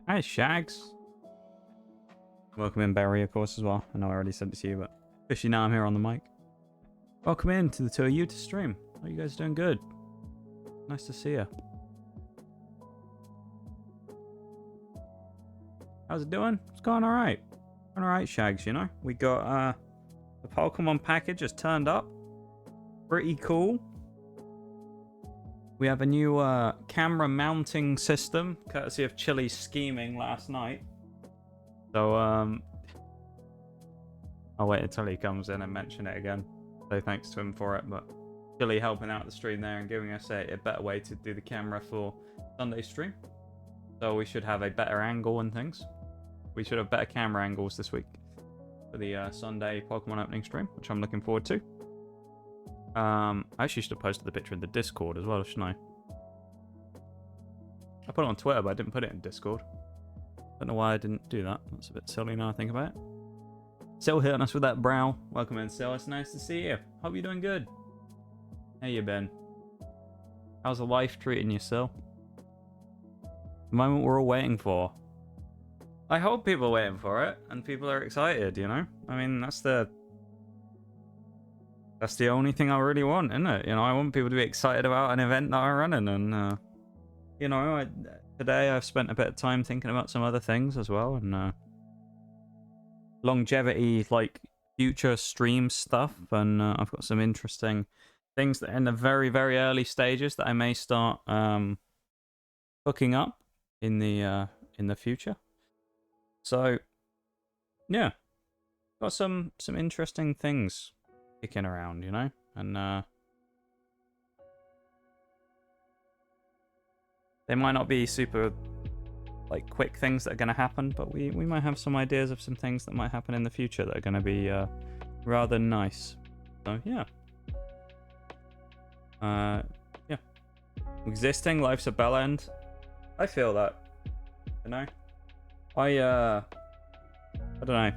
Hi, Shags. Welcome in, Barry, of course, as well. I know I already said it to you, but especially now I'm here on the mic. Welcome in to the two of you to stream. Are you guys doing good? Nice to see you. How's it doing? It's going alright. Going alright, Shags, you know? We got the Pokemon package has turned up. Pretty cool. We have a new camera mounting system, courtesy of Chili's scheming last night. So, I'll wait until he comes in and mention it again. Say thanks to him for it, but Chili helping out the stream there and giving us a better way to do the camera for Sunday stream. So we should have a better angle and things. We should have better camera angles this week for the Sunday Pokemon opening stream, which I'm looking forward to. I actually should have posted the picture in the Discord as well, shouldn't I? I put it on Twitter, but I didn't put it in Discord. Don't know why I didn't do that. That's a bit silly now I think about it. Still hitting us with that brow. Welcome in, Sil. It's nice to see you. Hope you're doing good. How you been? How's the life treating you, Sil? The moment we're all waiting for. I hope people are waiting for it, and people are excited, you know? I mean, that's the only thing I really want, isn't it? You know, I want people to be excited about an event that I'm running, and, you know, today I've spent a bit of time thinking about some other things as well, and, longevity, like, future stream stuff, and I've got some interesting things that are in the very, very early stages that I may start, hooking up in the future. So, yeah, got some interesting things kicking around, you know, and they might not be super like quick things that are going to happen, but we might have some ideas of some things that might happen in the future that are going to be rather nice. So yeah, yeah, existing life's a bell end. I feel that, you know. I don't know.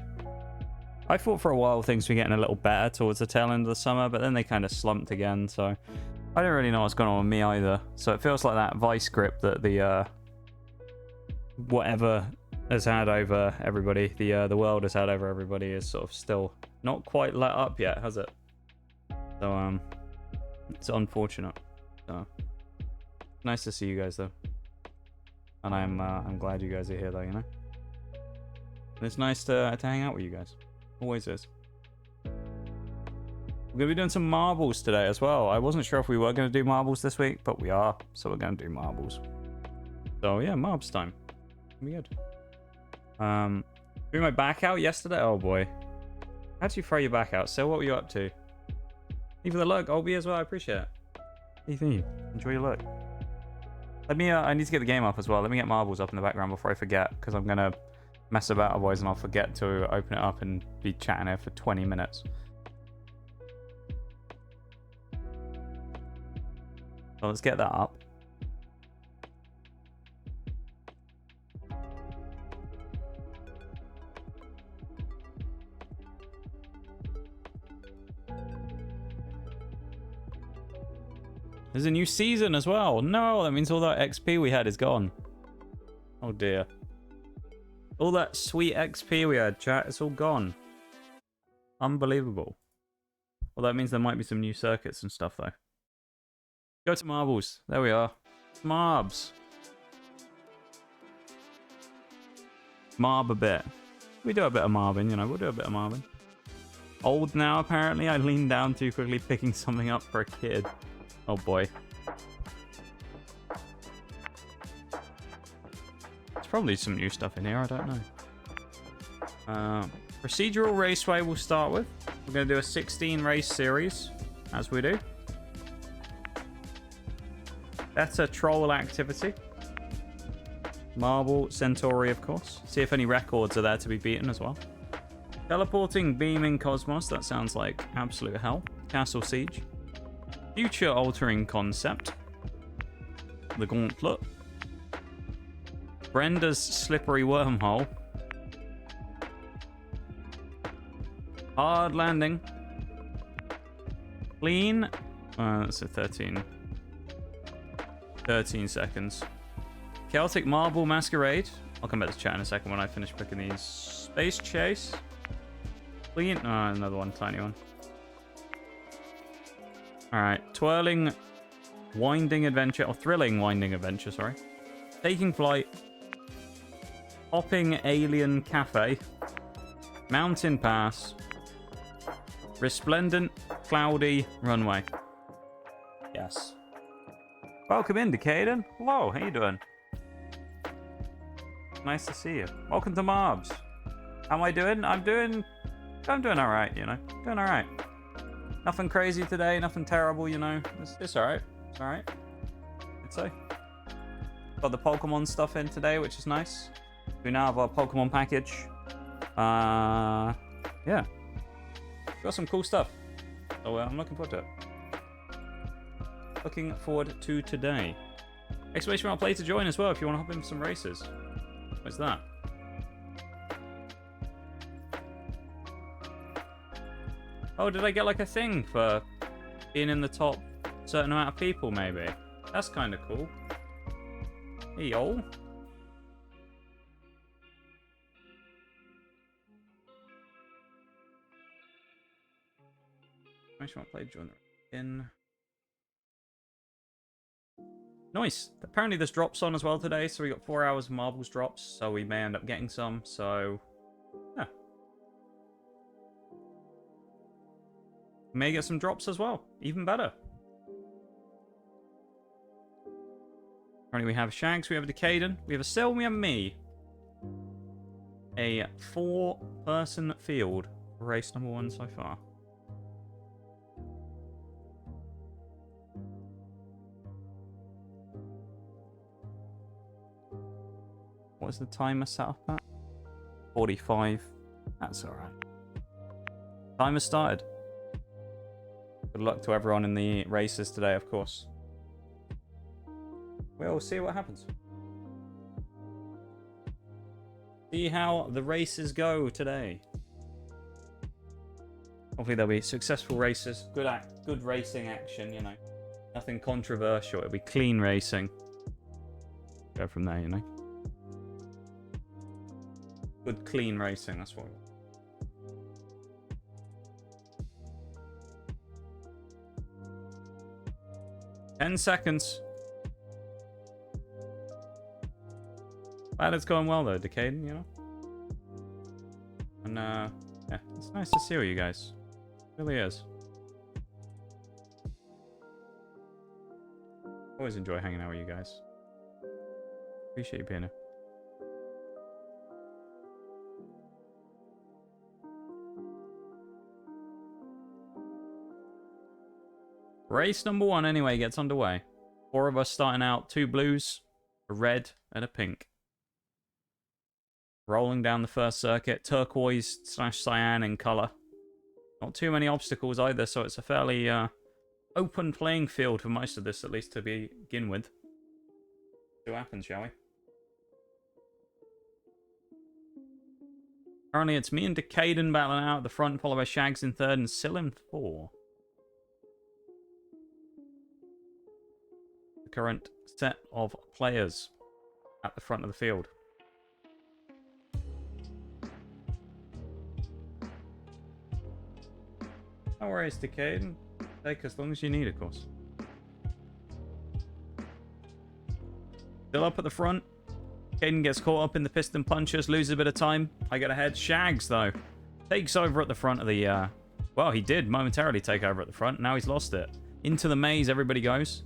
I thought for a while things were getting a little better towards the tail end of the summer, but then they kind of slumped again, so I don't really know what's going on with me either. So it feels like that vice grip that the whatever has had over everybody, the world has had over everybody, is sort of still not quite let up yet, has it? So it's unfortunate. So nice to see you guys though, and I'm glad you guys are here though, you know. And it's nice to hang out with you guys. Always is. We're going to be doing some marbles today as well. I wasn't sure if we were going to do marbles this week, but we are. So we're going to do marbles. So yeah, marbs time. Be good. Threw my back out yesterday. Oh boy. How'd you throw your back out? So what were you up to? Even the look. Obi as well. I appreciate it. Ethan, enjoy your look. Let me, I need to get the game up as well. Let me get marbles up in the background before I forget, because I'm going to mess about otherwise and I'll forget to open it up and be chatting here for 20 minutes. So let's get that up. There's a new season as well. No, that means all that XP we had is gone. Oh dear. All that sweet XP we had, chat, it's all gone. Unbelievable. Well, that means there might be some new circuits and stuff, though. Go to marbles. There we are. Marbs. Marb a bit. We do a bit of marbing, you know. We'll do a bit of marbing. Old now, apparently. I leaned down too quickly picking something up for a kid. Oh, boy. Probably some new stuff in here, I don't know. Procedural Raceway we'll start with. We're going to do a 16 race series, as we do. That's a troll activity. Marble Centauri, of course. See if any records are there to be beaten as well. Teleporting Beaming Cosmos, that sounds like absolute hell. Castle Siege. Future Altering Concept. The Gauntlet. Brenda's Slippery Wormhole. Hard Landing. Clean. That's a 13 seconds. Celtic Marble Masquerade. I'll come back to chat in a second when I finish picking these. Space Chase. Clean. Oh, another one, tiny one. Alright. Twirling Winding Adventure, or Thrilling Winding Adventure, sorry. Taking Flight. Hopping Alien Cafe. Mountain Pass. Resplendent Cloudy Runway. Yes. Welcome in, Decaden. Hello, how you doing? Nice to see you. Welcome to Mobs. How am I doing? I'm doing alright, you know. Doing alright. Nothing crazy today, nothing terrible, you know. It's alright. It's alright. I'd say. Got the Pokemon stuff in today, which is nice. We now have our Pokemon package. Yeah. Got some cool stuff. So I'm looking forward to it. Looking forward to today. Exclamation mark play to join as well if you want to hop in some races. What's that? Oh, did I get like a thing for being in the top certain amount of people maybe? That's kind of cool. Hey, yo. Exclamation mark play to join in. Nice. Apparently there's drops on as well today, so we got 4 hours of marbles drops, so we may end up getting some, so yeah. May get some drops as well. Even better. Apparently we have Shags, we have a Decaden, we have a Sil, we have me. A 4-person field. Race number 1 so far. What is the timer set up at? 45. That's alright. Timer started. Good luck to everyone in the races today, of course. We'll see what happens. See how the races go today. Hopefully there'll be successful races. Good racing action, you know. Nothing controversial. It'll be clean racing. Go from there, you know. Good, clean racing, that's what we want. Ten seconds. Glad it's going well, though, Decaden, you know? And, yeah, it's nice to see all you guys. It really is. Always enjoy hanging out with you guys. Appreciate you being here. Race number 1, anyway, gets underway. 4 of us starting out. 2 blues, a red, and a pink. Rolling down the first circuit. Turquoise / cyan in colour. Not too many obstacles either, so it's a fairly open playing field for most of this, at least to begin with. See what happens, shall we? Currently, it's me and Decaden battling out at the front, followed by Shags in 3rd and Sil in 4. Current set of players at the front of the field. No worries, Decaden. Take as long as you need, of course. Still up at the front. Caden gets caught up in the piston punches, loses a bit of time. I get ahead. Shags, though, takes over at the front of the... Well, he did momentarily take over at the front. Now he's lost it. Into the maze, everybody goes.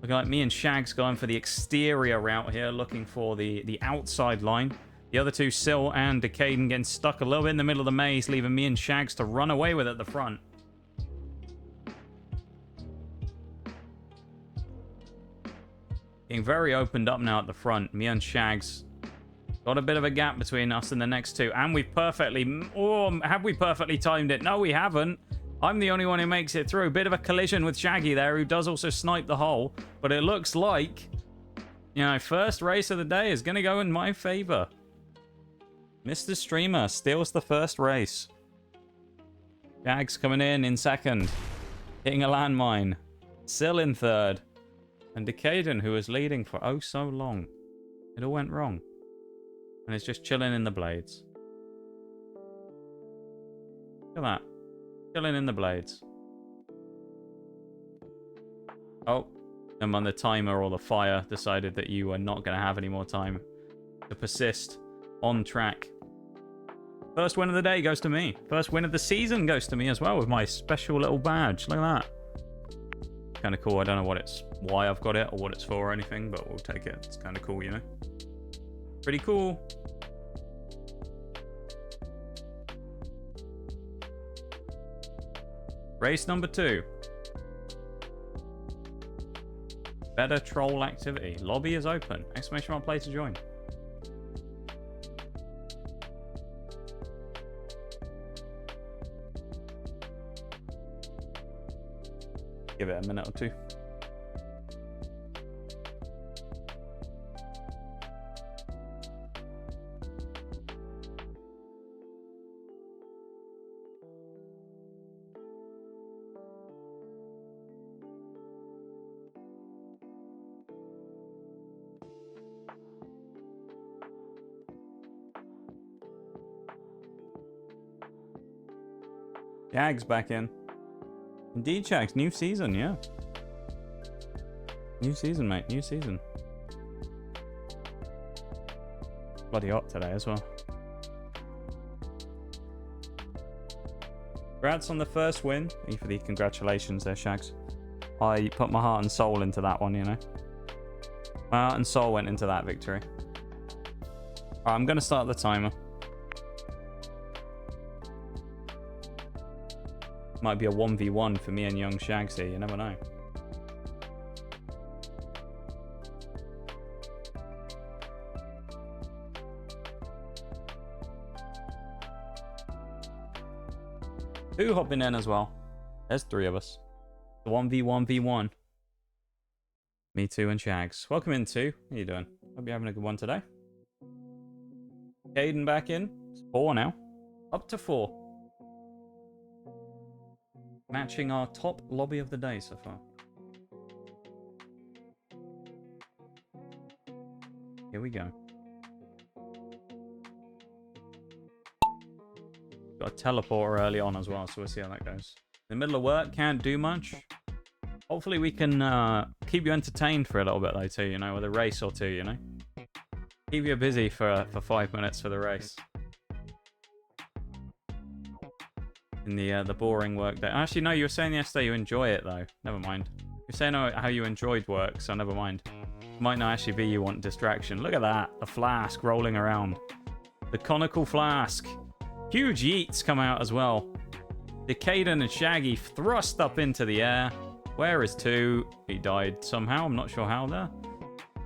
Looking like me and Shags going for the exterior route here, looking for the outside line. The other two, Sil and Decaden, getting stuck a little bit in the middle of the maze, leaving me and Shags to run away with it at the front. Getting very opened up now at the front. Me and Shags got a bit of a gap between us and the next two. And we've perfectly... Oh, have we perfectly timed it? No, we haven't. I'm the only one who makes it through. Bit of a collision with Shaggy there, who does also snipe the hole. But it looks like, you know, first race of the day is going to go in my favor. Mr. Streamer steals the first race. Shags coming in second. Hitting a landmine. Sil in 3rd. And Decaden, who was leading for oh so long. It all went wrong. And it's just chilling in the blades. Look at that. Chilling in the blades. Oh. And when the timer or the fire decided that you were not going to have any more time to persist on track. First win of the day goes to me. First win of the season goes to me as well with my special little badge. Look at that. Kind of cool. I don't know why I've got it or what it's for or anything, but we'll take it. It's kind of cool, you know. Pretty cool. Race number 2. Better troll activity. Lobby is open. Exclamation mark play to join. Give it a minute or two. Jags back in. Indeed, Jags. New season, yeah. New season, mate. New season. Bloody hot today as well. Congrats on the first win. Thank you for the congratulations there, Shags. I put my heart and soul into that one, you know. My heart and soul went into that victory. Alright, I'm going to start the timer. Might be a 1v1 for me and young Shags here. You never know. Two hopping in as well. There's 3 of us. The 1v1v1. Me too and Shags. Welcome in, 2. How you doing? Hope you're having a good one today. Caden back in. It's 4 now. Up to 4. Matching our top lobby of the day so far. Here we go. Got a teleporter early on as well, so we'll see how that goes. In the middle of work, can't do much. Hopefully we can keep you entertained for a little bit though too, you know, with a race or 2, you know. Keep you busy for 5 minutes for the race. In the boring work day. Actually, no, you were saying yesterday you enjoy it, though. Never mind. You're saying how you enjoyed work, so never mind. It might not actually be you want distraction. Look at that. The flask rolling around. The conical flask. Huge yeets come out as well. Decaden and Shaggy thrust up into the air. Where is 2? He died somehow. I'm not sure how there.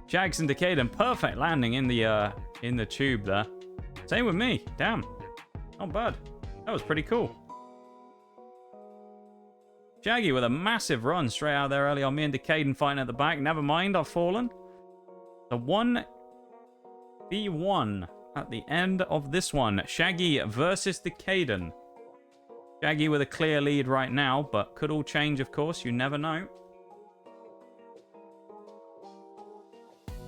Shags and Decaden, perfect landing in the tube there. Same with me. Damn. Not bad. That was pretty cool. Shaggy with a massive run straight out there early on. Me and Decaden fighting at the back. Never mind, I've fallen. The 1v1 at the end of this one. Shaggy versus Decaden. Shaggy with a clear lead right now, but could all change, of course. You never know.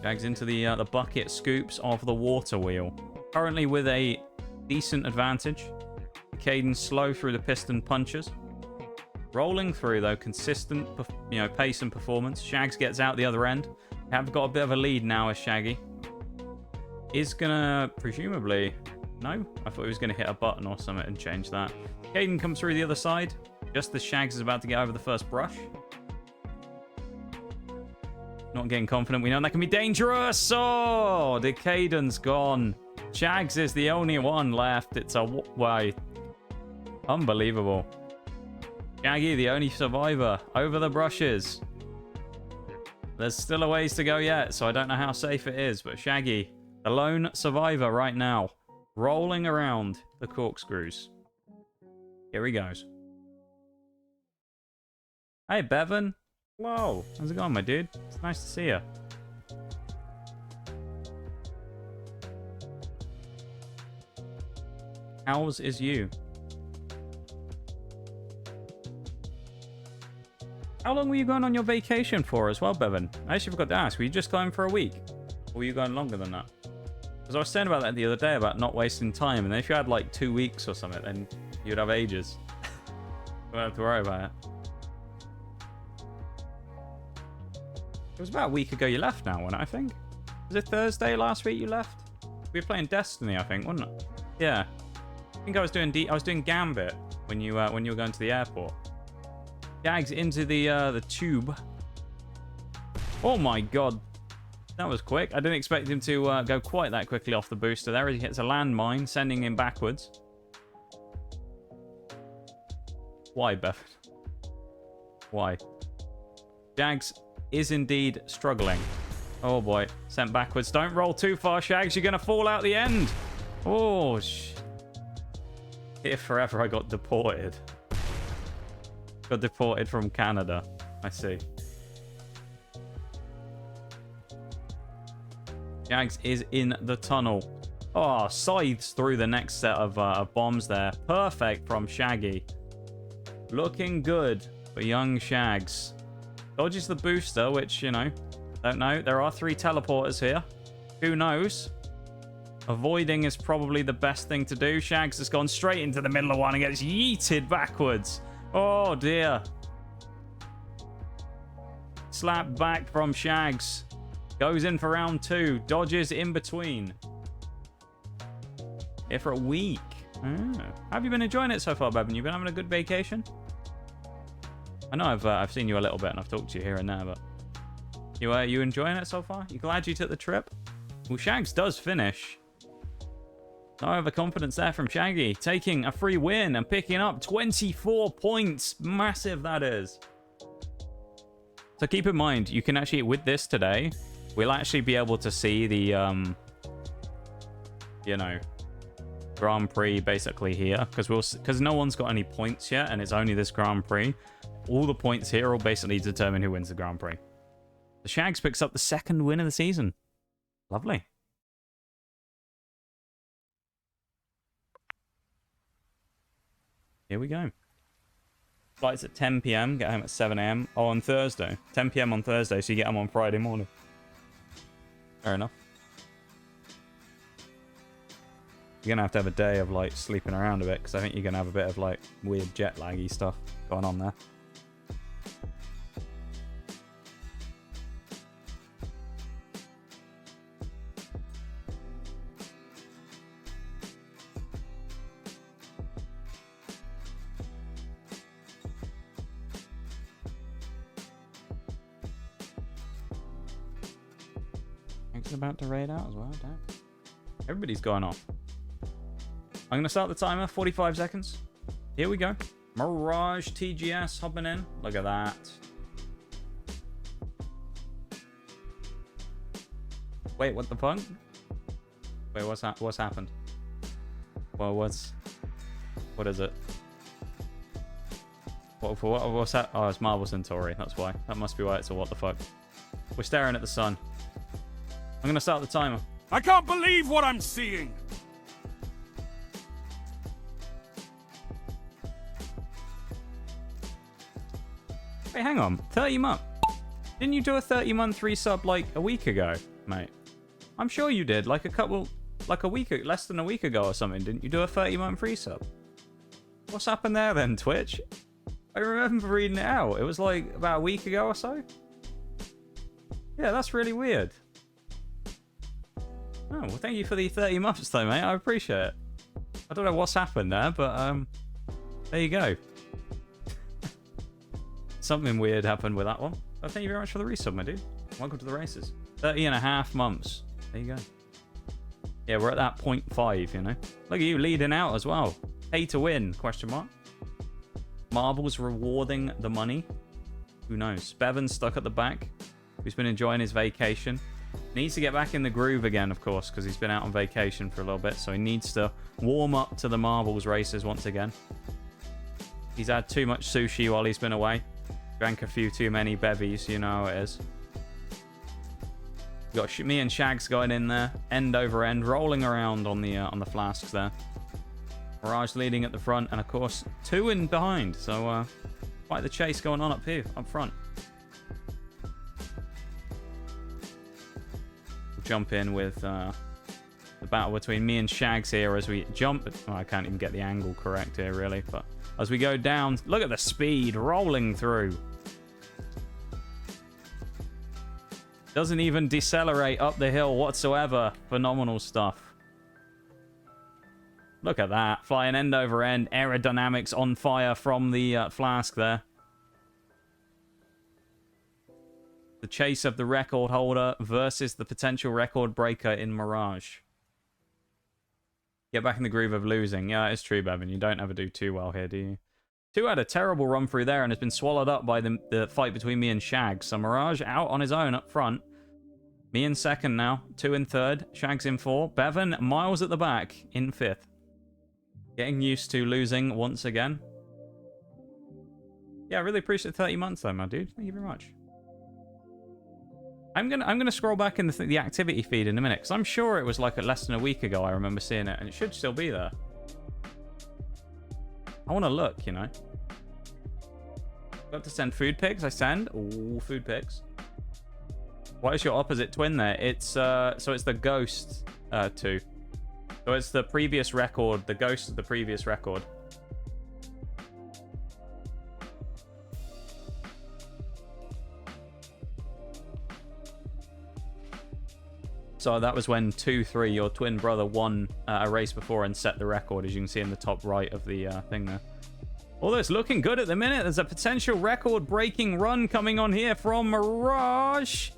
Shags into the bucket scoops of the water wheel. Currently with a decent advantage. Decaden slow through the piston punches. Rolling through, though, consistent, pace and performance. Shags gets out the other end. Have got a bit of a lead now as Shaggy. Is gonna, presumably... No? I thought he was going to hit a button or something and change that. Caden comes through the other side. Just as Shags is about to get over the first brush. Not getting confident. We know that can be dangerous. Oh, Decaden's gone. Shags is the only one left. It's a way. Unbelievable. Shaggy, the only survivor, over the brushes. There's still a ways to go yet, so I don't know how safe it is, but Shaggy, the lone survivor right now, rolling around the corkscrews. Here he goes. Hey, Bevan. Hello. How's it going, my dude? It's nice to see you. How's is you? How long were you going on your vacation for as well, Bevan? I actually forgot to ask. Were you just going for a week? Or were you going longer than that? Because I was saying about that the other day, about not wasting time. And then if you had like 2 weeks or something, then you'd have ages. You don't have to worry about it. It was about a week ago you left now, wasn't it, I think? Was it Thursday last week you left? We were playing Destiny, I think, wasn't it? Yeah. I think I was doing Gambit when you were going to the airport. Jags into the tube. Oh my god. That was quick. I didn't expect him to go quite that quickly off the booster there. He hits a landmine, sending him backwards. Why, Bevan? Why? Jags is indeed struggling. Oh boy, sent backwards. Don't roll too far, Shags. You're going to fall out the end. Oh, If forever I got deported. Got deported from Canada. I see. Jags is in the tunnel. Oh, scythes through the next set of bombs there. Perfect from Shaggy. Looking good for young Shags. Dodges the booster, which, you know, don't know. There are 3 teleporters here. Who knows? Avoiding is probably the best thing to do. Shags has gone straight into the middle of one and gets yeeted backwards. Oh, dear. Slap back from Shags. Goes in for round 2. Dodges in between. Here for a week. Oh. Have you been enjoying it so far, Bevan? You been having a good vacation? I know I've seen you a little bit and I've talked to you here and there, but you enjoying it so far? You glad you took the trip? Well, Shags does finish. No overconfidence there from Shaggy, taking a free win and picking up 24 points. Massive, that is. So keep in mind, you can actually, with this today, we'll actually be able to see the, you know, Grand Prix basically here, because no one's got any points yet, and it's only this Grand Prix. All the points here will basically determine who wins the Grand Prix. The Shags picks up the 2nd win of the season. Lovely. Here we go. Flights at 10 p.m. Get home at 7 a.m. Oh, on Thursday. 10 p.m. on Thursday, so you get them on Friday morning. Fair enough. You're going to have a day of, like, sleeping around a bit, because I think you're going to have a bit of, like, weird jet laggy stuff going on there. About to raid out as well. Damn. Everybody's going off. I'm going to start the timer. 45 seconds. Here we go. Mirage TGS hopping in. Look at that. Wait, what the fuck? Wait, what's happened? Well, what is it? What's that? Oh, it's Marble Centauri. That's why. That must be why it's a what the fuck. We're staring at the sun. I'm going to start the timer. I can't believe what I'm seeing. Wait, hang on. 30 month. Didn't you do a 30-month resub like a week ago, mate? I'm sure you did. Like less than a week ago or something. Didn't you do a 30-month resub? What's happened there then, Twitch? I remember reading it out. It was like about a week ago or so. Yeah, that's really weird. Oh, well, thank you for the 30 months, though, mate. I appreciate it. I don't know what's happened there, but there you go. Something weird happened with that one. But thank you very much for the resub, my dude. Welcome to the races. 30.5 months. There you go. Yeah, we're at that 0.5, you know. Look at you leading out as well. Pay to win, question mark. Marbles rewarding the money. Who knows? Bevan's stuck at the back. He's been enjoying his vacation. Needs to get back in the groove again, of course, because he's been out on vacation for a little bit, so he needs to warm up to the marbles races once again. He's had too much sushi while he's been away. Drank a few too many bevies, you know how it is. We've got me and Shags going in there, end over end, rolling around on the flasks there. Mirage leading at the front, and of course, 2 in behind, so quite the chase going on up here, up front. Jump in with The battle between me and Shags here as we jump. Oh, I can't even get the angle correct here, really. But as we go down, look at the speed rolling through. Doesn't even decelerate up the hill whatsoever. Phenomenal stuff. Look at that. Flying end over end. Aerodynamics on fire from the flask there. The chase of the record holder versus the potential record breaker in Mirage. Get back in the groove of losing. Yeah, it's true, Bevan. You don't ever do too well here, do you? 2 had a terrible run through there and has been swallowed up by the fight between me and Shags. So Mirage out on his own up front. Me in second now. 2 in third. Shags in 4. Bevan, miles at the back, in 5th. Getting used to losing once again. Yeah, I really appreciate 30 months though, my dude. Thank you very much. I'm gonna scroll back in the activity feed in a minute, because I'm sure it was like less than a week ago I remember seeing it, and it should still be there. I want to look, you know. Got to send food pics. I send. Ooh, food pics. What is your opposite twin there? It's so it's the Ghost 2. So it's the previous record, the Ghost of the previous record. So that was when 2-3, your twin brother, won a race before and set the record, as you can see in the top right of the thing there. Although it's looking good at the minute. There's a potential record-breaking run coming on here from Mirage,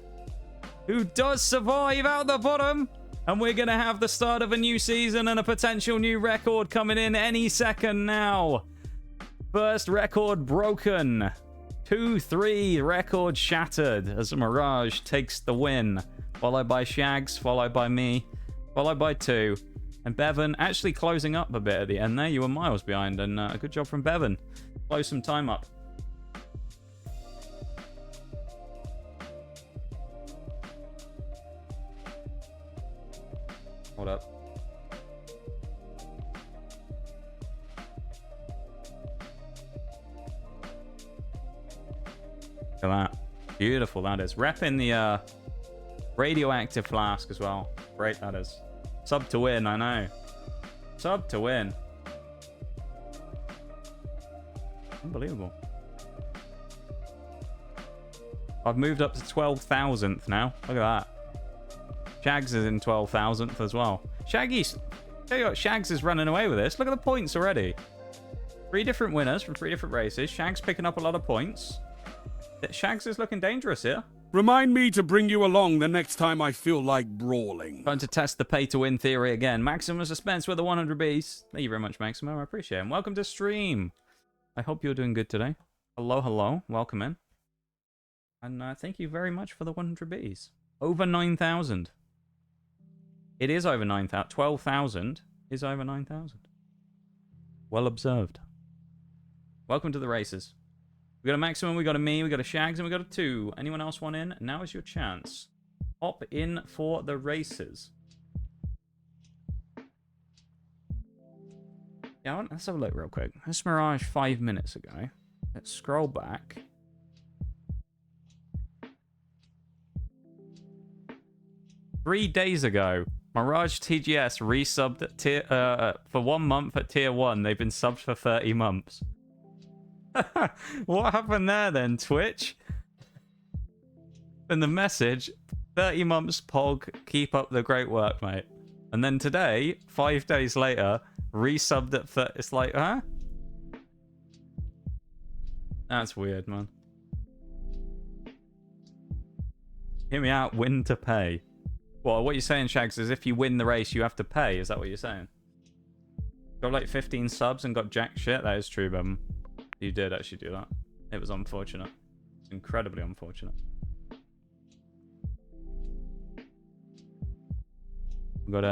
who does survive out the bottom. And we're going to have the start of a new season and a potential new record coming in any second now. First record broken. 2-3 record shattered as Mirage takes the win. Followed by Shags, followed by me, followed by 2. And Bevan actually closing up a bit at the end there. You were miles behind, and a good job from Bevan. Close some time up. Hold up. Look at that. Beautiful, that is. Repping the radioactive flask as well. Great, that is. Sub to win, I know. Sub to win. Unbelievable. I've moved up to 12,000th now. Look at that. Shags is in 12,000th as well. Shaggy's... Tell you what, Shags is running away with this. Look at the points already. 3 different winners from 3 different races. Shags picking up a lot of points. Shags is looking dangerous here. Remind me to bring you along the next time I feel like brawling. Trying to test the pay-to-win theory again. Maximum Suspense with the 100 Bs. Thank you very much, Maximum. I appreciate it. And welcome to stream. I hope you're doing good today. Hello, hello. Welcome in. And thank you very much for the 100 Bs. Over 9,000. It is over 9,000. 12,000 is over 9,000. Well observed. Welcome to the races. We got a Maximum, we got a me, we got a Shags, and we got a 2. Anyone else want in? Now is your chance. Hop in for the races. Yeah, let's have a look real quick. This Mirage 5 minutes ago. Let's scroll back. Three days ago, Mirage TGS resubbed at tier, for 1 month at tier 1. They've been subbed for 30 months. What happened there then, Twitch? And the message, 30 months Pog, keep up the great work, mate. And then today, 5 days later, resubbed at 30. It's like, huh? That's weird, man. Hear me out, win to pay. Well, what you're saying, Shags, is if you win the race, you have to pay. Is that what you're saying? Got like 15 subs and got jack shit? That is true, Bum. You did actually do that. It was unfortunate. Incredibly unfortunate. We've got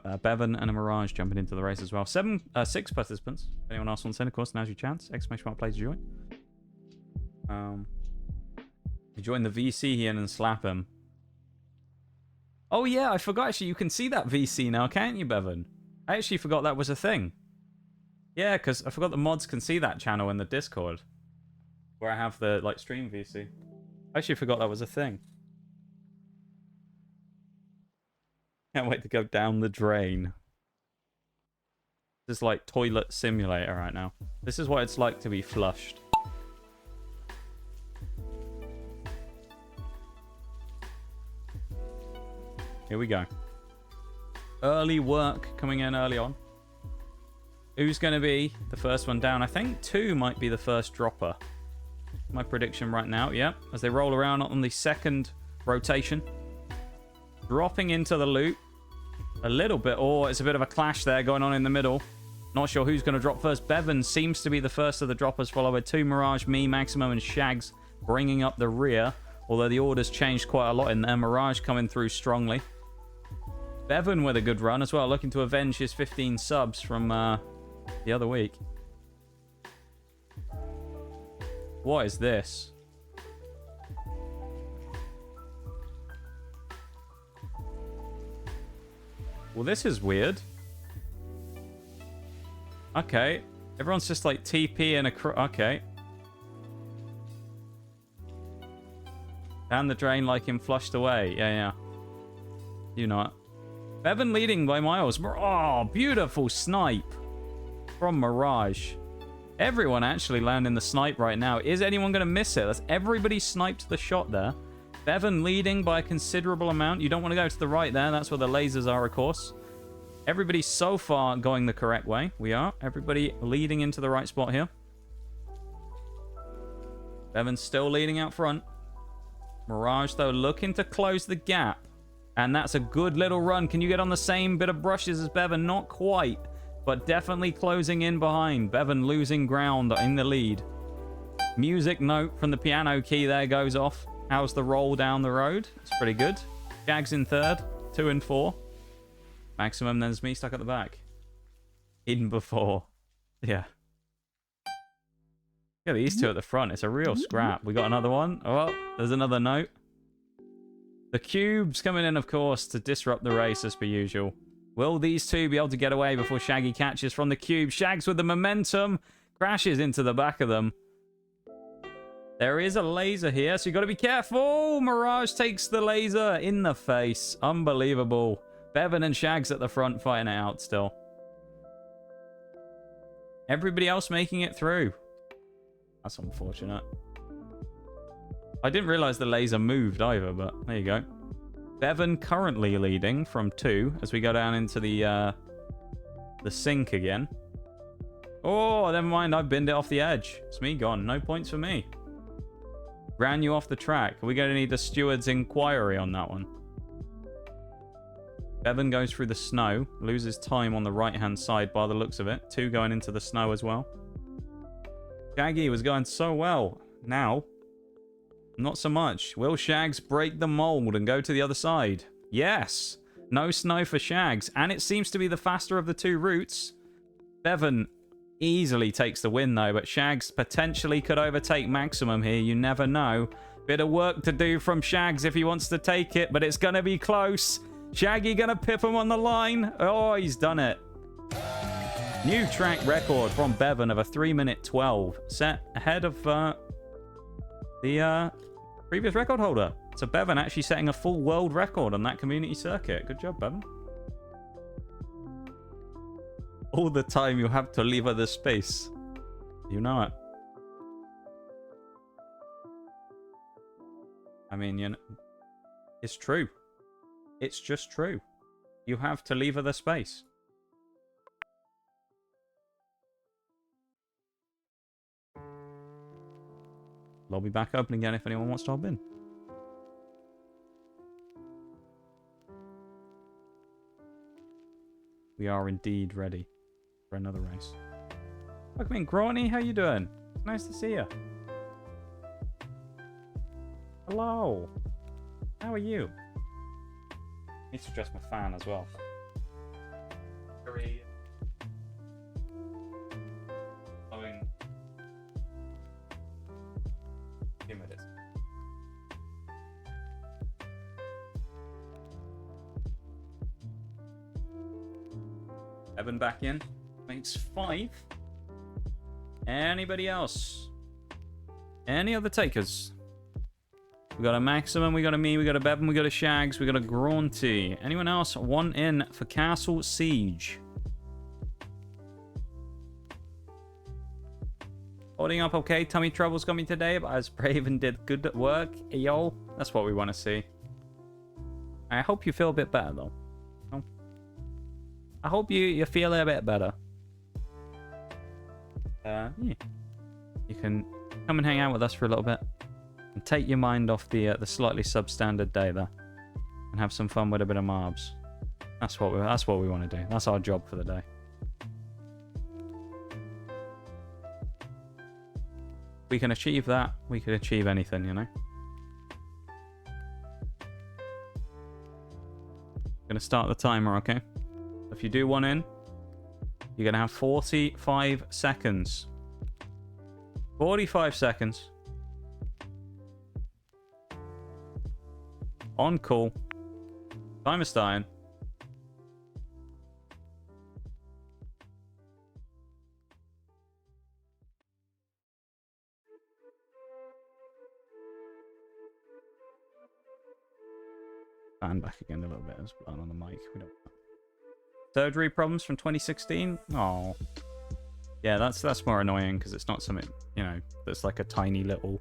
a Bevan and a Mirage jumping into the race as well. 6 participants. If anyone else wants in, of course, now's your chance. Exclamation mark play to join. You join the VC here and slap him. Oh yeah, I forgot actually you can see that VC now, can't you, Bevan? I actually forgot that was a thing. Yeah, because I forgot the mods can see that channel in the Discord. Where I have the, like, stream VC. I actually forgot that was a thing. Can't wait to go down the drain. This is like toilet simulator right now. This is what it's like to be flushed. Here we go. Early work coming in early on. Who's going to be the first one down? I think 2 might be the first dropper. My prediction right now, yep. As they roll around on the second rotation. Dropping into the loot. A little bit. Oh, it's a bit of a clash there going on in the middle. Not sure who's going to drop first. Bevan seems to be the first of the droppers, followed by 2 Mirage, me, Maximum, and Shags bringing up the rear. Although the order's changed quite a lot in there. Mirage coming through strongly. Bevan with a good run as well, looking to avenge his 15 subs from the other week. What is this? Well, this is weird. Okay. Everyone's just like TP and a... Okay. Down the drain like him flushed away. Yeah. You know it. Bevan leading by miles. Oh, beautiful snipe from Mirage. Everyone actually landing the snipe right now. Is anyone going to miss it? That's everybody sniped the shot there. Bevan leading by a considerable amount. You don't want to go to the right there. That's where the lasers are, of course. Everybody so far going the correct way. We are. Everybody leading into the right spot here. Bevan's still leading out front. Mirage, though, looking to close the gap. And that's a good little run. Can you get on the same bit of brushes as Bevan? Not quite, but definitely closing in behind. Bevan losing ground in the lead. Music note from the piano key there goes off. How's the roll down the road? It's pretty good. Jags in third, 2 and 4. Maximum, then there's me stuck at the back. Hidden before. Yeah. Yeah, these 2 at the front. It's a real scrap. We got another one. Oh, there's another note. The cubes coming in, of course, to disrupt the race as per usual. Will these 2 be able to get away before Shaggy catches from the cube? Shags with the momentum. Crashes into the back of them. There is a laser here, so you got to be careful. Mirage takes the laser in the face. Unbelievable. Bevan and Shags at the front fighting it out still. Everybody else making it through. That's unfortunate. I didn't realize the laser moved either, but there you go. Bevan currently leading from 2 as we go down into the sink again. Oh, never mind. I've binned it off the edge. It's me gone. No points for me. Ran you off the track. Are we going to need a steward's inquiry on that one? Bevan goes through the snow. Loses time on the right-hand side by the looks of it. 2 going into the snow as well. Shaggy was going so well. Now... not so much. Will Shags break the mold and go to the other side? Yes. No snow for Shags. And it seems to be the faster of the 2 routes. Bevan easily takes the win, though. But Shags potentially could overtake Maximum here. You never know. Bit of work to do from Shags if he wants to take it. But it's going to be close. Shaggy going to pip him on the line. Oh, he's done it. New track record from Bevan of a 3-minute 12. Set ahead of the previous record holder. So Bevan actually setting a full world record on that community circuit. Good job, Bevan. All the time you have to leave the space. You know it. I mean, you know, it's true. It's just true. You have to leave the space. Lobby back open again if anyone wants to hop in. We are indeed ready for another race. Welcome in, Grawny. How you doing? Nice to see you. Hello. How are you? Need to adjust my fan as well. Very... blowing... minutes. Evan back in. Makes 5. Anybody else? Any other takers? We got a Maximum, we got a me, we got a Bevan, we got a Shags, we got a Graunty. Anyone else want in for Castle Siege? Holding up okay. Tummy troubles got me today, but as Braven did good at work. Yo, that's what we want to see. I hope you feel a bit better, though. I hope you feel a bit better. Yeah. You can come and hang out with us for a little bit. And take your mind off the slightly substandard day there. And have some fun with a bit of marbs. That's what we want to do. That's our job for the day. We can achieve that. We can achieve anything, you know. Gonna start the timer, okay? If you do one in, you're gonna have 45 seconds. 45 seconds. On call. Time is starting. Fan back again a little bit. There's blood on the mic. We don't. Surgery problems from 2016. Oh, yeah, that's more annoying because it's not something, you know, that's like a tiny little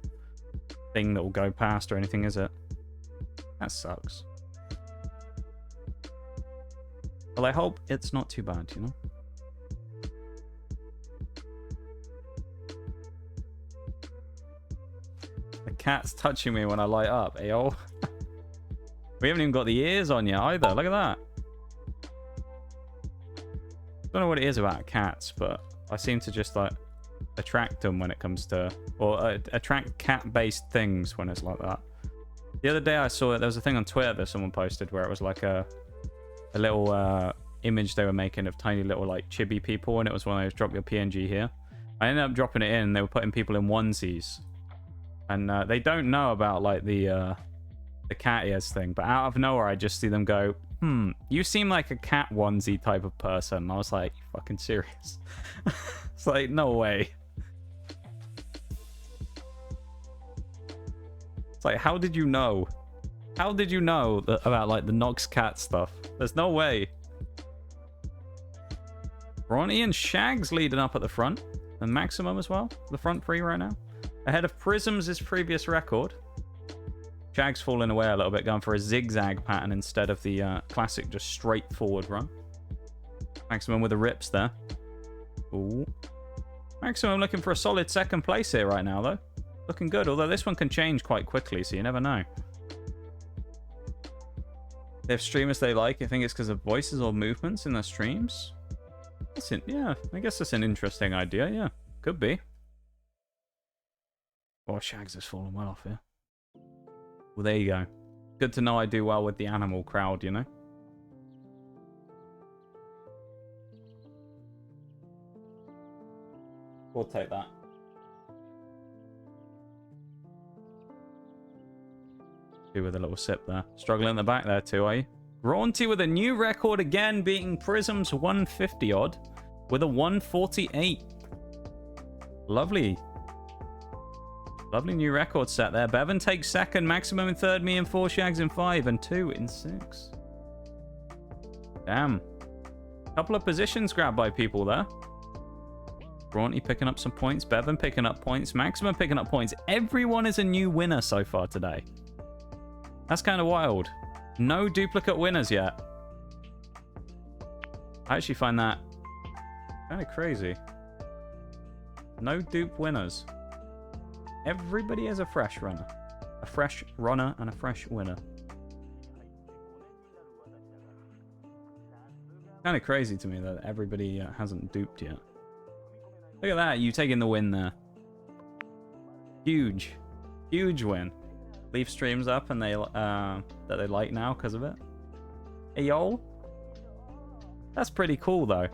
thing that will go past or anything, is it? That sucks. Well, I hope it's not too bad, you know. The cat's touching me when I light up. Ayo. We haven't even got the ears on yet either. Look at that. Don't know what it is about cats, but I seem to just like attract them when it comes to, or attract cat-based things when it's like that. The other day I saw it. There was a thing on Twitter that someone posted where it was like a little image they were making of tiny little like chibi people, and it was one of those drop your PNG here. I ended up dropping it in. And they were putting people in onesies, and they don't know about like the cat ears thing, but out of nowhere I just see them go, you seem like a cat onesie type of person. And I was like, you fucking serious? It's like, no way. It's like, how did you know? How did you know about like the Nox cat stuff? There's no way. Ronnie and Shags leading up at the front, and Maximum as well. The front three right now, ahead of Prism's previous record. Shag's falling away a little bit, going for a zigzag pattern instead of the classic just straightforward run. Maximum with the rips there. Ooh. Maximum looking for a solid second place here right now, though. Looking good, although this one can change quite quickly, so you never know. They have streamers they like. I think it's because of voices or movements in their streams. Yeah, I guess that's an interesting idea, yeah. Could be. Oh, Shags has fallen well off here. Well, there you go. Good to know I do well with the animal crowd, you know? We'll take that. Do with a little sip there. Struggling in the back there too, are you? Raunty with a new record again, beating Prism's 150 odd with a 148. Lovely. Lovely new record set there. Bevan takes second, Maximum in third, me in four, Shags in five, and 2 in 6. Damn. Couple of positions grabbed by people there. Brawny picking up some points, Bevan picking up points, Maximum picking up points. Everyone is a new winner so far today. That's kind of wild. No duplicate winners yet. I actually find that kind of crazy. No dupe winners. Everybody is a fresh runner. A fresh runner and a fresh winner. Kind of crazy to me that everybody hasn't duped yet. Look at that, you taking the win there. Huge. Huge win. Leaf streams up and that they like now because of it. Hey, yo. That's pretty cool, though.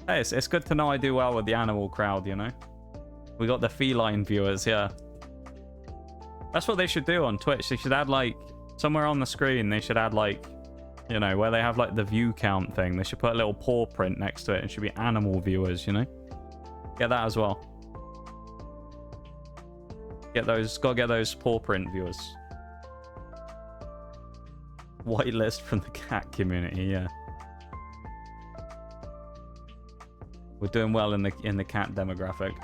Hey, it's good to know I do well with the animal crowd, you know? We got the feline viewers, yeah. That's what they should do on Twitch. They should add, like, somewhere on the screen, they should add, like, you know, where they have, like, the view count thing. They should put a little paw print next to it. It should be animal viewers, you know? Get that as well. Gotta get those paw print viewers. Whitelist from the cat community, yeah. We're doing well in the cat demographic.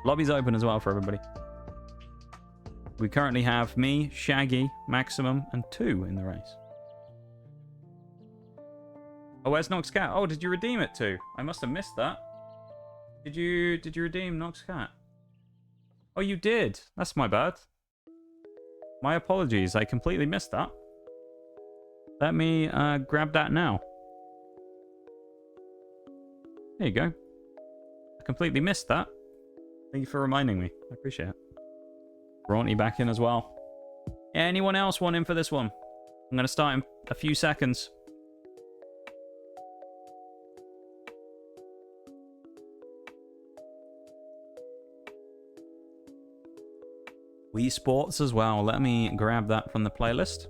Lobby's open as well for everybody. We currently have me, Shaggy, Maximum, and 2 in the race. Oh, where's Nox Cat? Oh, did you redeem it too? I must have missed that. Did you redeem Nox Cat? Oh, you did. That's my bad. My apologies. I completely missed that. Let me grab that now. There you go. I completely missed that. Thank you for reminding me. I appreciate it. Bronte back in as well. Anyone else want in for this one? I'm going to start in a few seconds. Wii Sports as well. Let me grab that from the playlist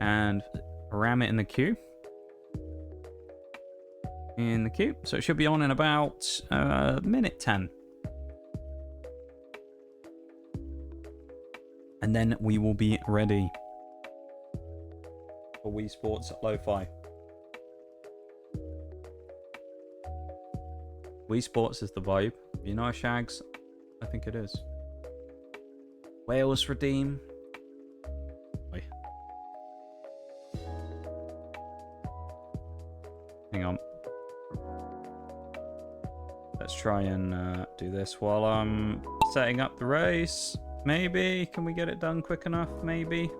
and ram it in the queue. In the queue. So it should be on in about minute 10. And then we will be ready for Wii Sports Lo-Fi. Wii Sports is the vibe. You know, Shags? I think it is. Wales redeem. Wait. Hang on. Let's try and do this while I'm setting up the race. Maybe. Can we get it done quick enough? Maybe.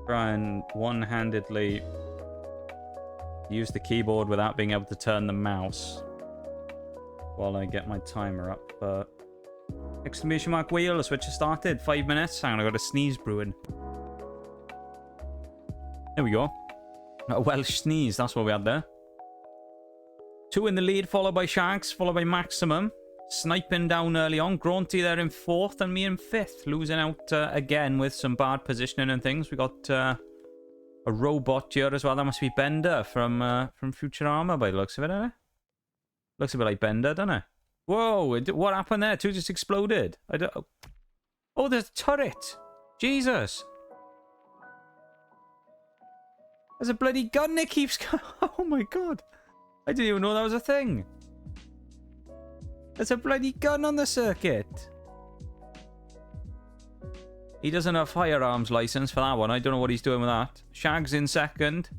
Try and one-handedly use the keyboard without being able to turn the mouse while I get my timer up. But exclamation mark wheel, the switch has started. 5 minutes. Hang on, I got a sneeze brewing. There we go. A Welsh sneeze, that's what we had there. 2 in the lead, followed by Shags, followed by Maximum. Sniping down early on. Gronty there in 4th and me in 5th. Losing out again with some bad positioning and things. We got a robot here as well. That must be Bender from Futurama by the looks of it, doesn't it? Looks a bit like Bender, doesn't it? Whoa, what happened there? 2 just exploded. I don't... Oh, there's a turret. Jesus. There's a bloody gun that keeps... Oh my god. I didn't even know that was a thing. There's a bloody gun on the circuit. He doesn't have a firearms license for that one. I don't know what he's doing with that. Shags in 2nd.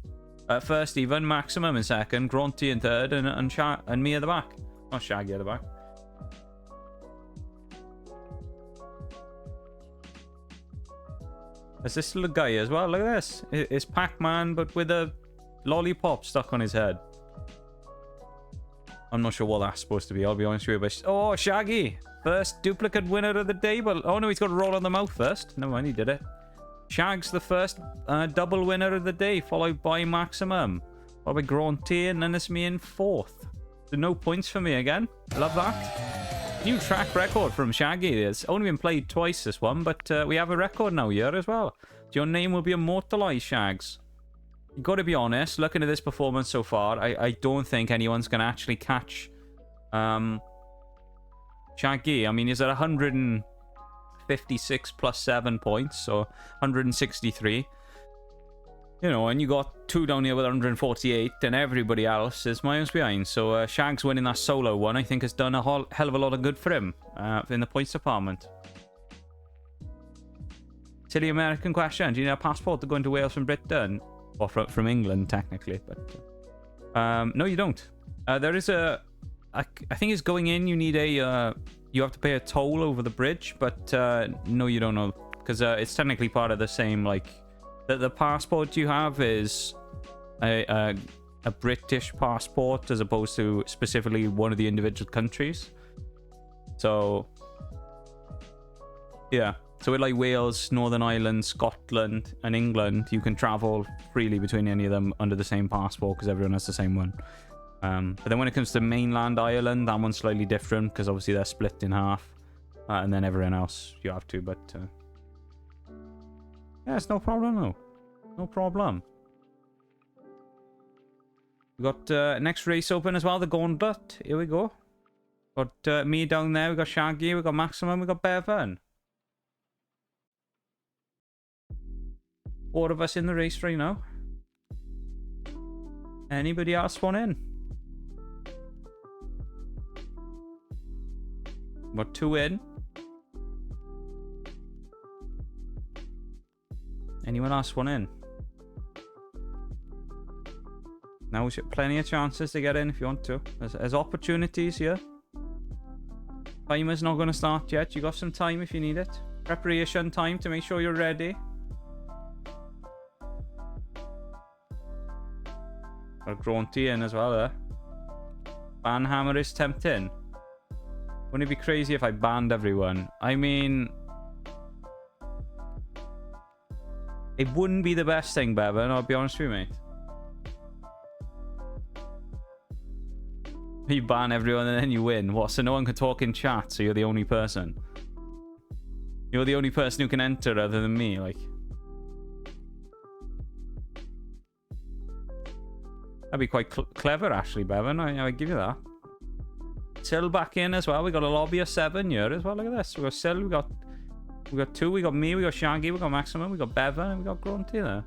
First even. Maximum in 2nd. Gronty in 3rd. And me at the back. Not Shaggy at the back. There's this little guy as well. Look at this. It's Pac-Man, but with a lollipop stuck on his head. I'm not sure what that's supposed to be, I'll be honest with you. But oh, Shaggy! First duplicate winner of the day. But oh no, he's got to roll on the mouth first. Never mind, he did it. Shag's the first double winner of the day, followed by Maximum. Followed by Gronty, and then it's me in 4th. So no points for me again. Love that. New track record from Shaggy. It's only been played twice, this one, but we have a record now here as well. Your name will be immortalised, Shags. You got to be honest, looking at this performance so far, I don't think anyone's going to actually catch Shaggy. I mean, he's at 156 plus 7 points, so 163. You know, and you got 2 down here with 148, and everybody else is miles behind. So Shags winning that solo one, I think, has done a hell of a lot of good for him in the points department. Silly American question. Do you need a passport to go into Wales from Britain? Or from England, technically. But no, you don't. There is I think it's going in, you need a... you have to pay a toll over the bridge, but no, you don't know. Because it's technically part of the same, like... The passport you have is a British passport as opposed to specifically one of the individual countries. So... yeah. So with like Wales, Northern Ireland, Scotland, and England, you can travel freely between any of them under the same passport because everyone has the same one. But then when it comes to mainland Ireland, that one's slightly different because obviously they're split in half. And then everyone else you have to, but... yeah, it's no problem, no. No problem. We got next race open as well, the Gauntlet. Here we go. Got me down there. We got Shaggy. We got Maximum. We got Bevan. 4 of us in the race right now. Anybody else want in? Got 2 in. Anyone else want in? Now we've got plenty of chances to get in if you want to. There's opportunities here. Timer's not going to start yet. You got some time if you need it. Preparation time to make sure you're ready. Got Grunty in as well there. Banhammer is tempting. Wouldn't it be crazy if I banned everyone? I mean, it wouldn't be the best thing, Bevan, I'll be honest with you, mate. You ban everyone and then you win. What, so no one can talk in chat, so you're the only person? You're the only person who can enter other than me, like. That'd be quite clever, actually, Bevan. I give you that. Sil back in as well. We got a lobby of 7 here as well. Look at this. We got Sil, we got 2, we got me, we got Shaggy, we got Maximum, we got Bevan, and we got Grunty there.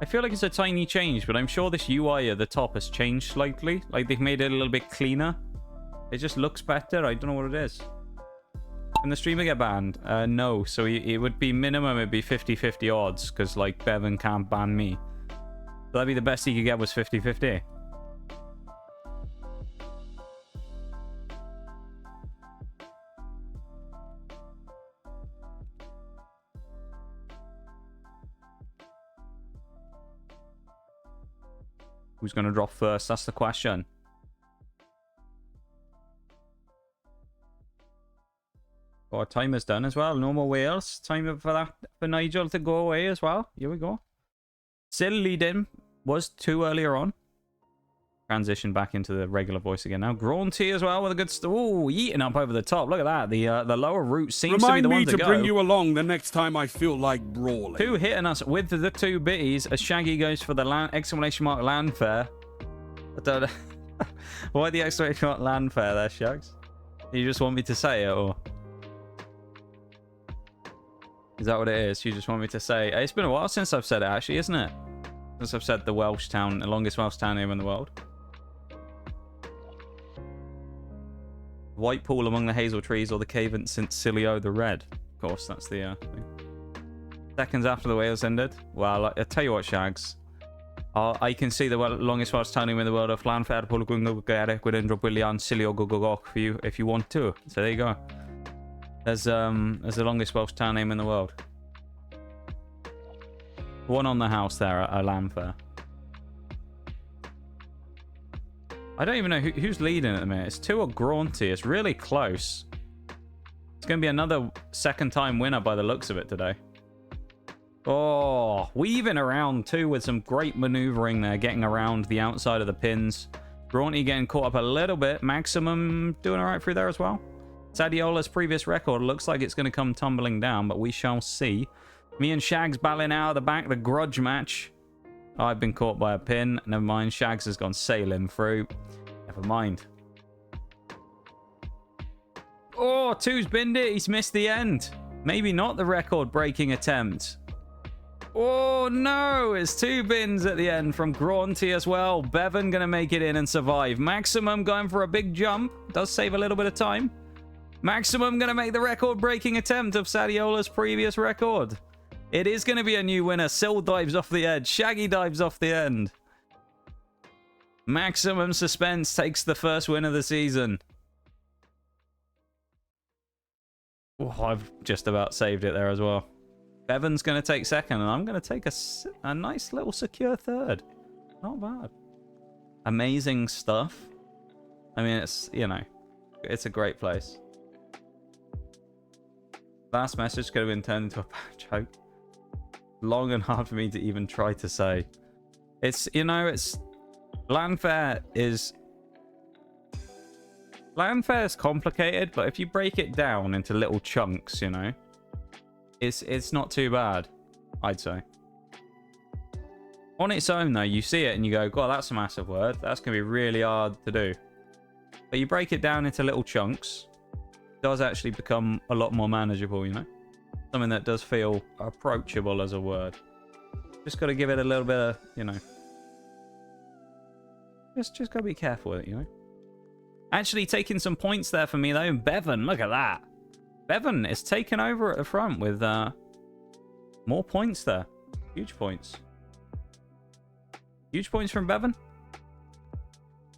I feel like it's a tiny change, but I'm sure this UI at the top has changed slightly. Like, they've made it a little bit cleaner. It just looks better. I don't know what it is. Can the streamer get banned? No. So it would be minimum, it'd be 50-50 odds, because, like, Bevan can't ban me. So that'd be the best he could get was 50-50. Who's going to drop first? That's the question. Oh, timer's done as well. No more whales. Time for Nigel to go away as well. Here we go. Still leading. Was 2 earlier on. Transition back into the regular voice again now. Grunty as well with a good... Ooh, eating up over the top. Look at that. The lower route seems to be the one to go. Remind me to bring you along the next time I feel like brawling. 2 hitting us with the 2 bitties as Shaggy goes for the exclamation mark landfare. I don't know. Why the exclamation mark landfare there, Shags? You just want me to say it, or... Is that what it is? You just want me to say... It's been a while since I've said it, actually, isn't it? Since I've said the Welsh town, the longest Welsh town name in the world. White pool among the hazel trees or the cave in St. Cilio the Red. Of course, that's the thing. Seconds after the whales ended. Well, I tell you what, Shags. I can see the longest Welsh town name in the world of Llanfair, Pwllgwyngyl, Gaerec, Gwydyn, Willian, Cilio, Gogogok for you if you want to. So there you go. There's the longest Welsh town name in the world. One on the house there at Llanfair. I don't even know who's leading at the minute. It's 2 or Grunty. It's really close. It's going to be another second time winner by the looks of it today. Oh, weaving around too with some great maneuvering there, getting around the outside of the pins. Grunty getting caught up a little bit. Maximum doing all right through there as well. Sadiola's previous record looks like it's going to come tumbling down, but we shall see. Me and Shags battling out of the back, the grudge match. Oh, I've been caught by a pin. Never mind, Shags has gone sailing through. Never mind. Oh, 2's binned it. He's missed the end. Maybe not the record-breaking attempt. Oh, no. It's 2 bins at the end from Grunty as well. Bevan going to make it in and survive. Maximum going for a big jump. Does save a little bit of time. Maximum going to make the record-breaking attempt of Sadiola's previous record. It is going to be a new winner. Sil dives off the edge. Shaggy dives off the end. Maximum suspense takes the first win of the season. Oh, I've just about saved it there as well. Bevan's going to take second, and I'm going to take a nice little secure third. Not bad. Amazing stuff. I mean, it's, you know, it's a great place. Last message could have been turned into a joke. Long and hard for me to even try to say. It's, you know, it's... Llanfair is complicated, but if you break it down into little chunks, you know, it's not too bad, I'd say. On its own, though, you see it and you go, God, that's a massive word. That's going to be really hard to do. But you break it down into little chunks, it does actually become a lot more manageable, you know? Something that does feel approachable as a word. Just got to give it a little bit of, you know... Just got to be careful with it, you know? Actually taking some points there for me, though. Bevan, look at that. Bevan is taken over at the front with more points there. Huge points. Huge points from Bevan.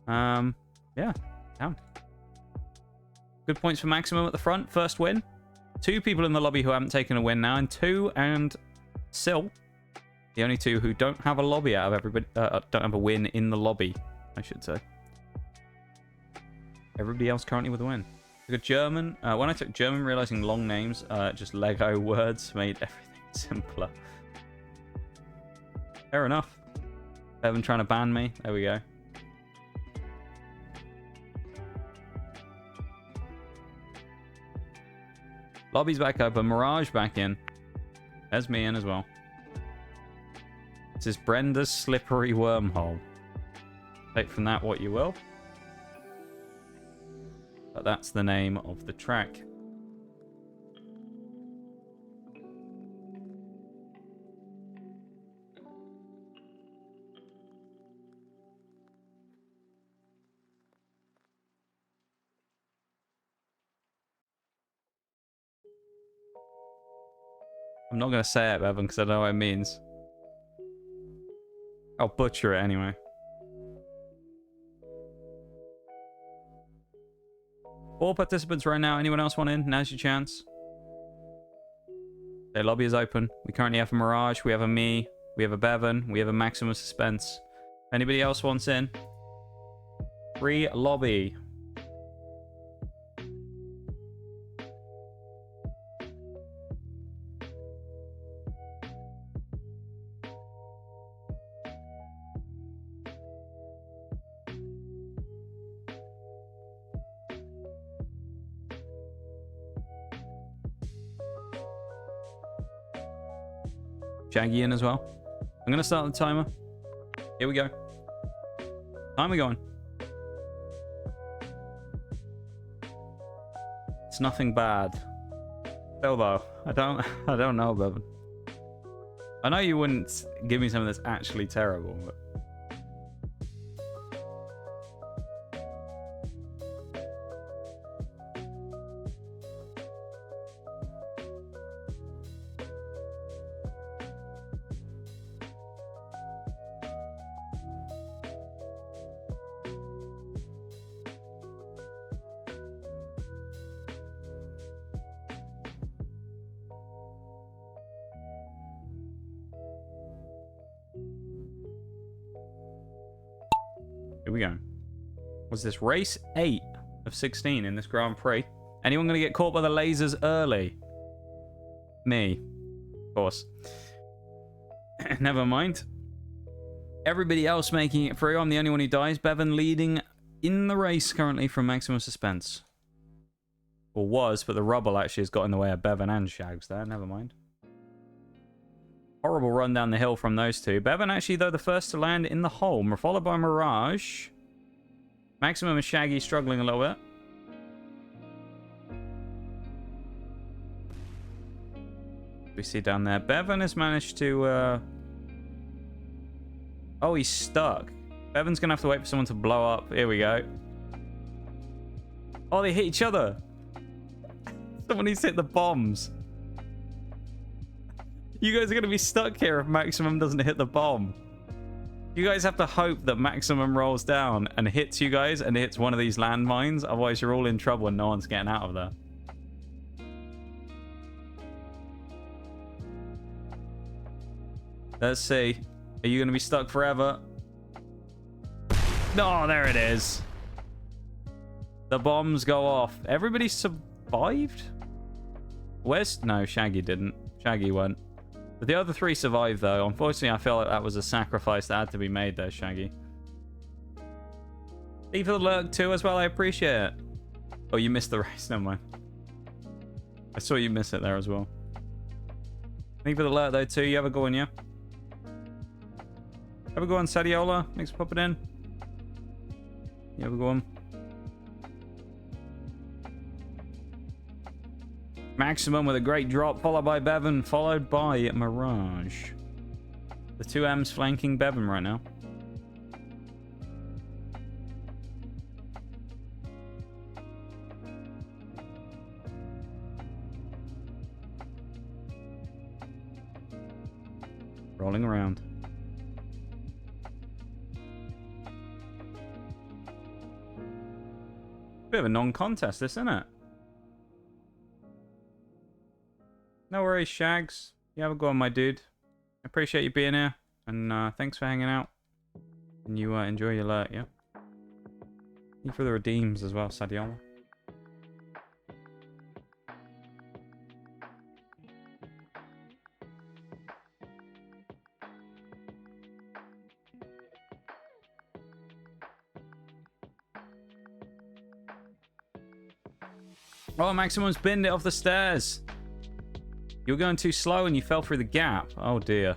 Yeah. Damn. Good points for Maximum at the front. First win. 2 people in the lobby who haven't taken a win now. And 2 and Sil. The only 2 who don't have a lobby out of everybody. Don't have a win in the lobby, I should say. Everybody else currently with a win. Took a German. When I took German, realizing long names, just Lego words made everything simpler. Fair enough. Evan trying to ban me. There we go. Lobby's back open. Mirage back in. There's me in as well. This is Brenda's slippery wormhole. Take from that what you will. But that's the name of the track. I'm not going to say it, Evan, because I know what it means. I'll butcher it anyway. 4 participants right now. Anyone else want in? Now's your chance. Okay, lobby is open. We currently have a Mirage. We have a me. We have a Bevan. We have a Maximum Suspense. Anybody else wants in? Free lobby. Shaggy in as well. I'm going to start the timer. Here we go. Timer going. It's nothing bad. Still though, I don't know, Bevan. I know you wouldn't give me something that's actually terrible, but... Here we go. Was this race 8 of 16 in this Grand Prix? Anyone going to get caught by the lasers early? Me. Of course. Never mind. Everybody else making it through. I'm the only one who dies. Bevan leading in the race currently from Maximum Suspense. Or was, but the rubble actually has got in the way of Bevan and Shags there. Never mind. Horrible run down the hill from those 2. Bevan actually, though, the first to land in the hole. Followed by Mirage. Maximum and Shaggy struggling a little bit. We see down there. Bevan has managed to... Oh, he's stuck. Bevan's going to have to wait for someone to blow up. Here we go. Oh, they hit each other. Someone needs to hit the bombs. You guys are going to be stuck here if Maximum doesn't hit the bomb. You guys have to hope that Maximum rolls down and hits you guys and hits one of these landmines. Otherwise, you're all in trouble and no one's getting out of there. Let's see. Are you going to be stuck forever? No, there it is. The bombs go off. Everybody survived? Where's... No, Shaggy didn't. Shaggy went. But the other 3 survived, though. Unfortunately, I feel like that was a sacrifice that had to be made there, Shaggy. Thank you for the lurk, too, as well. I appreciate it. Oh, you missed the race. Never mind. I saw you miss it there as well. Thank you for the lurk, though, too. You have a go on, yeah? Have a go on, Sadiola. Thanks for popping in. You have a go on. Maximum with a great drop, followed by Bevan, followed by Mirage. The two M's flanking Bevan right now. Rolling around. Bit of a non-contest, this, isn't it? No worries, Shags. You have a go on, my dude. I appreciate you being here, and thanks for hanging out. And you enjoy your lurk, yeah? Thank you for the redeems as well, Sadiola. Oh, Maximum's binned it off the stairs. You were going too slow and you fell through the gap. Oh, dear.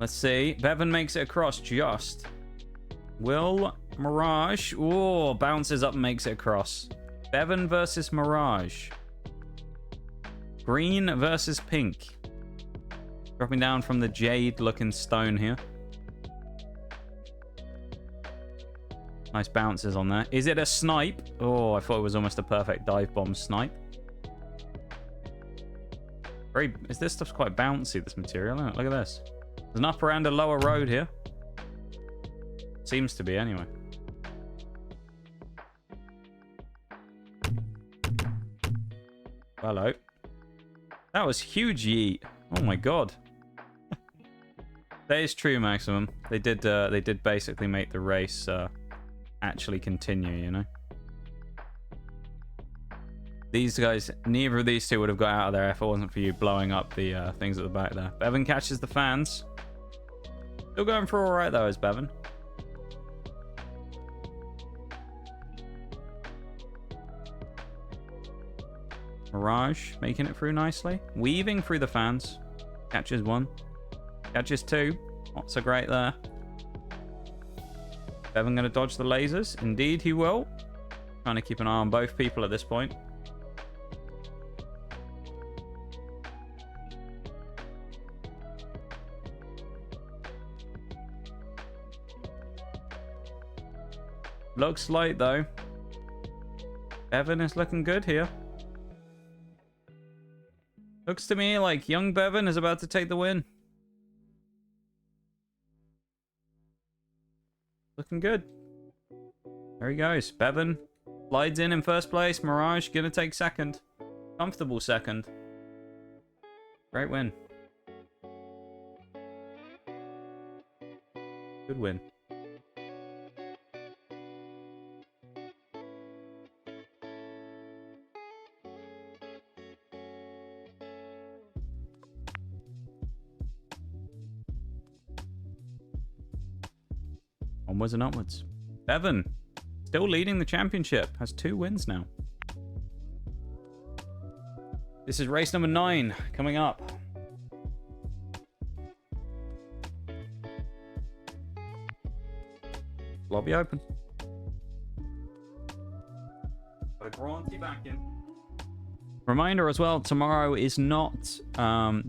Let's see. Bevan makes it across just. Will Mirage... Oh, bounces up and makes it across. Bevan versus Mirage. Green versus pink. Dropping down from the jade-looking stone here. Nice bounces on there. Is it a snipe? Oh, I thought it was almost a perfect dive bomb snipe. This stuff's quite bouncy, this material, isn't it? Look at this. There's an upper and a lower road here. Seems to be, anyway. Hello. That was huge yeet. Oh my god. That is true, Maximum. They did basically make the race actually continue, you know? These guys, neither of these two would have got out of there if it wasn't for you blowing up the things at the back there. Bevan catches the fans. Still going for all right, though, is Bevan. Mirage making it through nicely. Weaving through the fans. Catches one. Catches two. Not so great there. Bevan going to dodge the lasers. Indeed, he will. Trying to keep an eye on both people at this point. Looks like, though, Bevan is looking good here. Looks to me like young Bevan is about to take the win. Looking good. There he goes. Bevan slides in first place. Mirage gonna take second. Comfortable second. Great win. Good win. Onwards and upwards. Bevan, still leading the championship, has 2 wins now. This is race number 9 coming up. Lobby open. Got a Granty back in. Reminder as well, tomorrow is not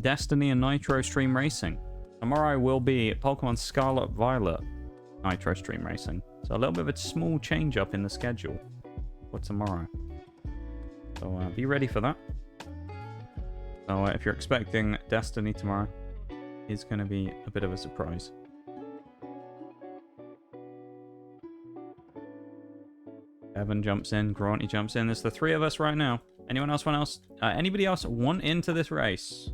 Destiny and Nitro Stream Racing. Tomorrow will be Pokemon Scarlet Violet Nitro Stream Racing. So a little bit of a small change up in the schedule for tomorrow. So be ready for that. So if you're expecting Destiny tomorrow, it's going to be a bit of a surprise. Evan jumps in, Granty jumps in. There's the 3 of us right now. Anyone else anybody else want into this race?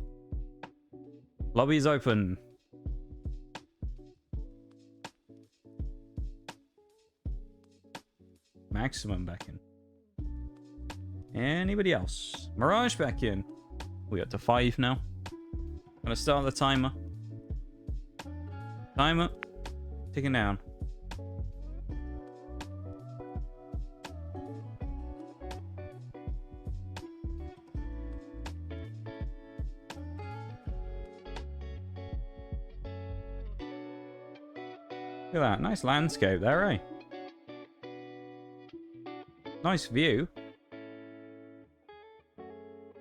Lobby is open. Maximum back in. Anybody else? Mirage back in. We got to 5 now. Gonna start the timer. Timer ticking down. Look at that. Nice landscape there, eh? Nice view.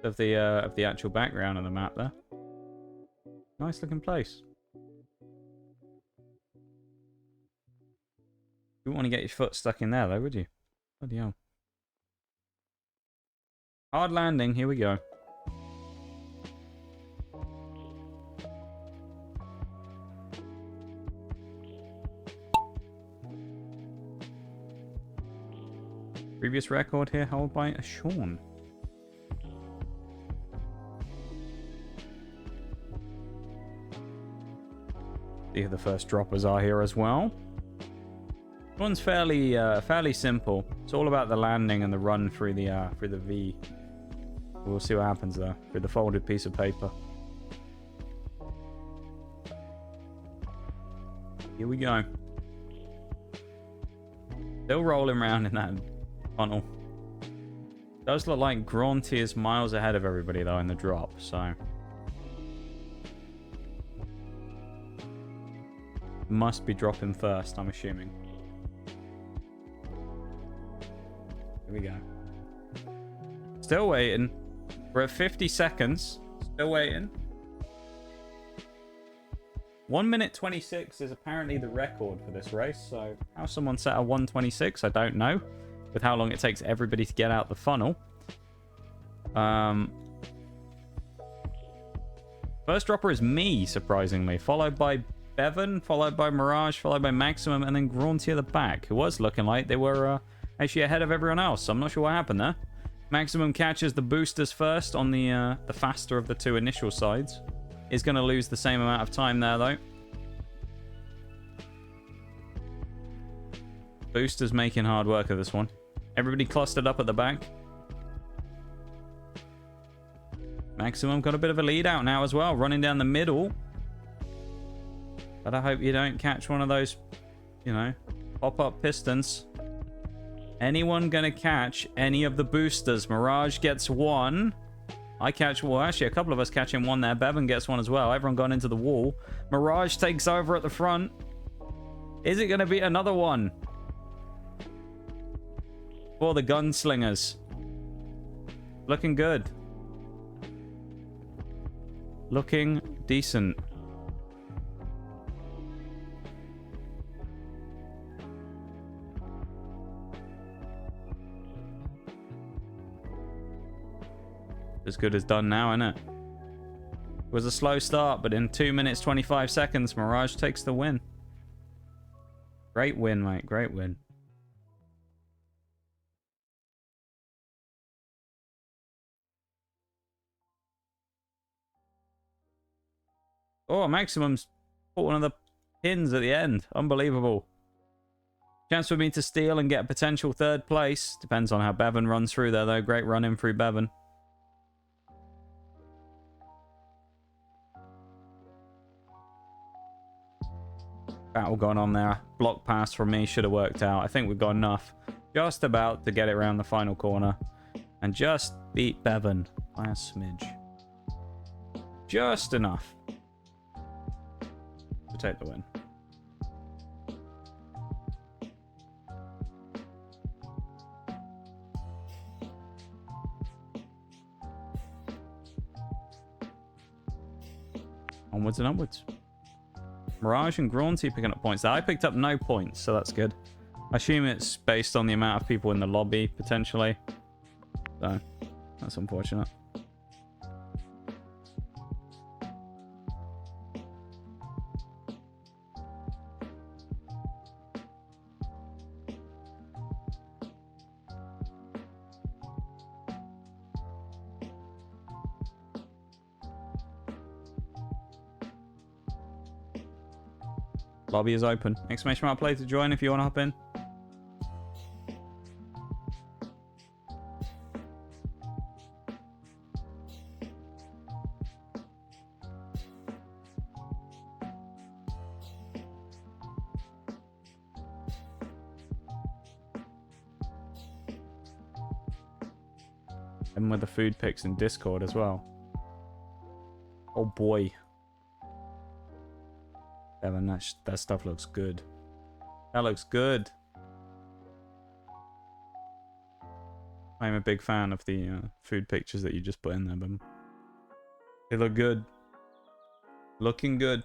of the actual background of the map there. Nice looking place. You wouldn't want to get your foot stuck in there though, would you? Bloody hell. Hard landing, here we go. Previous record here held by a Sean. See who the first droppers are here as well. One's fairly simple. It's all about the landing and the run through the V. We'll see what happens there through the folded piece of paper. Here we go. Still rolling around in that funnel. Does look like Grunty is miles ahead of everybody though in the drop, so must be dropping first, I'm assuming. Here we go. Still waiting. We're at 50 seconds. Still waiting. 1 minute 26 is apparently the record for this race, so how someone set a 1:26, I don't know, with how long it takes everybody to get out the funnel. First dropper is me, surprisingly, followed by Bevan, followed by Mirage, followed by Maximum, and then Grunty at the back, who was looking like they were actually ahead of everyone else, so I'm not sure what happened there. Maximum catches the boosters first on the faster of the two initial sides. Is going to lose the same amount of time there, though. Boosters making hard work of this one. Everybody clustered up at the back. Maximum got a bit of a lead out now as well, running down the middle. But I hope you don't catch one of those, you know, pop-up pistons. Anyone going to catch any of the boosters? Mirage gets one. I catch, well, actually, a couple of us catching one there. Bevan gets one as well. Everyone gone into the wall. Mirage takes over at the front. Is it going to be another one for the gunslingers? Looking good. Looking decent. As good as done now, isn't it? It was a slow start, but in 2 minutes 25 seconds, Mirage takes the win. Great win, mate. Great win. Oh, Maximum's put one of the pins at the end. Unbelievable. Chance for me to steal and get a potential third place. Depends on how Bevan runs through there, though. Great run in through Bevan. Battle gone on there. Block pass from me should have worked out. I think we've got enough. Just about to get it around the final corner. And just beat Bevan by a smidge. Just enough to take the win. Onwards and upwards. Mirage and Grunty picking up points. I picked up no points, so that's good. I assume it's based on the amount of people in the lobby, potentially. So, that's unfortunate. Lobby is open. Exclamation mark play to join if you want to hop in. And with the food picks in Discord as well. Oh boy. Evan, that stuff looks good. That looks good. I'm a big fan of the food pictures that you just put in there, but they look good. Looking good.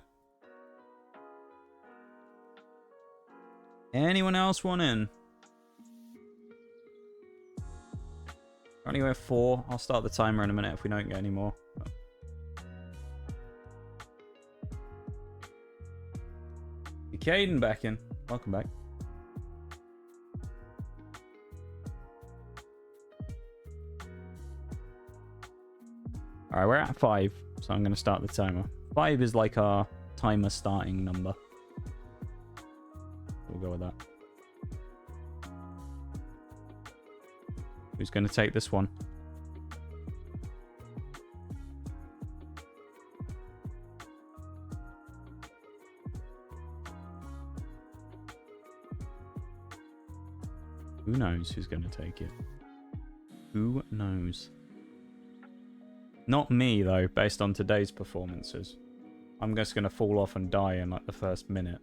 Anyone else want in? Only have 4. I'll start the timer in a minute if we don't get any more. Caden back in. Welcome back. Alright, we're at 5, so I'm going to start the timer. 5 is like our timer starting number. We'll go with that. Who's going to take this one? Who knows who's going to take it? Who knows? Not me, though, based on today's performances. I'm just going to fall off and die in, like, the first minute.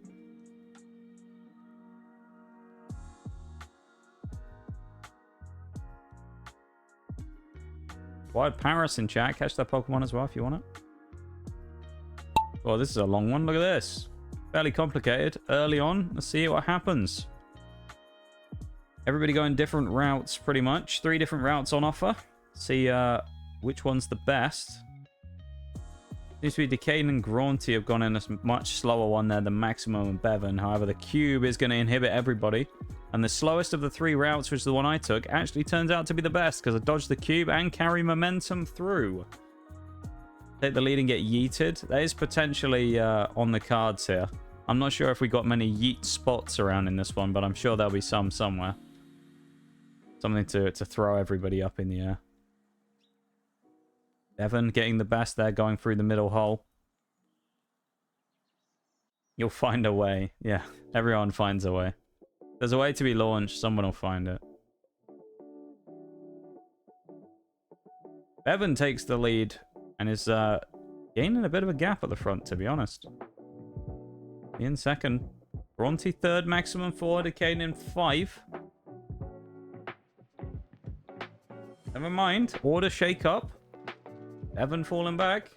Wild Paris in chat. Catch that Pokemon as well if you want it. Oh, this is a long one. Look at this. Fairly complicated. Early on. Let's see what happens. Everybody going different routes, pretty much. 3 different routes on offer. See which one's the best. Seems to be Decayed and Graunty have gone in a much slower one there than Maximum and Bevan. However, the Cube is going to inhibit everybody. And the slowest of the 3 routes, which is the one I took, actually turns out to be the best because I dodged the Cube and carry momentum through. Take the lead and get yeeted. That is potentially on the cards here. I'm not sure if we got many yeet spots around in this one, but I'm sure there'll be some somewhere. Something to throw everybody up in the air. Evan getting the best there, going through the middle hole. You'll find a way. Yeah, everyone finds a way. There's a way to be launched. Someone will find it. Evan takes the lead and is gaining a bit of a gap at the front, to be honest. In second. Bronte third, Maximum 4, Decayed in 5. Never mind. Order shake up. Evan falling back.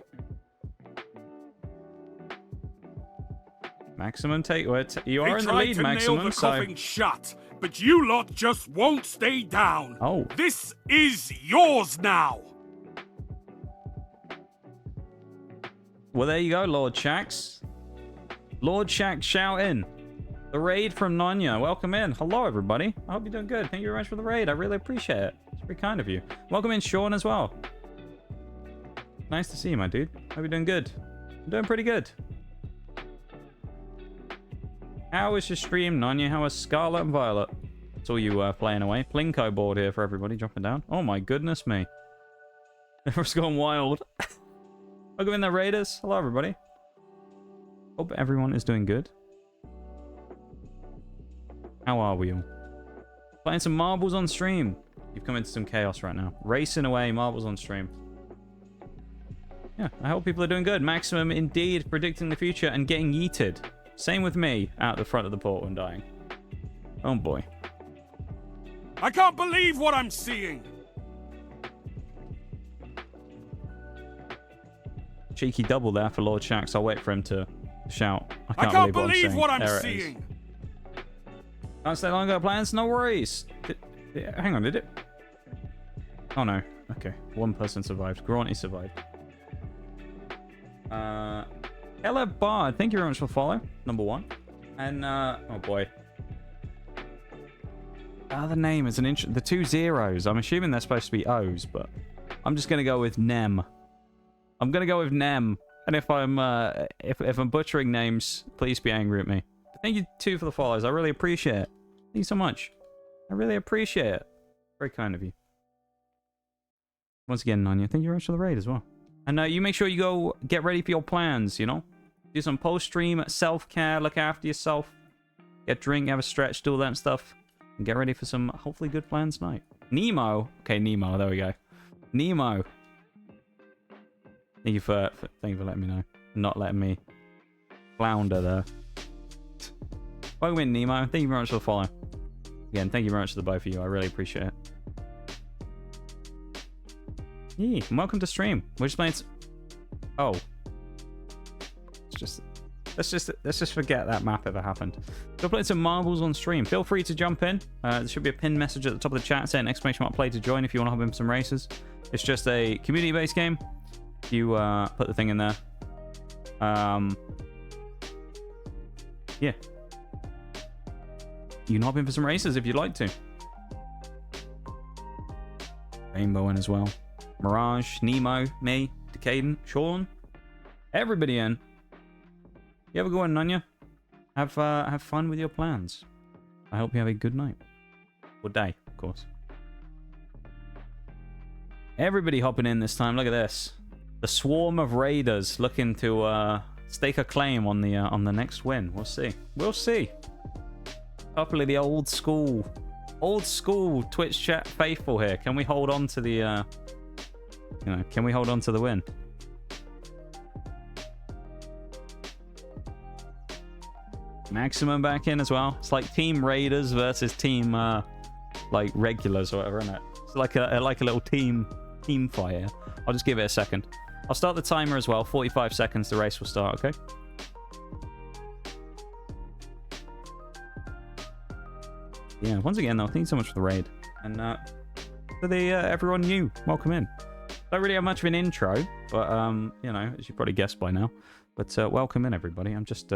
Maximum take. You are in the lead, Maximum. The coffin shut, but you lot just won't stay down. Oh. This is yours now. Well, there you go, Lord Shax. Lord Shax, shout in. The raid from Nanya. Welcome in. Hello, everybody. I hope you're doing good. Thank you very much for the raid. I really appreciate it. It's very kind of you. Welcome in, Sean, as well. Nice to see you, my dude. Hope you're doing good. I'm doing pretty good. How was your stream, Nanya? How was Scarlet and Violet? Saw you playing away. Plinko board here for everybody, dropping down. Oh my goodness me. Everyone's gone wild. Welcome in there, Raiders. Hello, everybody. Hope everyone is doing good. How are we all? Playing some marbles on stream. You've come into some chaos right now. Racing away, marbles on stream. Yeah, I hope people are doing good. Maximum indeed predicting the future and getting yeeted. Same with me out the front of the portal and dying. Oh boy. I can't believe what I'm seeing. Cheeky double there for Lord Shax. I'll wait for him to shout. I can't believe what I'm seeing. Can't stay long ago plans. No worries. Hang on, did it? Oh no. Okay. One person survived. Graunty survived. Hello, Bard. Thank you very much for follow. Number 1. And, oh boy. The name is the 2 zeros. I'm assuming they're supposed to be O's, but I'm just going to go with Nem. I'm going to go with Nem. And if I'm, if I'm butchering names, please be angry at me. But thank you, 2, for the follows. I really appreciate it. Thank you so much. I really appreciate it. Very kind of you. Once again, Nanya, thank you very much for the raid as well. And you make sure you go get ready for your plans, you know? Do some post-stream self-care, look after yourself. Get a drink, have a stretch, do all that stuff. And get ready for some hopefully good plans tonight. Nemo. Okay, Nemo, there we go. Nemo. Thank you for letting me know. Not letting me flounder there. Welcome in, Nemo. Thank you very much for the follow. Again, thank you very much to the both of you. I really appreciate it. Yeah, welcome to stream. We're just playing... Oh. Let's just forget that map ever happened. We're playing some marbles on stream. Feel free to jump in. There should be a pinned message at the top of the chat saying exclamation mark play to join if you want to hop in some races. It's just a community-based game. You put the thing in there. Yeah. You can hop in for some races if you'd like to. Rainbow in as well. Mirage, Nemo, me, Decadent, Sean. Everybody in. You have a good one, Nanya. Have fun with your plans. I hope you have a good night. Or day, of course. Everybody hopping in this time. Look at this. The swarm of raiders looking to stake a claim on the next win. We'll see. We'll see. Hopefully the old school Twitch chat faithful here. Can we hold on to the can we hold on to the win? Maximum back in as well. It's like Team Raiders versus Team like regulars or whatever, isn't it? It's like a little team fight here. I'll just give it a second. I'll start the timer as well. 45 seconds, the race will start, okay? Yeah, once again though, thank you so much for the raid. And for the everyone new, welcome in. Don't really have much of an intro, but you know, as you probably guessed by now. But welcome in everybody. I'm just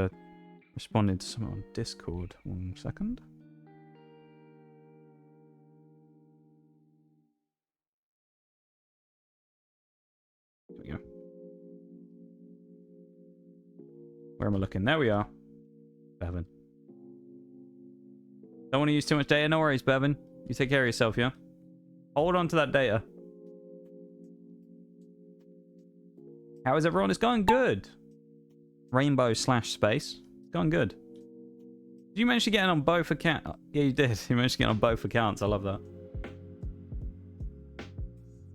responding to someone on Discord. 1 second. There we go. Where am I looking? There we are. Bevan. Don't want to use too much data. No worries, Bevan. You take care of yourself, yeah? Hold on to that data. How is everyone? It's going good. Rainbow / space. It's going good. Did you manage to get in on both accounts? Yeah, you did. You managed to get on both accounts. I love that.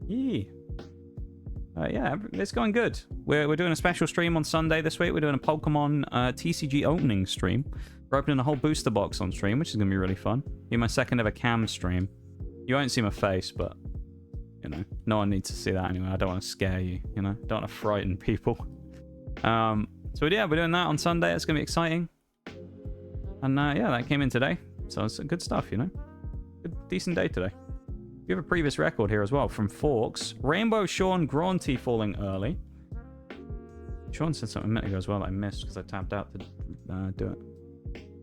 Yeah. Yeah, it's going good. We're doing a special stream on Sunday this week. We're doing a Pokemon TCG opening stream. We're opening a whole booster box on stream, which is going to be really fun. Be my second ever cam stream. You won't see my face, but, you know, no one needs to see that anyway. I don't want to scare you, you know. Don't want to frighten people. So, yeah, we're doing that on Sunday. It's going to be exciting. And, yeah, that came in today. So, it's good stuff, you know. Good, decent day today. We have a previous record here as well from Forks. Rainbow Sean Granty falling early. Sean said something a minute ago as well that I missed because I tapped out to do it.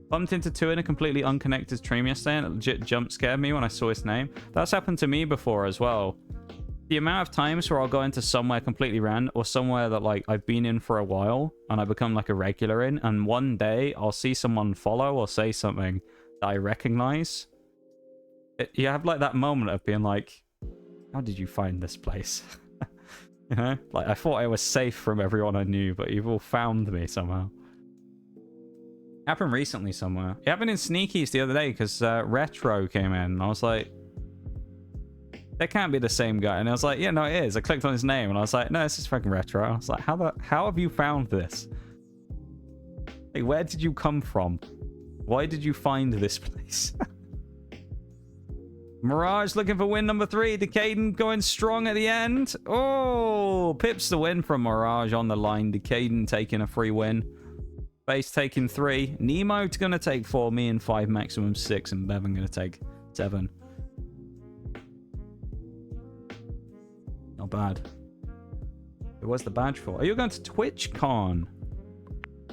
Bumped into two in a completely unconnected stream yesterday and it legit jump scared me when I saw his name. That's happened to me before as well. The amount of times where I'll go into somewhere completely random or somewhere that like I've been in for a while and I become like a regular in, and one day I'll see someone follow or say something that I recognize. You have like that moment of being like, how did you find this place? You know, like I thought I was safe from everyone I knew, but you've all found me somehow. Happened recently somewhere. It happened in Sneakies the other day because Retro came in and I was like, that can't be the same guy. And I was like, yeah, no, it is. I clicked on his name and I was like, no, this is fucking Retro. I was like, how have you found this? Like, where did you come from? Why did you find this place? Mirage looking for win number 3. Decadent going strong at the end. Oh, Pips the win from Mirage on the line. Decadent taking a free win. Base taking 3. Nemo's going to take 4. Me and 5, maximum 6. And Bevan going to take 7. Not bad. What's the badge for? Are you going to TwitchCon?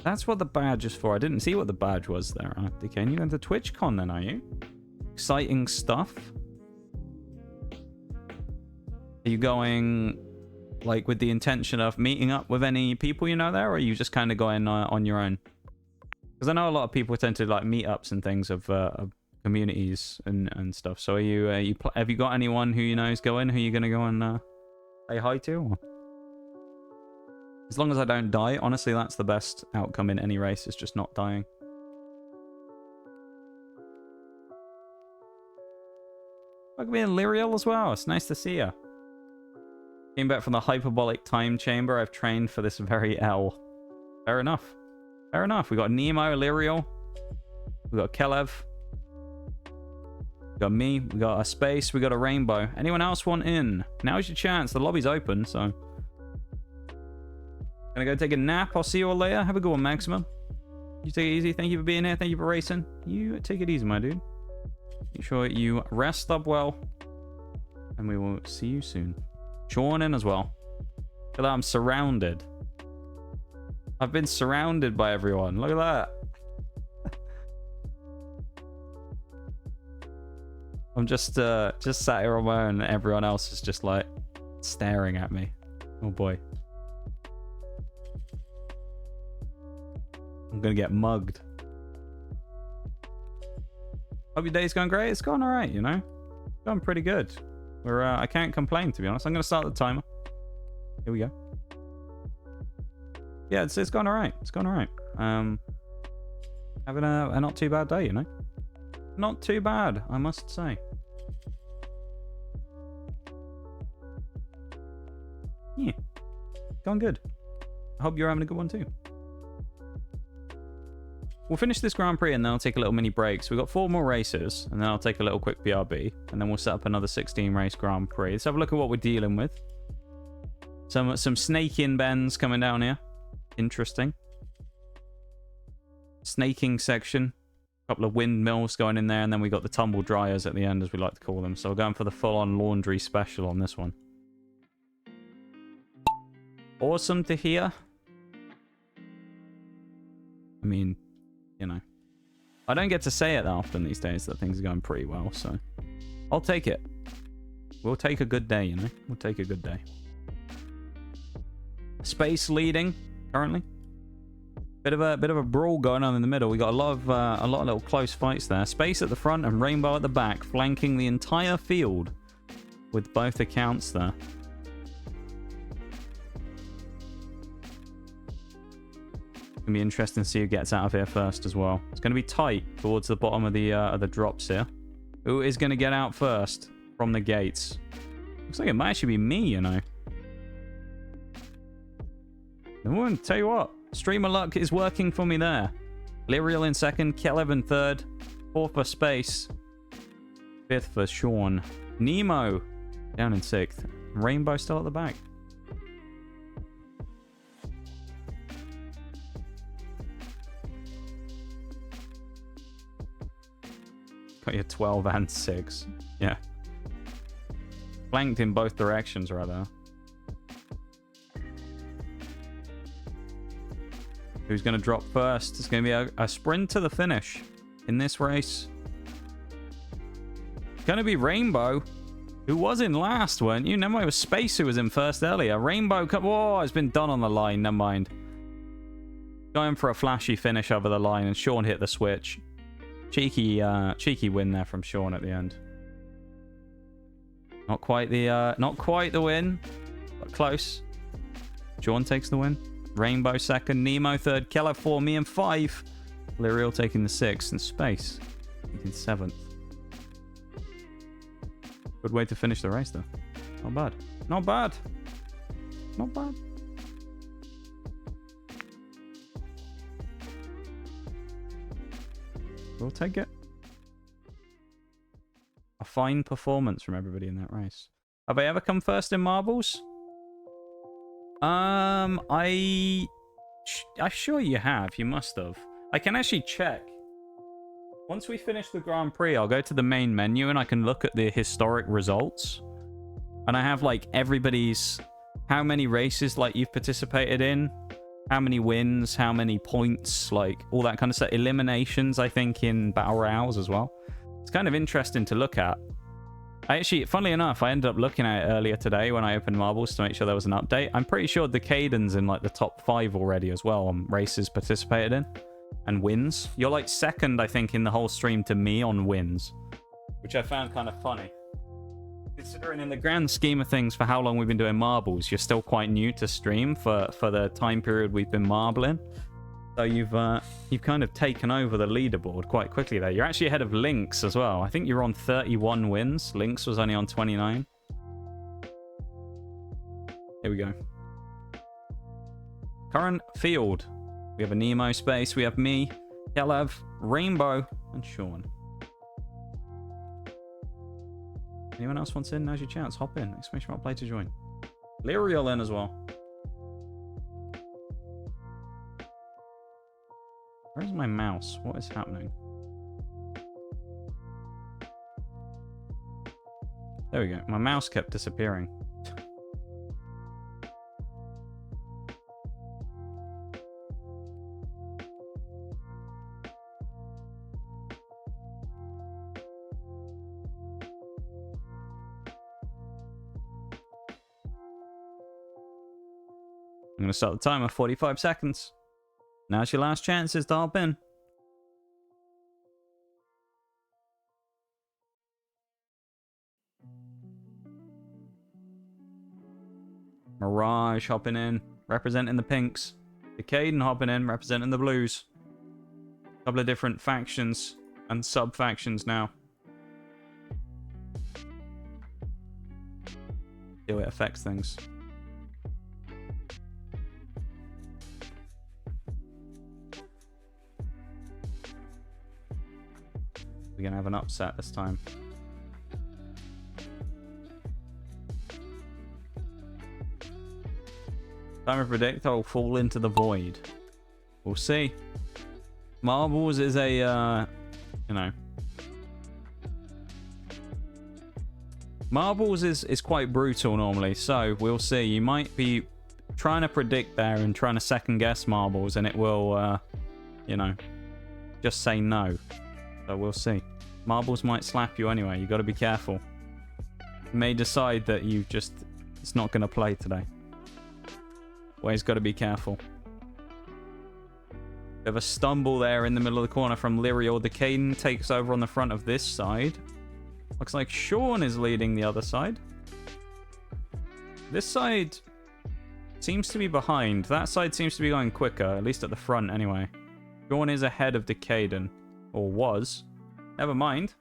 That's what the badge is for. I didn't see what the badge was there. DK, you're going to TwitchCon then, are you? Exciting stuff. Are you going like with the intention of meeting up with any people you know there, or are you just kind of going on your own? Because I know a lot of people tend to like meetups and things of communities and stuff. So are you, have you got anyone who you know is going, who you're going to go and say hi to? Or? As long as I don't die, honestly, that's the best outcome in any race, is just not dying. Welcome in, Lyriel, as well. It's nice to see you. Came back from the hyperbolic time chamber. I've trained for this very L. Fair enough. Fair enough. We got Nemo, Lyriel. We got Kelev. We got me, we got a space, we got a rainbow. Anyone else want in? Now's your chance. The lobby's open, so. Gonna go take a nap. I'll see you all later. Have a good one, Maximum. You take it easy. Thank you for being here. Thank you for racing. You take it easy, my dude. Make sure you rest up well. And we will see you soon. Sean in as well. Look at that, I'm surrounded. I've been surrounded by everyone. Look at that. I'm just sat here on my own, and everyone else is just like staring at me. Oh boy. I'm gonna get mugged. Hope your day's going great. It's going alright, you know? Going pretty good. I can't complain, to be honest. I'm gonna start the timer. Here we go. Yeah, it's gone alright. It's gone alright. Having a not too bad day, you know? Not too bad, I must say. Yeah. Going good. I hope you're having a good one too. We'll finish this Grand Prix and then I'll take a little mini break. So we've got 4 more races and then I'll take a little quick BRB and then we'll set up another 16 race Grand Prix. Let's have a look at what we're dealing with. Some snake-in bends coming down here. Interesting. Snaking section. A couple of windmills going in there and then we got the tumble dryers at the end, as we like to call them. So we're going for the full-on laundry special on this one. Awesome to hear. I mean, you know, I don't get to say it that often these days that things are going pretty well, so I'll take it. We'll take a good day, you know. We'll take a good day. Space leading currently. Bit of a brawl going on in the middle. We got a lot of little close fights there. Space at the front and Rainbow at the back, flanking the entire field with both accounts there. It's gonna be interesting to see who gets out of here first as well. It's gonna be tight towards the bottom of the drops here. Who is gonna get out first from the gates? Looks like it might actually be me, you know. And tell you what, Streamer Luck is working for me there. Lyriel in second, Kelev in third, 4th for Space, 5th for Sean. Nemo down in 6th. Rainbow still at the back. Got your 12 and 6. Yeah. Flanked in both directions right there. Who's going to drop first? It's going to be a sprint to the finish in this race. It's going to be Rainbow, who was in last, weren't you? Never mind, it was Space who was in first earlier. Rainbow, oh, it's been done on the line. Never mind. Going for a flashy finish over the line, and Sean hit the switch. Cheeky win there from Sean at the end. Not quite the win, but close. Sean takes the win. Rainbow second, Nemo third, Keller 4, me in 5. Lyriel taking the 6th, and Space taking 7th. Good way to finish the race, though. Not bad. Not bad. Not bad. We'll take it. A fine performance from everybody in that race. Have I ever come first in marbles? I'm sure you have. You must have. I can actually check. Once we finish the Grand Prix, I'll go to the main menu and I can look at the historic results. And I have like everybody's, how many races like you've participated in, how many wins, how many points, like all that kind of stuff. Eliminations, I think, in Battle Royales as well. It's kind of interesting to look at. I actually, funnily enough, I ended up looking at it earlier today when I opened Marbles to make sure there was an update. I'm pretty sure Decaden's in like the top 5 already as well on races participated in and wins. You're like second, I think, in the whole stream to me on wins, which I found kind of funny. Considering in the grand scheme of things for how long we've been doing Marbles, you're still quite new to stream for the time period we've been marbling. So you've kind of taken over the leaderboard quite quickly there. You're actually ahead of Lynx as well. I think you're on 31 wins. Lynx was only on 29. Here we go. Current field. We have a Nemo Space. We have me, Kelev, Rainbow, and Sean. Anyone else wants in? Now's your chance. Hop in. Exclamation mark play to join. Lyriel in as well. Where's my mouse? What is happening? There we go. My mouse kept disappearing. I'm going to start the timer. 45 seconds. Now's your last chances to hop in. Mirage hopping in, representing the pinks. Decaden hopping in, representing the blues. A couple of different factions and sub-factions now. See how it affects things. We're going to have an upset this time. Time to predict I'll fall into the void. We'll see. Marbles is a, you know. Marbles is quite brutal normally, so we'll see. You might be trying to predict there and trying to second guess marbles, and it will, you know, just say no. So we'll see. Marbles might slap you anyway. You got to be careful. You may decide that it's not going to play today. Always got to be careful. Bit of a stumble there in the middle of the corner from Lyriel. Decaden takes over on the front of this side. Looks like Sean is leading the other side. This side seems to be behind. That side seems to be going quicker, at least at the front anyway. Sean is ahead of Decaden. Or was. Never mind.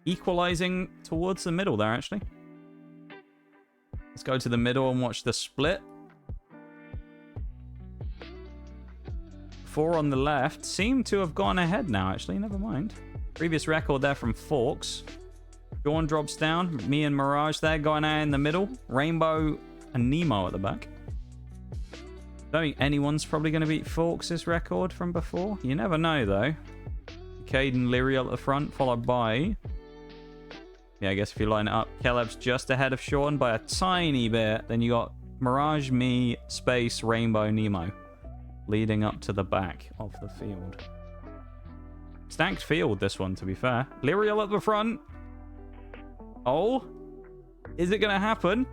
Equalizing towards the middle there, actually. Let's go to the middle and watch the split. 4 on the left seem to have gone ahead now, actually. Never mind. Previous record there from Forks. Dawn drops down. Me and Mirage there going out in the middle. Rainbow and Nemo at the back. Don't think anyone's probably going to beat Forks' record from before. You never know, though. Caden, Lyriel at the front, followed by... Yeah, I guess if you line it up, Caleb's just ahead of Sean by a tiny bit. Then you got Mirage, me, Space, Rainbow, Nemo. Leading up to the back of the field. Stacked field, this one, to be fair. Lyriel at the front. Oh. Is it going to happen?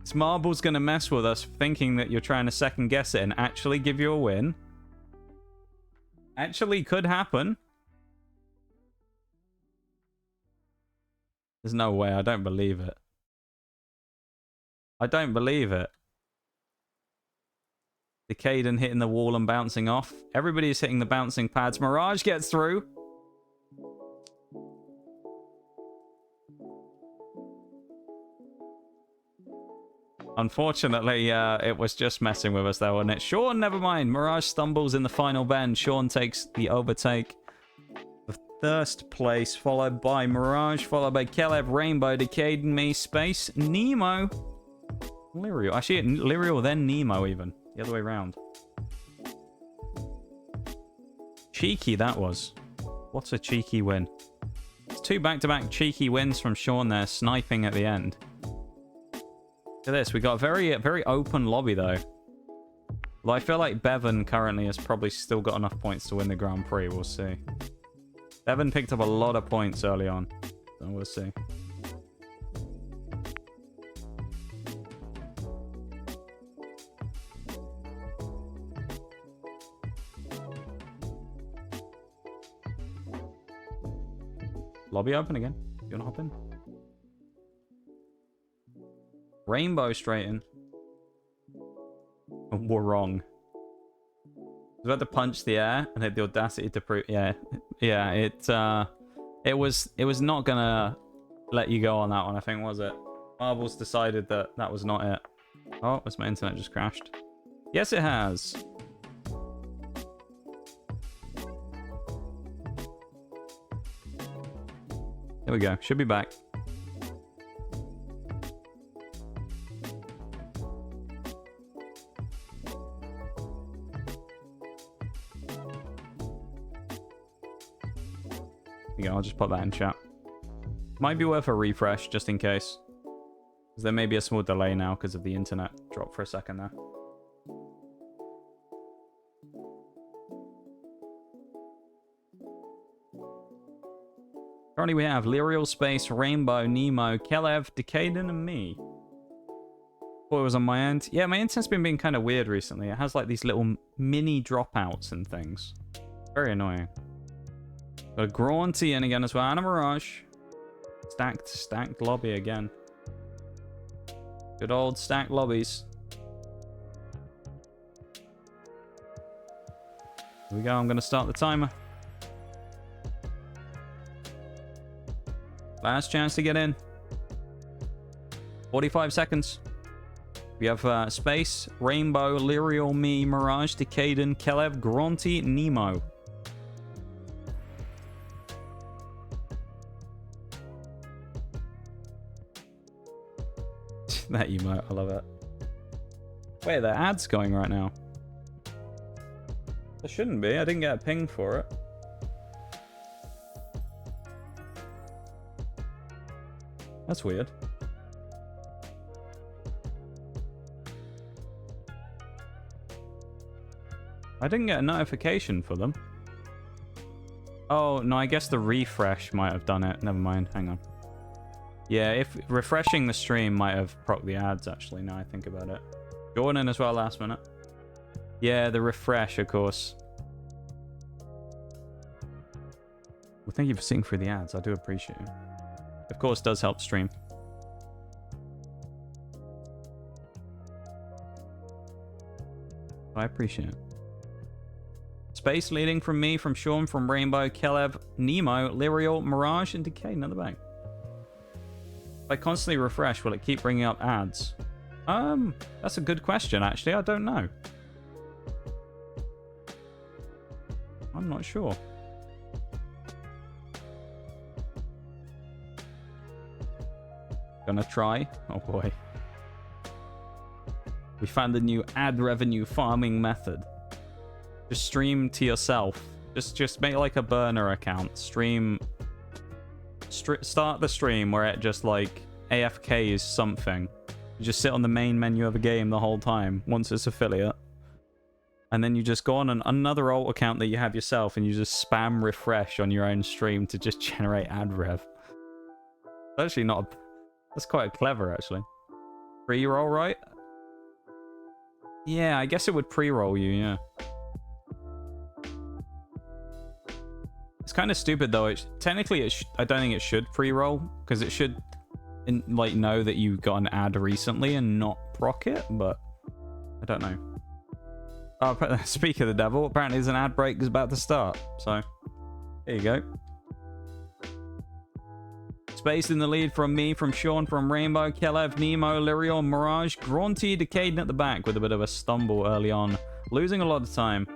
This marble's going to mess with us, thinking that you're trying to second guess it and actually give you a win. Actually could happen. There's no way. I don't believe it. I don't believe it. Decaden hitting the wall and bouncing off. Everybody's hitting the bouncing pads. Mirage gets through. Unfortunately, it was just messing with us there, wasn't it? Sean, never mind. Mirage stumbles in the final bend. Sean takes the overtake. The first place, followed by Mirage, followed by Caleb, Rainbow, Decaden, me, Space, Nemo, Lyriel. Actually, Lyriel, then Nemo even. The other way around. Cheeky that was. What a cheeky win. It's 2 back-to-back cheeky wins from Sean there, sniping at the end. Look at this. We got a very open lobby, though. Well, I feel like Bevan currently has probably still got enough points to win the Grand Prix. We'll see. Bevan picked up a lot of points early on. So we'll see. Lobby open again. You wanna hop in? Rainbow straight in. We're wrong. I was about to punch the air and had the audacity to prove. Yeah, it was not gonna let you go on that one, I think, was it? Marbles decided that that was not it. Oh, was my internet just crashed? Yes, it has. There we go. Should be back. There you go. I'll just put that in chat. Might be worth a refresh just in case. Because there may be a small delay now because of the internet. Drop for a second there. Currently we have Lyrial, Space, Rainbow, Nemo, Kelev, Decaden, and me. Thought it was on my end. Yeah, my internet's been being kind of weird recently. It has like these little mini dropouts and things. Very annoying. Got a Graunty in again as well, and a Mirage. Stacked lobby again. Good old stacked lobbies. Here we go, I'm going to start the timer. Last chance to get in. 45 seconds. We have Space, Rainbow, Lyrial, me, Mirage, Decaden, Kelev, Graunty, Nemo. That emote, I love it. Wait, the ad's going right now. There shouldn't be. I didn't get a ping for it. That's weird. I didn't get a notification for them. Oh, no, I guess the refresh might have done it. Never mind. Hang on. Yeah, if refreshing the stream might have procced the ads, actually, now I think about it. Jordan as well, last minute. Yeah, the refresh, of course. Well, thank you for seeing through the ads. I do appreciate it. Of course, does help stream. I appreciate it. Space leading from me, from Sean, from Rainbow, Kelev, Nemo, Lyrial, Mirage, and Decay. Another bang. If I constantly refresh, will it keep bringing up ads? That's a good question, actually. I don't know. I'm not sure. Gonna try. Oh boy. We found a new ad revenue farming method. Just stream to yourself. Just make like a burner account. Start the stream where it just like AFK is something. You just sit on the main menu of a game the whole time once it's affiliate. And then you just go on another alt account that you have yourself and you just spam refresh on your own stream to just generate ad rev. It's actually not a... That's quite clever, actually. Pre-roll, right? Yeah, I guess it would pre-roll you, yeah. It's kind of stupid, though. Technically, I don't think it should pre-roll, because it should like know that you got an ad recently and not proc it, but I don't know. Oh, speak of the devil, apparently there's an ad break is about to start, so there you go. Space in the lead from me, from Sean, from Rainbow, Kelev, Nemo, Lyrial, Mirage, Graunty, Decaden at the back with a bit of a stumble early on. Losing a lot of time.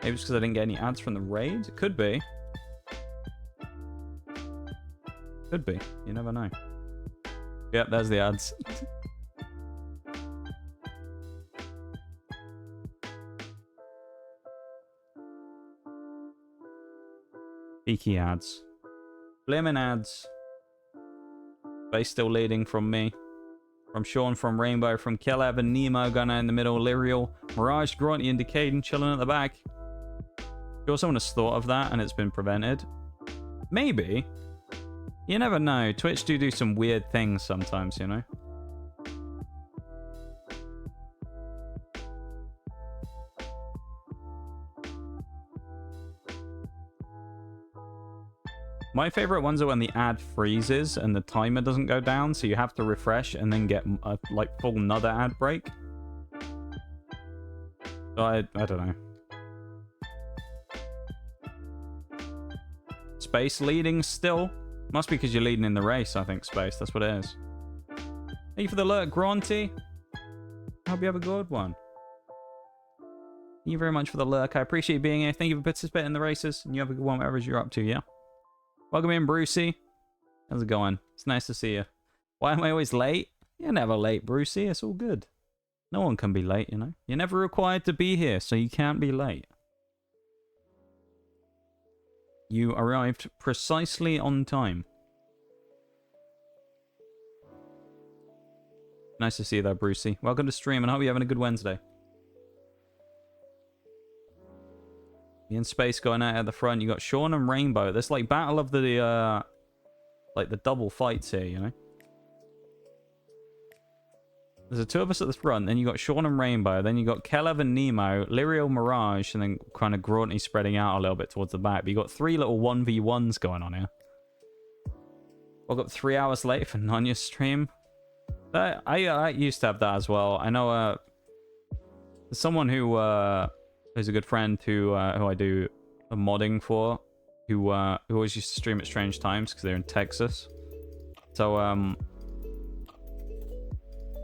Maybe it's because I didn't get any ads from the raid? It could be. Could be. You never know. Yep, there's the ads. Peaky ads. Blimmin' ads. Space still leading from me. From Sean, from Rainbow, from Kelev and Nemo, Gunner in the middle, Lyrial, Mirage, Graunty, and Decaden chilling at the back. Sure, someone has thought of that and it's been prevented. Maybe. You never know. Twitch do some weird things sometimes, you know? My favorite ones are when the ad freezes and the timer doesn't go down, so you have to refresh and then get a like full another ad break. So I don't know. Space leading still. Must be because you're leading in the race, I think, Space. That's what it is. Thank you for the alert, Graunty. Hope you have a good one. Thank you very much for the lurk. I appreciate you being here. Thank you for participating in the races. And you have a good one, whatever you're up to, yeah? Welcome in, Brucey. How's it going? It's nice to see you. Why am I always late? You're never late, Brucey. It's all good. No one can be late, you know. You're never required to be here, so you can't be late. You arrived precisely on time. Nice to see you there, Brucey. Welcome to stream, and I hope you're having a good Wednesday. In space going out at the front, you got Sean and Rainbow. There's like battle of the like the double fights here, you know. There's the two of us at the front, then you got Sean and Rainbow, then you got Kelev and Nemo, Lyriel, Mirage, and then kind of Grauntly spreading out a little bit towards the back. But you got three little 1v1s going on here. Woke up 3 hours late for Nanya's stream. I used to have that as well. I know someone who who's a good friend who I do a modding for, who always used to stream at strange times because they're in Texas. So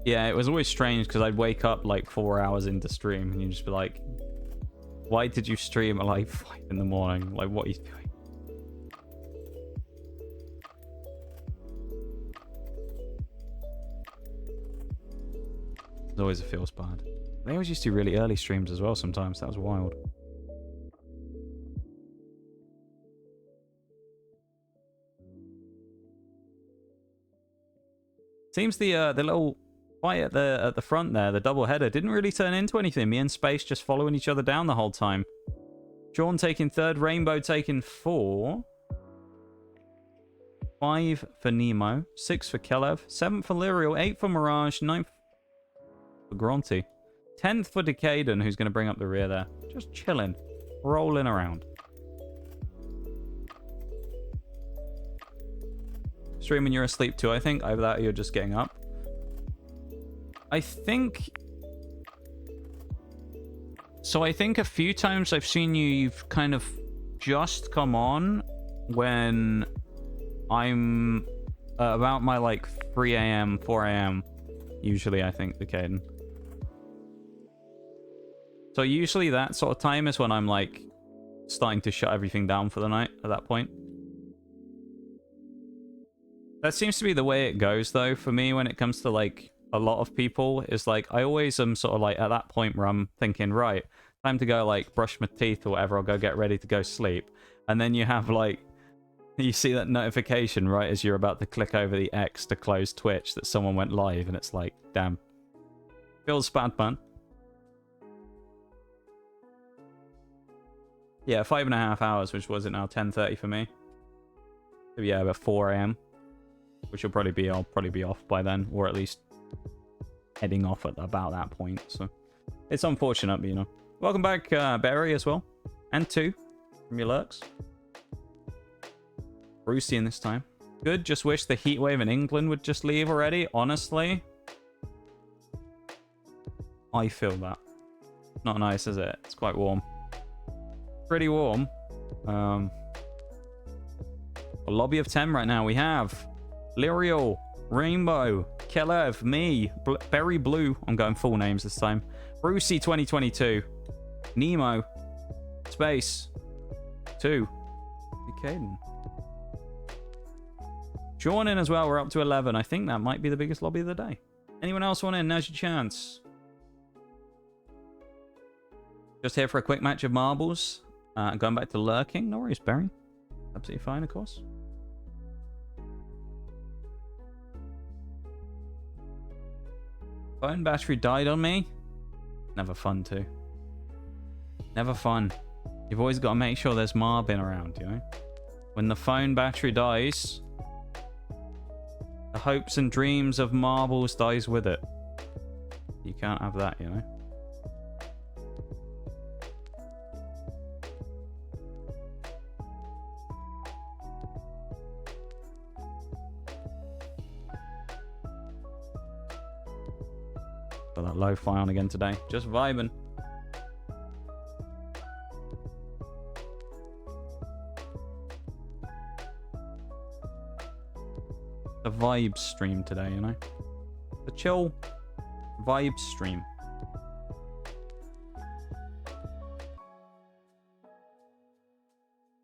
yeah, it was always strange because I'd wake up like 4 hours into stream and you'd just be like, why did you stream at like 5 in the morning? Like, what are you doing? It always feels bad. They always used to do really early streams as well sometimes. That was wild. Seems the little fight at the front there, the double header, didn't really turn into anything. Me and Space just following each other down the whole time. Sean taking 3rd, Rainbow taking 4. 5 for Nemo, 6 for Kelev, 7 for Lyriel, 8 for Mirage, 9 for Grauntly, 10th for Decaden, who's going to bring up the rear there. Just chilling, rolling around. Streaming, you're asleep too, I think. Either that or you're just getting up. I think... So I think a few times I've seen you've kind of just come on when I'm about my like 3 a.m., 4 a.m. Usually, I think, Decaden. So usually that sort of time is when I'm like starting to shut everything down for the night at that point. That seems to be the way it goes though for me when it comes to like a lot of people, is like I always am sort of like at that point where I'm thinking, right, time to go like brush my teeth or whatever, I'll go get ready to go sleep. And then you have like, you see that notification right as you're about to click over the X to close Twitch that someone went live, and it's like, damn. Feels bad, man. Yeah, 5.5 hours, which was it now, 10:30 for me. So yeah, about 4 a.m. Which will probably be, I'll probably be off by then, or at least heading off at about that point. So it's unfortunate, but you know. Welcome back, Barry, as well. And 2 from your lurks. Brucey in this time. Good, just wish the heat wave in England would just leave already. Honestly, I feel that. Not nice, is it? It's quite warm. Pretty warm. A lobby of 10 right now. We have Lyriel, Rainbow, Kelev, me, Berry Blue. I'm going full names this time. Brucey 2022. Nemo. Space. 2. Decaden. Sean in as well. We're up to 11. I think that might be the biggest lobby of the day. Anyone else want in? Now's your chance. Just here for a quick match of marbles. Going back to lurking. No worries, Barry. Absolutely fine, of course. Phone battery died on me. Never fun too. Never fun. You've always got to make sure there's Marbin around, you know? When the phone battery dies, the hopes and dreams of marbles dies with it. You can't have that, you know? Got that lo-fi on again today. Just vibing. The vibe stream today, you know? The chill vibe stream.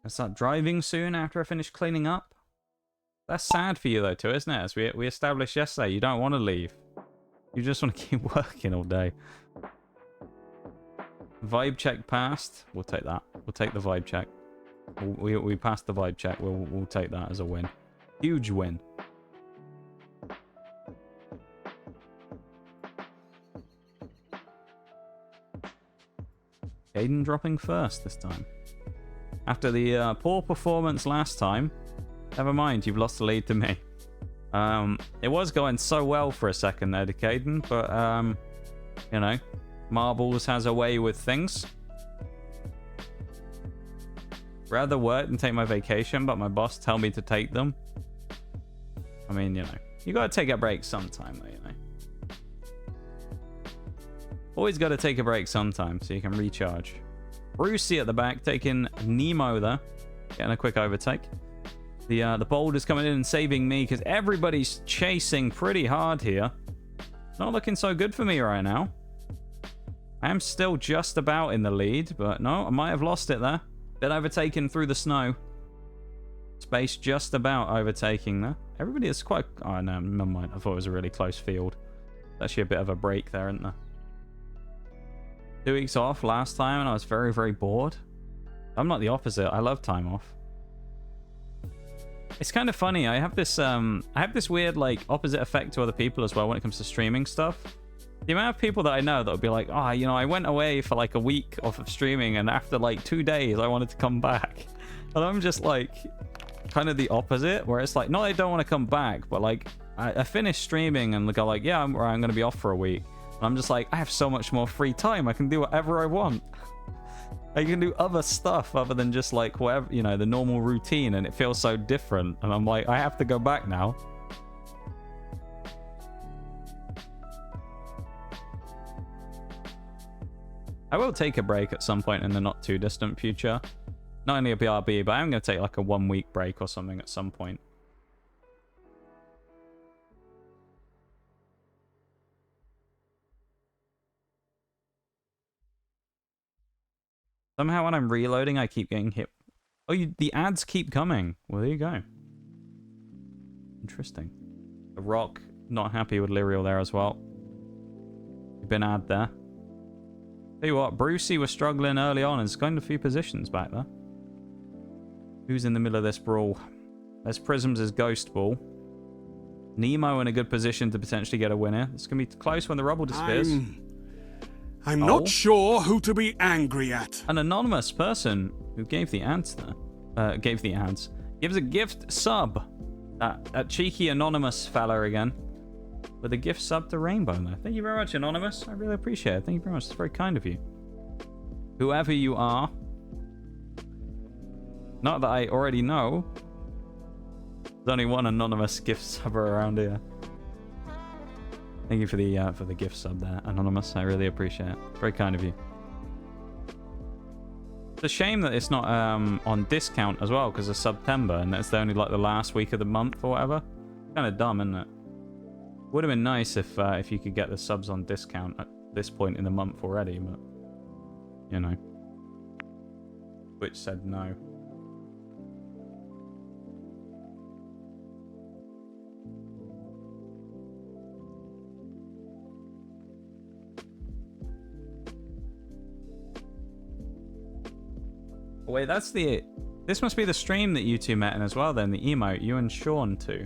I start driving soon after I finish cleaning up. That's sad for you though too, isn't it? As we established yesterday, you don't want to leave. You just want to keep working all day. Vibe check passed. We'll take that. We'll take the vibe check. We passed the vibe check. We'll take that as a win. Huge win. Aiden dropping first this time. After the poor performance last time, never mind, you've lost the lead to me. It was going so well for a second there, Caden, but, you know, Marbles has a way with things. Rather work than take my vacation, but my boss tell me to take them. I mean, you know, you gotta take a break sometime, though, you know. Always gotta take a break sometime so you can recharge. Brucey at the back taking Nemo there, getting a quick overtake. The bold is coming in and saving me because everybody's chasing pretty hard here. Not looking so good for me right now. I am still just about in the lead, but no, I might have lost it there. Been overtaken through the snow. Space just about overtaking there. Everybody is quite... Oh, no, never mind. I thought it was a really close field. Actually a bit of a break there, isn't there? 2 weeks off last time, and I was very, very bored. I'm not the opposite. I love time off. It's kind of funny. I have this weird, like, opposite effect to other people as well when it comes to streaming stuff. The amount of people that I know that would be like, oh, you know, I went away for like a week off of streaming, and after like 2 days, I wanted to come back. And I'm just like, kind of the opposite, where it's like, no, I don't want to come back, but like, I finish streaming and go like, yeah, I'm going to be off for a week. And I'm just like, I have so much more free time. I can do whatever I want. I can do other stuff other than just like whatever, you know, the normal routine, and it feels so different. And I'm like, I have to go back now. I will take a break at some point in the not too distant future. Not only a BRB, but I'm going to take like a 1 week break or something at some point. Somehow when I'm reloading, I keep getting hit. Oh, the ads keep coming. Well, there you go. Interesting. The Rock, not happy with Lyriel there as well. You've been ad there. Tell you what, Brucey was struggling early on and has gained a few positions back there. Who's in the middle of this brawl? There's Prisms' Ghost Ball. Nemo in a good position to potentially get a winner. It's going to be close when the rubble disappears. I'm not sure who to be angry at. An anonymous person who gave the answer, gives a gift sub. That cheeky anonymous fella again. With a gift sub to Rainbow there. Thank you very much, Anonymous. I really appreciate it. Thank you very much. It's very kind of you. Whoever you are. Not that I already know. There's only one anonymous gift sub around here. Thank you for the gift sub there, Anonymous. I really appreciate it. Very kind of you. It's a shame that it's not on discount as well because of September, and that's only like the last week of the month or whatever. Kind of dumb, isn't it? Would have been nice if you could get the subs on discount at this point in the month already, but you know. Twitch said no. Wait, that's the... This must be the stream that you two met in as well then, the emote, you and Sean too.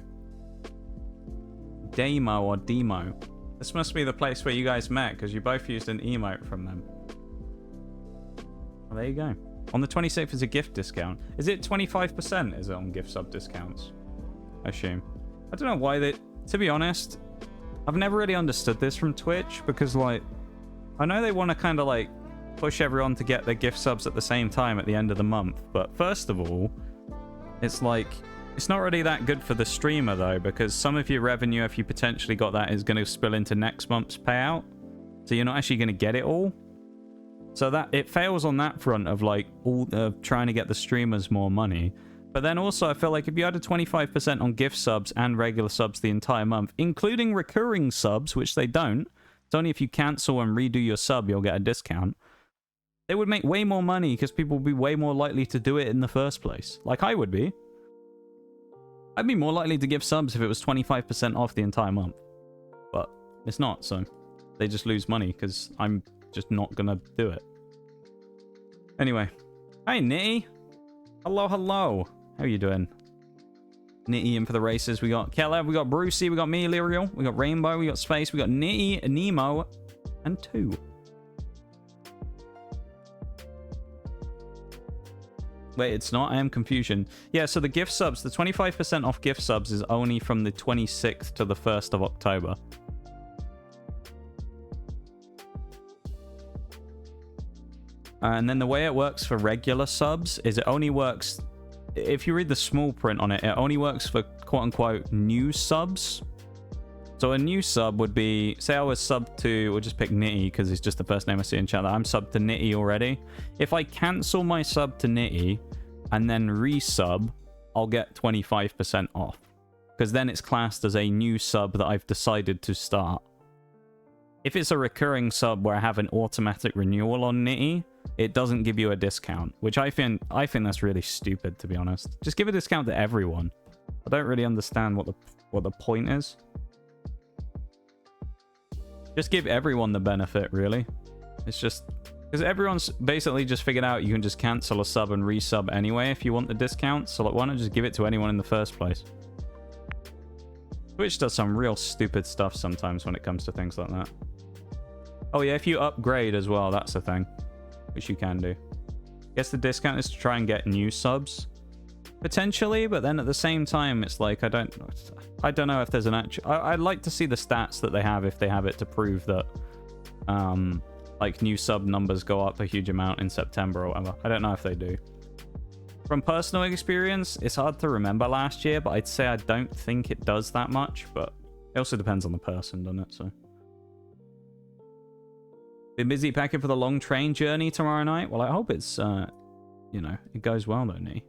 Demo or Demo. This must be the place where you guys met, because you both used an emote from them. Well, there you go. On the 26th is a gift discount. Is it 25%? Is it on gift sub discounts? I assume. I don't know why they... To be honest, I've never really understood this from Twitch, because like... I know they want to kind of like... push everyone to get their gift subs at the same time at the end of the month, but first of all, it's like, it's not really that good for the streamer though, because some of your revenue, if you potentially got that, is going to spill into next month's payout, so you're not actually going to get it all. So that it fails on that front of like all trying to get the streamers more money. But then also I feel like if you had a 25% on gift subs and regular subs the entire month, including recurring subs, which they don't, it's only if you cancel and redo your sub you'll get a discount. They would make way more money because people would be way more likely to do it in the first place. Like I would be. I'd be more likely to give subs if it was 25% off the entire month. But it's not, so they just lose money because I'm just not going to do it. Anyway. Hi, Nitty. Hello, hello. How are you doing? Nitty in for the races. We got Keller, we got Brucey, we got me, Lyriel, we got Rainbow, we got Space, we got Nitty, Nemo, and 2. Wait, it's not? I am confusion. Yeah, so the gift subs, the 25% off gift subs is only from the 26th to the 1st of October. And then the way it works for regular subs is it only works... If you read the small print on it, it only works for quote-unquote new subs. So a new sub would be... Say I was sub to... We'll just pick Nitty because it's just the first name I see in chat. I'm sub to Nitty already. If I cancel my sub to Nitty and then resub, I'll get 25% off. Because then it's classed as a new sub that I've decided to start. If it's a recurring sub where I have an automatic renewal on Nitty, it doesn't give you a discount, which I think that's really stupid, to be honest. Just give a discount to everyone. I don't really understand what the point is. Just give everyone the benefit, really. It's just because everyone's basically just figured out you can just cancel a sub and resub anyway if you want the discount. So like, why not just give it to anyone in the first place? Twitch does some real stupid stuff sometimes when it comes to things like that. Oh yeah, if you upgrade as well, that's a thing. Which you can do. Guess the discount is to try and get new subs. Potentially, but then at the same time, it's like, I don't know if there's an actual... I'd like to see the stats that they have, if they have it, to prove that, like, new sub numbers go up a huge amount in September or whatever. I don't know if they do. From personal experience, it's hard to remember last year, but I'd say I don't think it does that much, but it also depends on the person, doesn't it? So... Been busy packing for the long train journey tomorrow night? Well, I hope it's, you know, it goes well, though, Nee.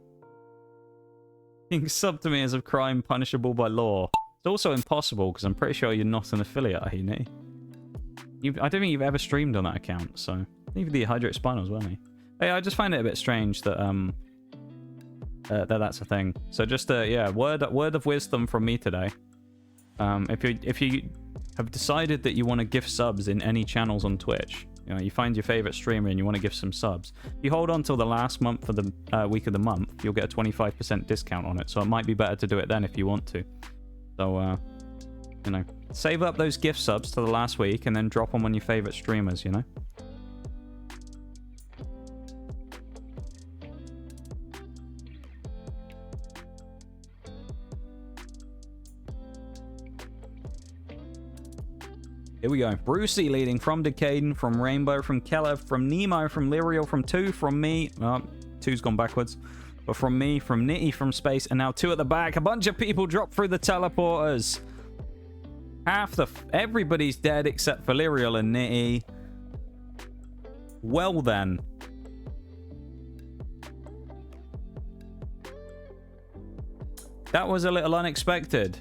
Being sub to me is a crime punishable by law. It's also impossible, because I'm pretty sure you're not an affiliate, are you, Nee? I don't think you've ever streamed on that account, so... Even the Hydrate Spinal as well, Nee. Hey, I just find it a bit strange that, that's a thing. So just, yeah, word of wisdom from me today. If you have decided that you want to gift subs in any channels on Twitch, you know, you find your favorite streamer and you want to give some subs, if you hold on till the last month of the week of the month, you'll get a 25% discount on it. So it might be better to do it then if you want to. So, you know, save up those gift subs to the last week and then drop them on your favorite streamers, you know? Here we go. Brucey leading from Decaden, from Rainbow, from Keller, from Nemo, from Lyriel, from 2, from me. 2's gone backwards. But from me, from Nitty, from Space, and now 2 at the back. A bunch of people drop through the teleporters. Everybody's dead except for Lyriel and Nitty. Well then. That was a little unexpected.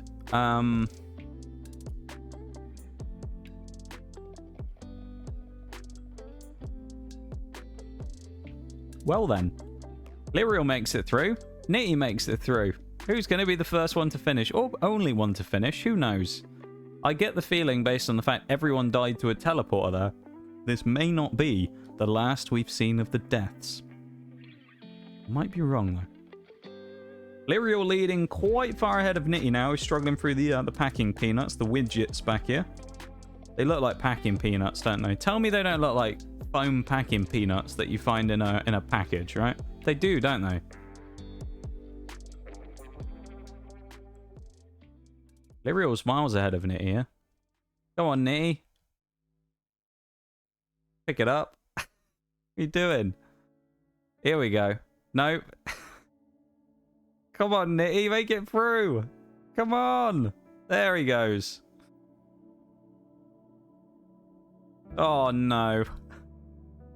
Well then, Lyriel makes it through. Nitty makes it through. Who's going to be the first one to finish? Or only one to finish? Who knows? I get the feeling, based on the fact everyone died to a teleporter there, this may not be the last we've seen of the deaths. Might be wrong, though. Lyriel leading quite far ahead of Nitty now. He's struggling through the packing peanuts, the widgets back here. They look like packing peanuts, don't they? Tell me they don't look like foam packing peanuts that you find in a package, right? They do, don't they? Lyriel's miles ahead of Nitty here. Go on, Nitty. Pick it up. What are you doing? Here we go. Nope. Come on, Nitty, make it through. Come on. There he goes. Oh, no.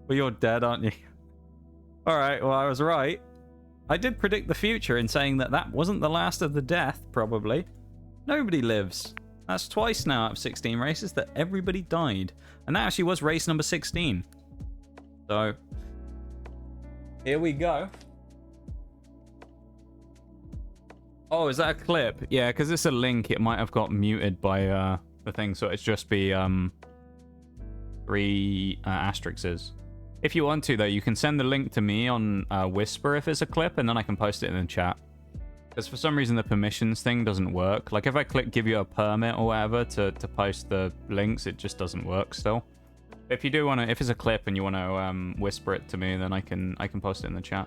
Well, you're dead, aren't you? Alright, well, I was right. I did predict the future in saying that that wasn't the last of the death, probably. Nobody lives. That's twice now out of 16 races that everybody died. And that actually was race number 16. So, Here we go. Oh, is that a clip? Yeah, because it's a link. It might have got muted by the thing, so it's just be 3 asterisks. If you want to, though, you can send the link to me on Whisper if it's a clip, and then I can post it in the chat. Because for some reason the permissions thing doesn't work. Like if I click give you a permit or whatever to post the links, it just doesn't work still. If you do want to, if it's a clip and you want to whisper it to me, then I can post it in the chat.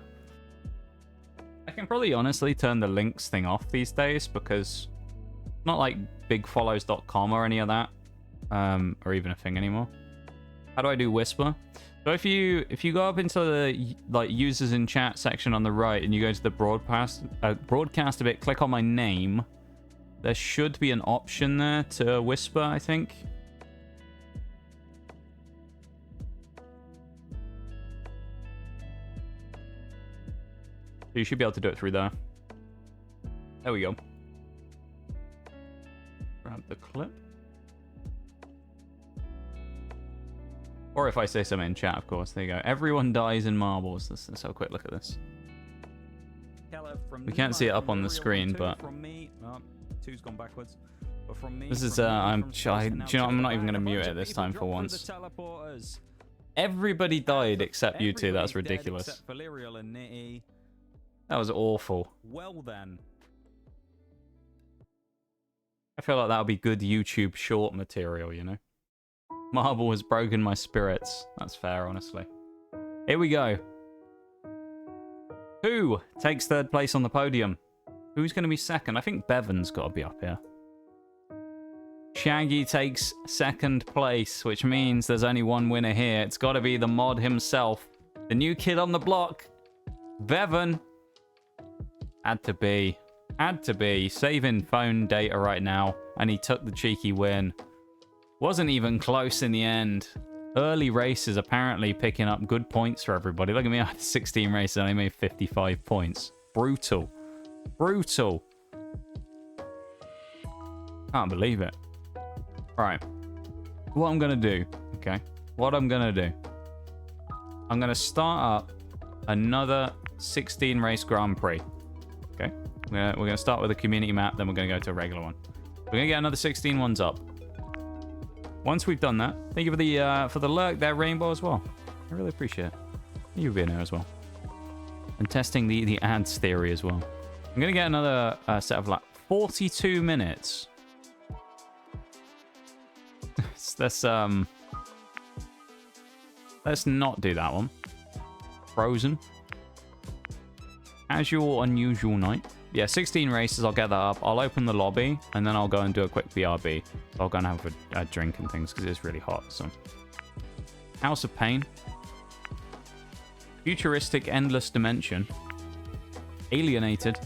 I can probably honestly turn the links thing off these days because not like bigfollows.com or any of that, or even a thing anymore. How do I do whisper? So if you go up into the like users in chat section on the right and you go to the broadcast a bit, click on my name, there should be an option there to whisper, I think. You should be able to do it through there. There we go. Grab the clip. Or if I say something in chat, of course. There you go. Everyone dies in marbles. Let's have a quick look at this. We can't see it up on the screen, but Two's gone backwards. But from me, this is I'm shy. Do you know, I'm not even going to mute it this time for once. Everybody died except you two. That's ridiculous. That was awful. Well then. I feel like that would be good YouTube short material, you know? Marble has broken my spirits. That's fair, honestly. Here we go. Who takes third place on the podium? Who's going to be second? I think Bevan's got to be up here. Shaggy takes second place, which means there's only one winner here. It's got to be the mod himself. The new kid on the block. Bevan. Had to be. Had to be. Saving phone data right now. And he took the cheeky win. Wasn't even close in the end. Early races apparently picking up good points for everybody. Look at me, I had 16 races and I only made 55 points. Brutal. Brutal. Can't believe it. Right. What I'm going to do, okay? What I'm going to do. I'm going to start up another 16 race Grand Prix. Okay? We're going to start with a community map, then we're going to go to a regular one. We're going to get another 16 ones up. Once we've done that, thank you for the lurk there, Rainbow, as well. I really appreciate it. Thank you for being here as well. And testing the ads theory as well. I'm going to get another set of like 42 minutes. Let's not do that one. Frozen. Casual, unusual night. Yeah, 16 races, I'll get that up. I'll open the lobby, and then I'll go and do a quick BRB. So I'll go and have a drink and things, because it's really hot, so. House of Pain. Futuristic Endless Dimension. Alienated.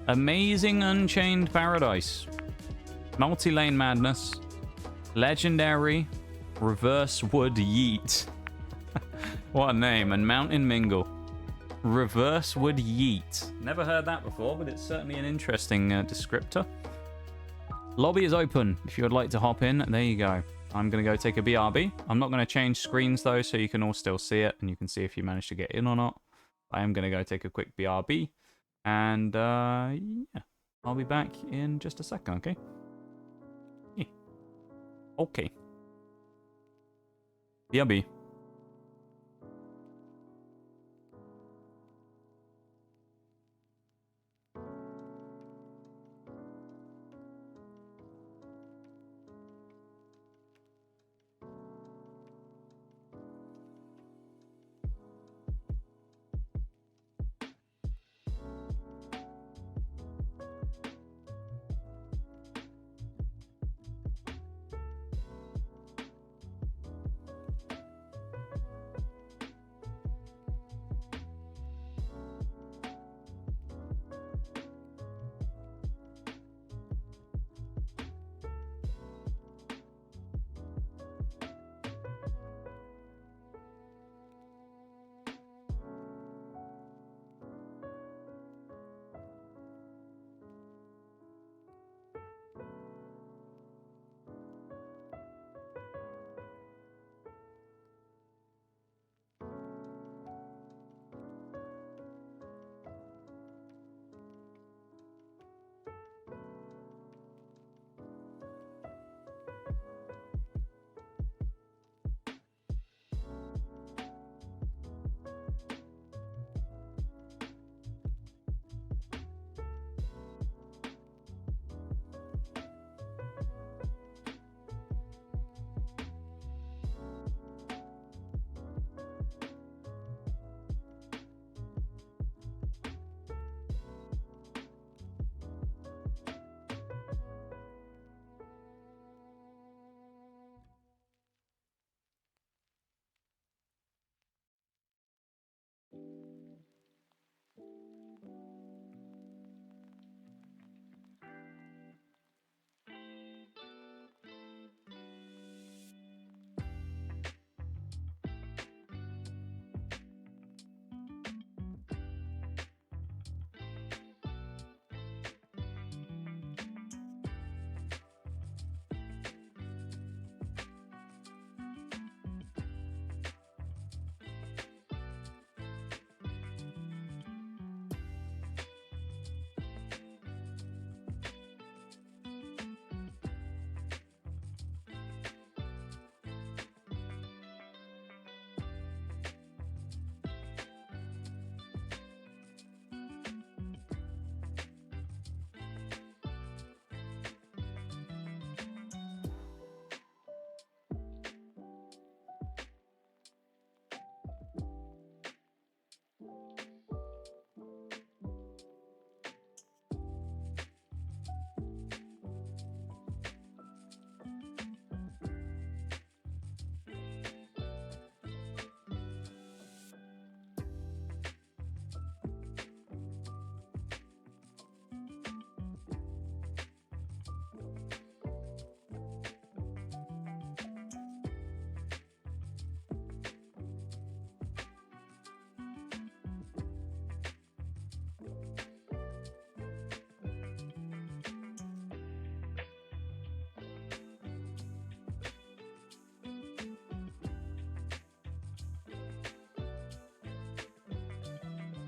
Amazing Unchained Paradise. Multi-Lane Madness. Legendary. Reverse Wood Yeet. What a name. And Mountain Mingle. Reverse Wood Yeet. Never heard that before, but it's certainly an interesting descriptor. Lobby is open. If you would like to hop in, there you go. I'm going to go take a BRB. I'm not going to change screens, though, so you can all still see it, and you can see if you manage to get in or not. I am going to go take a quick BRB, and, yeah. I'll be back in just a second, okay? Yeah. Okay. BRB.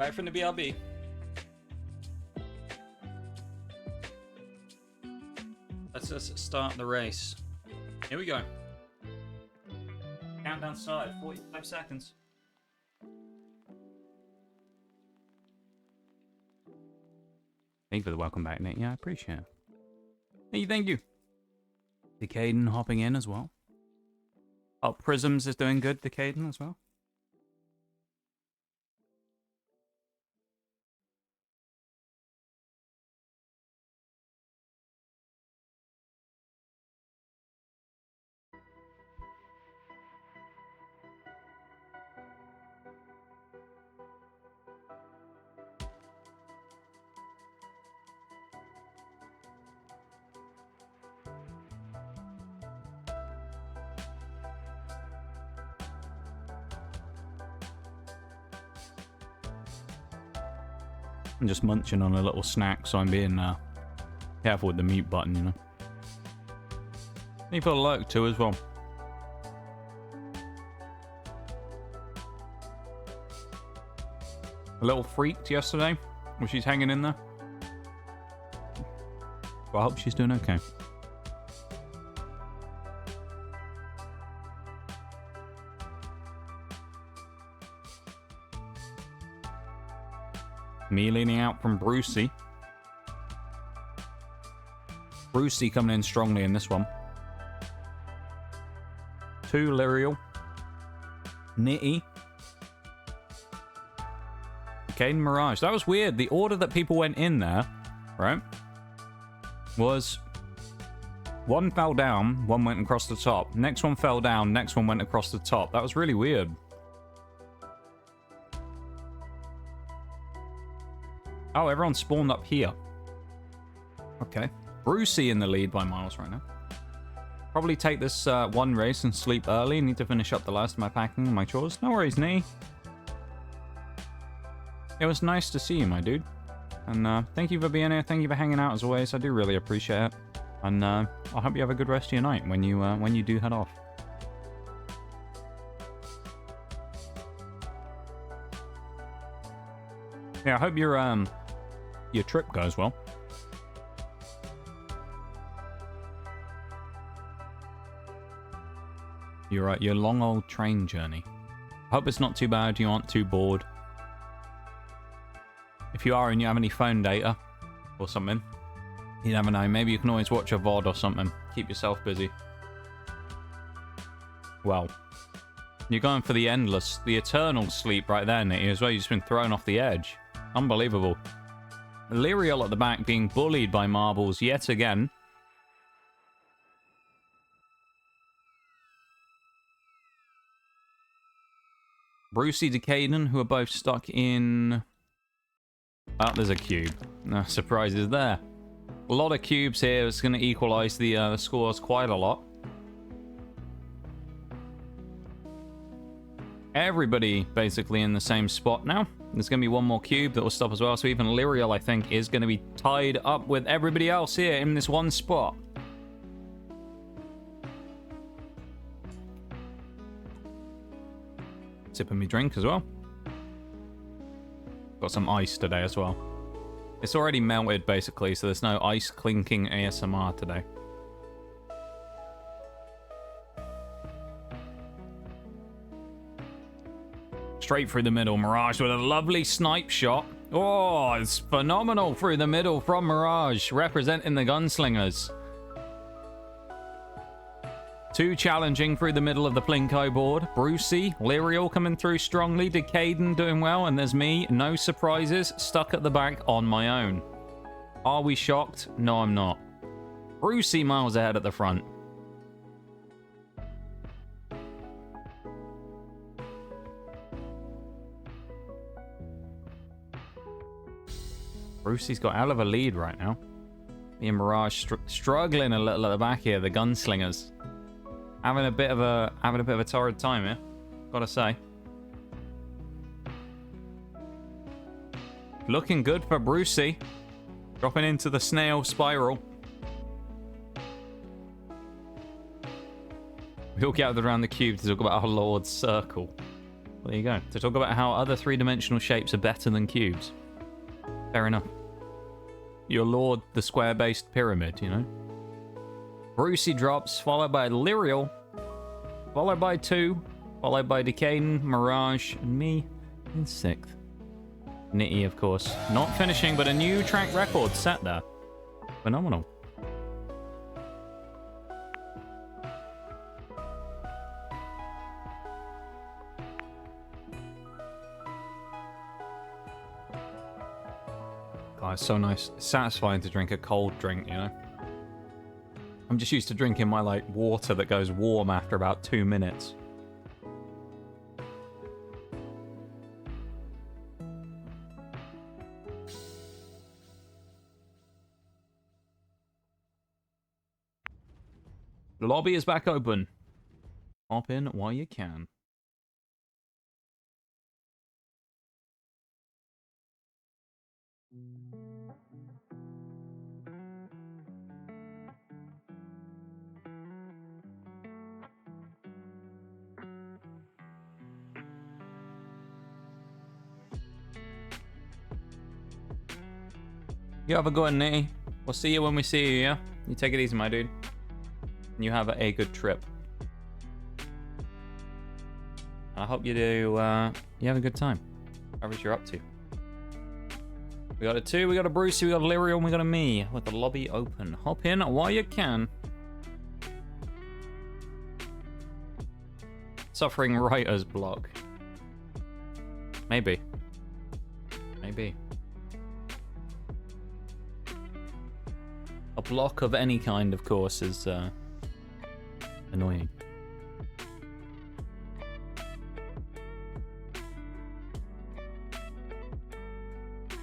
Back from the BRB. Let's just start the race. Here we go. Countdown started. 45 seconds. Thank you for the welcome back, Nick. Yeah, I appreciate it. Thank you. Decaden hopping in as well. Oh, Prisms is doing good, Decaden as well. I'm just munching on a little snack, so I'm being careful with the mute button, you know. Thank you for the lurk too as well. A little freaked yesterday when she's hanging in there. But I hope she's doing okay. Me leaning out from Brucey. Brucey coming in strongly in this one. 2 Lyrial. Nitty. Caden Mirage. That was weird. The order that people went in there, right, was 1 fell down, 1 went across the top. Next one fell down, next one went across the top. That was really weird. Oh, everyone spawned up here. Okay. Brucey in the lead by miles right now. Probably take this one race and sleep early. Need to finish up the last of my packing and my chores. No worries, Nee. It was nice to see you, my dude. And thank you for being here. Thank you for hanging out as always. I do really appreciate it. And I hope you have a good rest of your night when you do head off. Yeah, I hope your trip goes well. Your long old train journey. I hope it's not too bad. You aren't too bored. If you are and you have any phone data or something, you never know. Maybe you can always watch a VOD or something. Keep yourself busy. Well, you're going for the eternal sleep right there, Nitty, as well. You've just been thrown off the edge. Unbelievable. Lyrial at the back being bullied by marbles yet again. Brucey, Decaden, who are both stuck in... Oh, there's a cube. No surprises there. A lot of cubes here. It's going to equalize the scores quite a lot. Everybody basically in the same spot now. There's going to be one more cube that will stop as well. So even Lyrial, I think, is going to be tied up with everybody else here in this one spot. Sipping me drink as well. Got some ice today as well. It's already melted, basically, so there's no ice clinking ASMR today. Straight through the middle. Mirage with a lovely snipe shot. Oh, it's phenomenal through the middle from Mirage, representing the gunslingers. Too challenging through the middle of the Plinko board. Brucey, Lyrial coming through strongly. Decaden doing well. And there's me, no surprises, stuck at the back on my own. Are we shocked? No, I'm not. Brucey miles ahead at the front. Brucey's got a hell of a lead right now. Me and Mirage struggling a little at the back here. The gunslingers. Having a bit of a torrid time here, gotta say. Looking good for Brucey. Dropping into the snail spiral. We all gathered around the cube to talk about our Lord's Circle. Well, there you go. To talk about how other three-dimensional shapes are better than cubes. Fair enough. Your lord, the square-based pyramid, you know? Brucey drops, followed by Lyrial, followed by 2, followed by Decaden, Mirage, and me in 6th. Nitty, of course. Not finishing, but a new track record set there. Phenomenal. God, it's so nice. It's satisfying to drink a cold drink, you know? I'm just used to drinking my, like, water that goes warm after about 2 minutes. The lobby is back open. Hop in while you can. You have a good one, Nitty. We'll see you when we see you, yeah? You take it easy, my dude. And you have a good trip. I hope you do, you have a good time. Whatever you're up to. We got a 2, we got a Brucey, we got a Lyrial, and we got a me with the lobby open. Hop in while you can. Suffering writer's block. Maybe. Maybe. A block of any kind, of course, is annoying.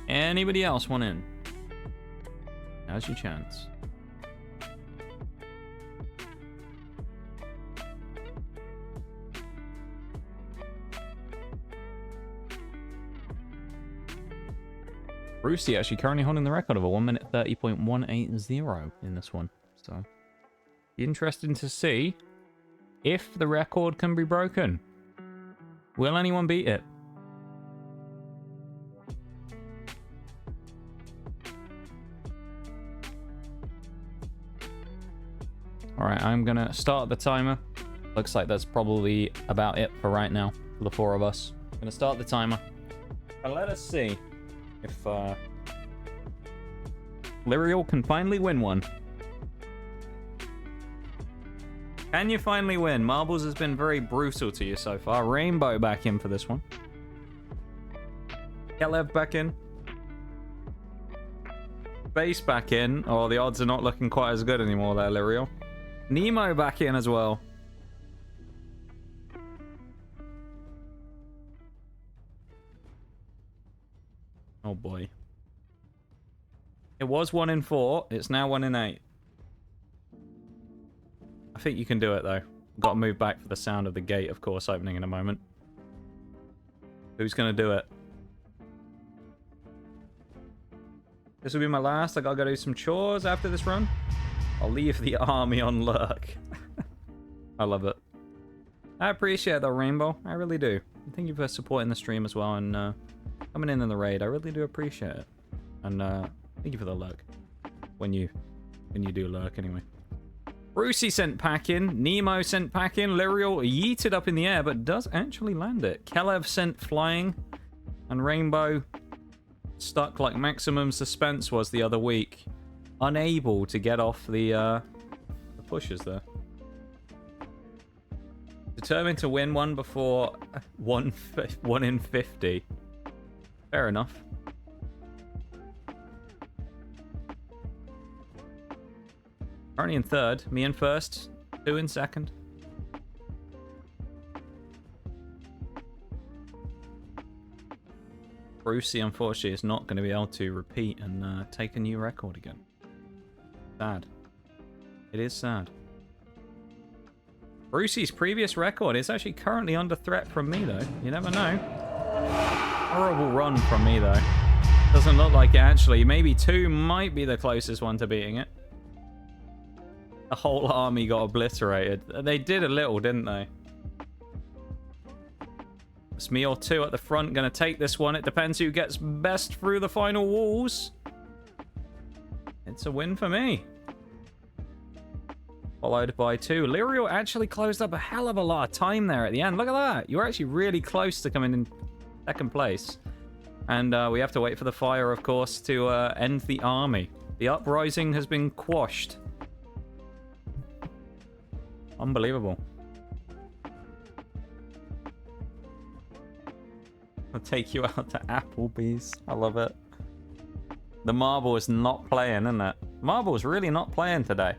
Anybody else want in? Now's your chance. Brucey actually currently holding the record of a 1 minute 30.180 in this one. So, be interesting to see if the record can be broken. Will anyone beat it? Alright, I'm gonna start the timer. Looks like that's probably about it for right now, for the 4 of us. I'm gonna start the timer. And let us see if Lyrial can finally win one. Can you finally win? Marbles has been very brutal to you so far. Rainbow back in for this one. Kelev back in. Base back in. Oh, the odds are not looking quite as good anymore there, Lyrial. Nemo back in as well. Oh boy. It was 1 in 4. It's now 1 in 8. I think you can do it though. Got to move back for the sound of the gate, of course, opening in a moment. Who's going to do it? This will be my last. I gotta go do some chores after this run. I'll leave the army on lurk. I love it. I appreciate that, Rainbow. I really do. Thank you for supporting the stream as well and coming in the raid. I really do appreciate it. And thank you for the lurk. When you do lurk, anyway. Brucey sent pack in. Nemo sent pack in. Lyrial yeeted up in the air, but does actually land it. Kelev sent flying. And Rainbow stuck like maximum suspense was the other week. Unable to get off the pushes there. Determined to win one before 1 in 50. Fair enough. Currently in 3rd. Me in 1st. 2 in 2nd. Brucey, unfortunately, is not going to be able to repeat and take a new record again. Sad. It is sad. Brucey's previous record is actually currently under threat from me, though. You never know. Horrible run from me, though. Doesn't look like it, actually. Maybe 2 might be the closest one to beating it. The whole army got obliterated. They did a little, didn't they? It's me or two at the front gonna take this one. It depends who gets best through the final walls. It's a win for me. Followed by two. Lyrio actually closed up a hell of a lot of time there at the end. Look at that. You're actually really close to coming in second place. And we have to wait for the fire, of course, to end the army. The uprising has been quashed. Unbelievable. I'll take you out to Applebee's. I love it. The marble is not playing, isn't it? Marble is really not playing today.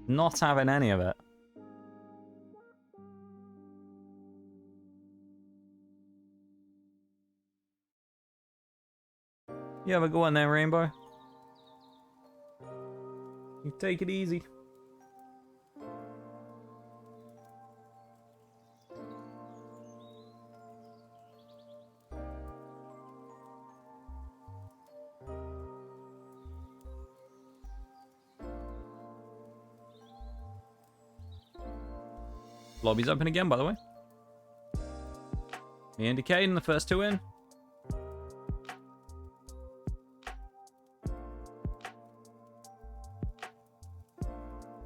Not having any of it. You have a good one there, Rainbow. You take it easy. Lobby's open again, by the way. Me and Decayden, the first two in.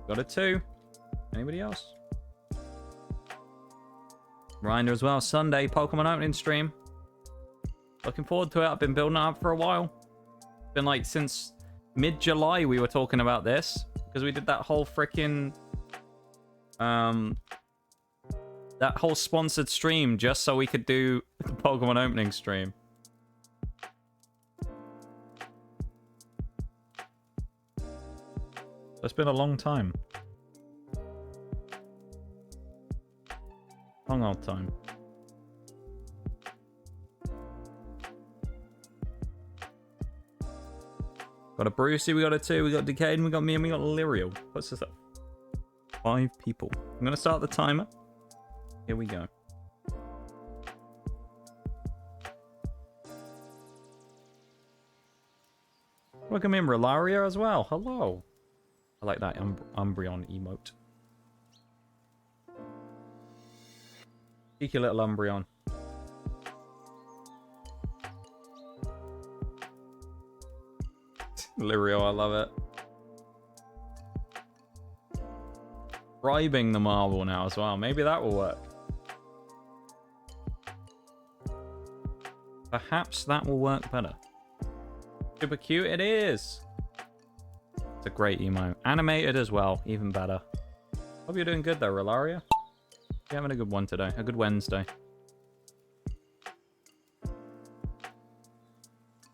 Got a 2. Anybody else? Reminder as well, Sunday Pokemon opening stream. Looking forward to it. I've been building it up for a while. Been like since mid-July we were talking about this. Because we did that whole freaking... that whole sponsored stream just so we could do the Pokemon opening stream. It's been a long time. Long old time. Got a Brucey, we got a 2, we got Decayed, we got me, and we got Lyrio. What's this up? 5 people. I'm gonna start the timer. Here we go. Welcome in, Relaria as well. Hello. I like that Umbreon emote. Cheeky little Umbreon. Lyrio, I love it. Bribing the marble now as well. Maybe that will work. Perhaps that will work better. Super cute it is. It's a great emo. Animated as well, even better. Hope you're doing good though, Relaria. You're having a good one today. A good Wednesday.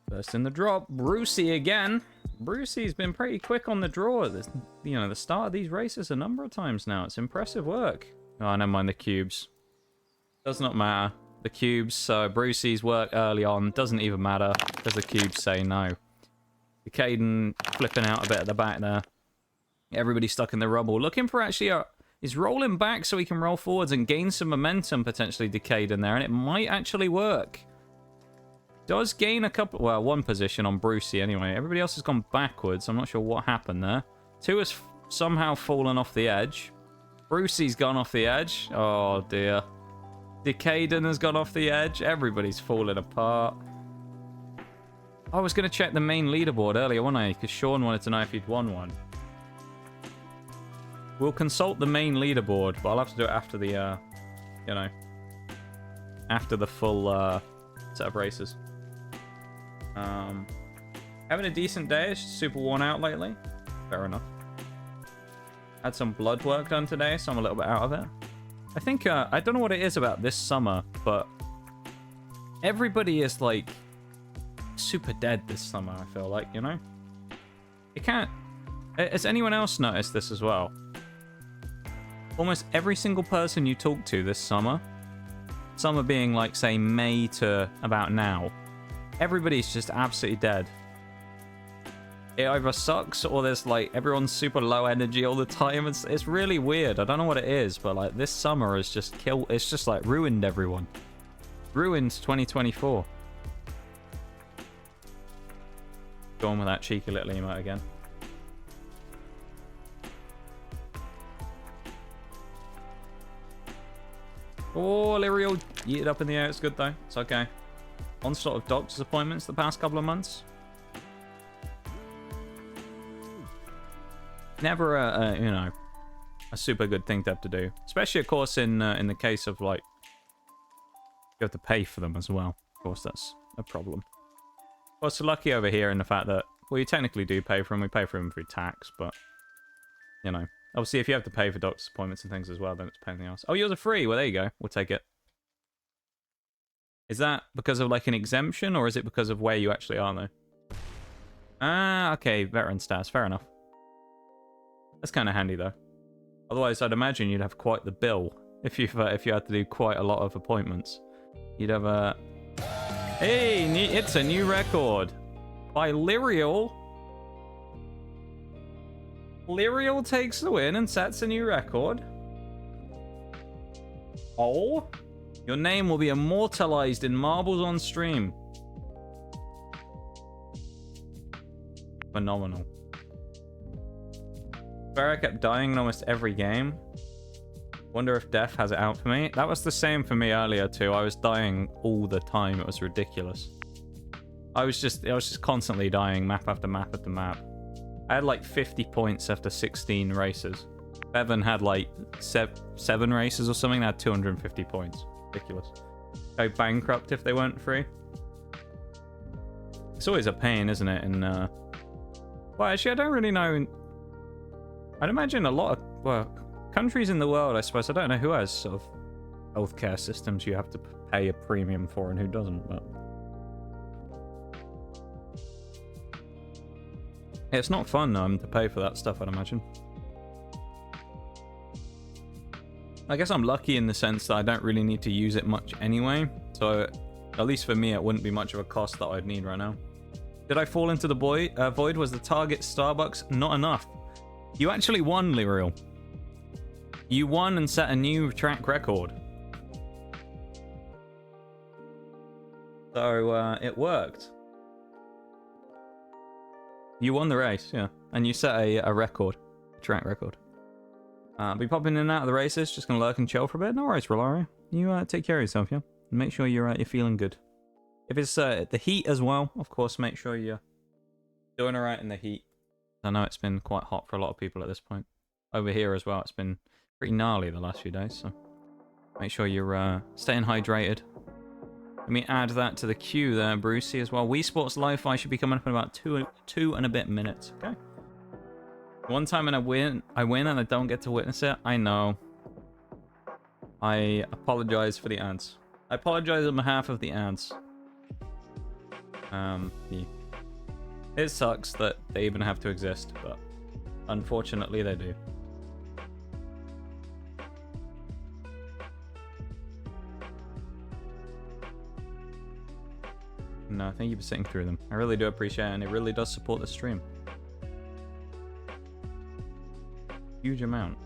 First in the drop, Brucey again. Brucey's been pretty quick on the draw at this, you know, the start of these races a number of times now. It's impressive work. Oh, never mind the cubes. Does not matter. The cubes, so Brucey's work early on doesn't even matter because the cubes say no. Caden flipping out a bit at the back there. Everybody stuck in the rubble. Looking for actually he's rolling back so he can roll forwards and gain some momentum potentially Decayed in there, and it might actually work. Does gain a couple, well, one position on Brucey anyway. Everybody else has gone backwards. I'm not sure what happened there. 2 has somehow fallen off the edge. Brucey's gone off the edge. Oh dear. Decayden has gone off the edge. Everybody's falling apart. I was going to check the main leaderboard earlier, wasn't I? Because Sean wanted to know if he'd won one. We'll consult the main leaderboard, but I'll have to do it after the, you know, after the full set of races. Having a decent day. It's just super worn out lately. Fair enough. Had some blood work done today, so I'm a little bit out of it. I think, I don't know what it is about this summer, but everybody is, like, super dead this summer, I feel like, you know? You can't... Has anyone else noticed this as well? Almost every single person you talk to this summer being, like, say, May to about now, everybody's just absolutely dead. It either sucks or there's, like, everyone's super low energy all the time. It's really weird. I don't know what it is, but, like, this summer has just killed... It's just, like, ruined everyone. Ruined 2024. Go on with that cheeky little emote again. Oh, Lyriel yeeted up in the air. It's good, though. It's okay. Onslaught of doctor's appointments the past couple of months. Never you know, a super good thing to have to do. Especially, of course, in the case of, like, you have to pay for them as well. Of course, that's a problem. Of course, we're lucky over here in the fact that, well, you technically do pay for them. We pay for them through tax, but, you know. Obviously, if you have to pay for doctor's appointments and things as well, then it's a pain in the ass. Oh, yours are free. Well, there you go. We'll take it. Is that because of, like, an exemption, or is it because of where you actually are, though? Ah, okay. Veteran stats. Fair enough. That's kind of handy, though. Otherwise, I'd imagine you'd have quite the bill if you had to do quite a lot of appointments. You'd have a... Hey, it's a new record by Lyriel. Lyriel takes the win and sets a new record. Oh, your name will be immortalized in marbles on stream. Phenomenal. I kept dying in almost every game. Wonder if death has it out for me. That was the same for me earlier too. I was dying all the time. It was ridiculous. I was just constantly dying map after map after map. I had like 50 points after 16 races. Bevan had like 7 races or something that had 250 points. Ridiculous. Go bankrupt if they weren't free. It's always a pain, isn't it? And well, actually, I don't really know. I'd imagine a lot of, well, countries in the world, I suppose. I don't know who has sort of healthcare systems you have to pay a premium for and who doesn't, but it's not fun to pay for that stuff, I'd imagine. I guess I'm lucky in the sense that I don't really need to use it much anyway, so at least for me it wouldn't be much of a cost that I'd need right now. Did I fall into the void? Was the target Starbucks not enough? You actually won, Lyriel. You won and set a new track record. So, it worked. You won the race, yeah. And you set a record. A track record. Be popping in and out of the races, just gonna lurk and chill for a bit. No worries, Rolaria. You take care of yourself, yeah? And make sure you're feeling good. If it's the heat as well, of course, make sure you're doing alright in the heat. I know it's been quite hot for a lot of people at this point. Over here as well, it's been pretty gnarly the last few days, so make sure you're staying hydrated. Let me add that to the queue there, Brucey, as well. Wii Sports Li-Fi should be coming up in about two and a bit minutes, okay? One time and I win and I don't get to witness it. I know. I apologize for the ads. I apologize on behalf of the ads. Yeah. It sucks that they even have to exist, but unfortunately they do. No, thank you for sitting through them. I really do appreciate it, and it really does support the stream. Huge amount.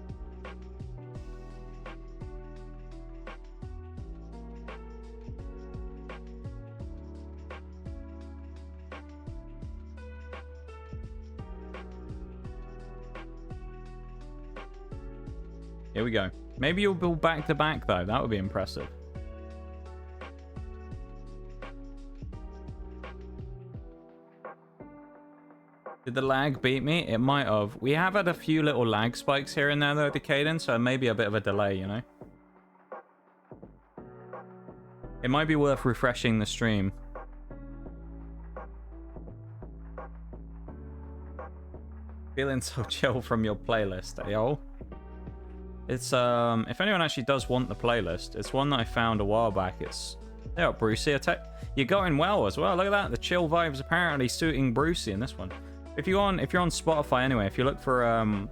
Here we go. Maybe you'll build back to back though. That would be impressive. Did the lag beat me? It might have. We have had a few little lag spikes here and there though, Decaden, so maybe a bit of a delay, you know? It might be worth refreshing the stream. Feeling so chill from your playlist, yo. It's, if anyone actually does want the playlist, it's one that I found a while back. It's, yeah, Brucey. You're going well as well. Look at that. The chill vibes apparently suiting Brucey in this one. If you're on Spotify anyway, if you look for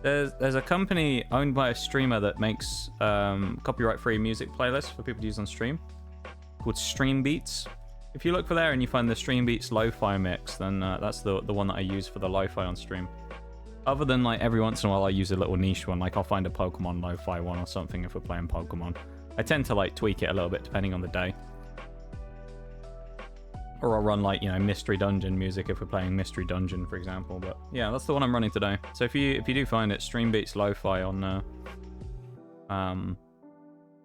there's a company owned by a streamer that makes copyright-free music playlists for people to use on stream called Stream Beats. If you look for there and you find the Stream Beats lo-fi mix, then that's the one that I use for the lo-fi on stream. Other than like every once in a while I use a little niche one, like I'll find a Pokemon lo-fi one or something if we're playing Pokemon. I tend to like tweak it a little bit depending on the day. Or I'll run like, you know, Mystery Dungeon music if we're playing Mystery Dungeon, for example. But yeah, that's the one I'm running today. So if you do find it, Stream Beats Lo-Fi on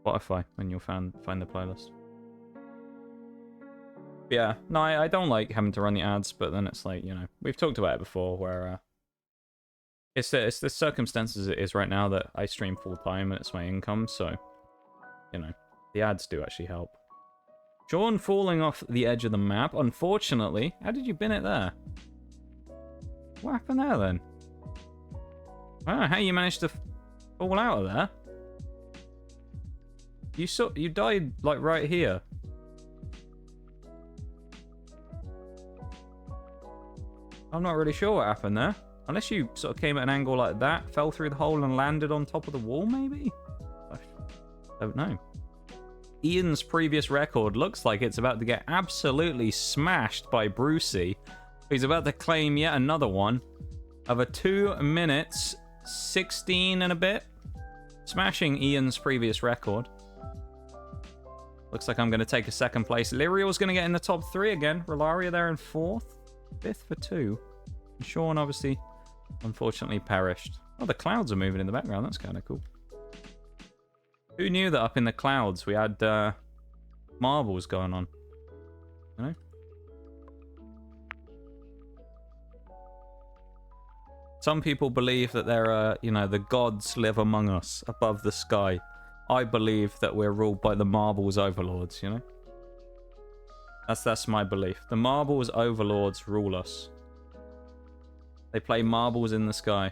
Spotify when you'll find the playlist. Yeah, no, I don't like having to run the ads, but then it's like, you know, we've talked about it before, where it's the circumstances it is right now that I stream full time and it's my income, so you know, the ads do actually help. Sean falling off the edge of the map, unfortunately. How did you bin it there? What happened there then? I don't know how you managed to fall out of there. You died like right here. I'm not really sure what happened there. Unless you sort of came at an angle like that, fell through the hole and landed on top of the wall, maybe? I don't know. Ian's previous record looks like it's about to get absolutely smashed by Brucey. He's about to claim yet another one of a 2 minutes 16 and a bit. Smashing Ian's previous record. Looks like I'm going to take a second place. Lyriel's going to get in the top 3 again. Rolaria there in 4th. 5th for 2. And Sean obviously, unfortunately, perished. Oh, the clouds are moving in the background. That's kind of cool. Who knew that up in the clouds we had marbles going on? You know? Some people believe that there are, you know, the gods live among us above the sky. I believe that we're ruled by the marbles overlords, you know? That's my belief. The marbles overlords rule us. They play marbles in the sky.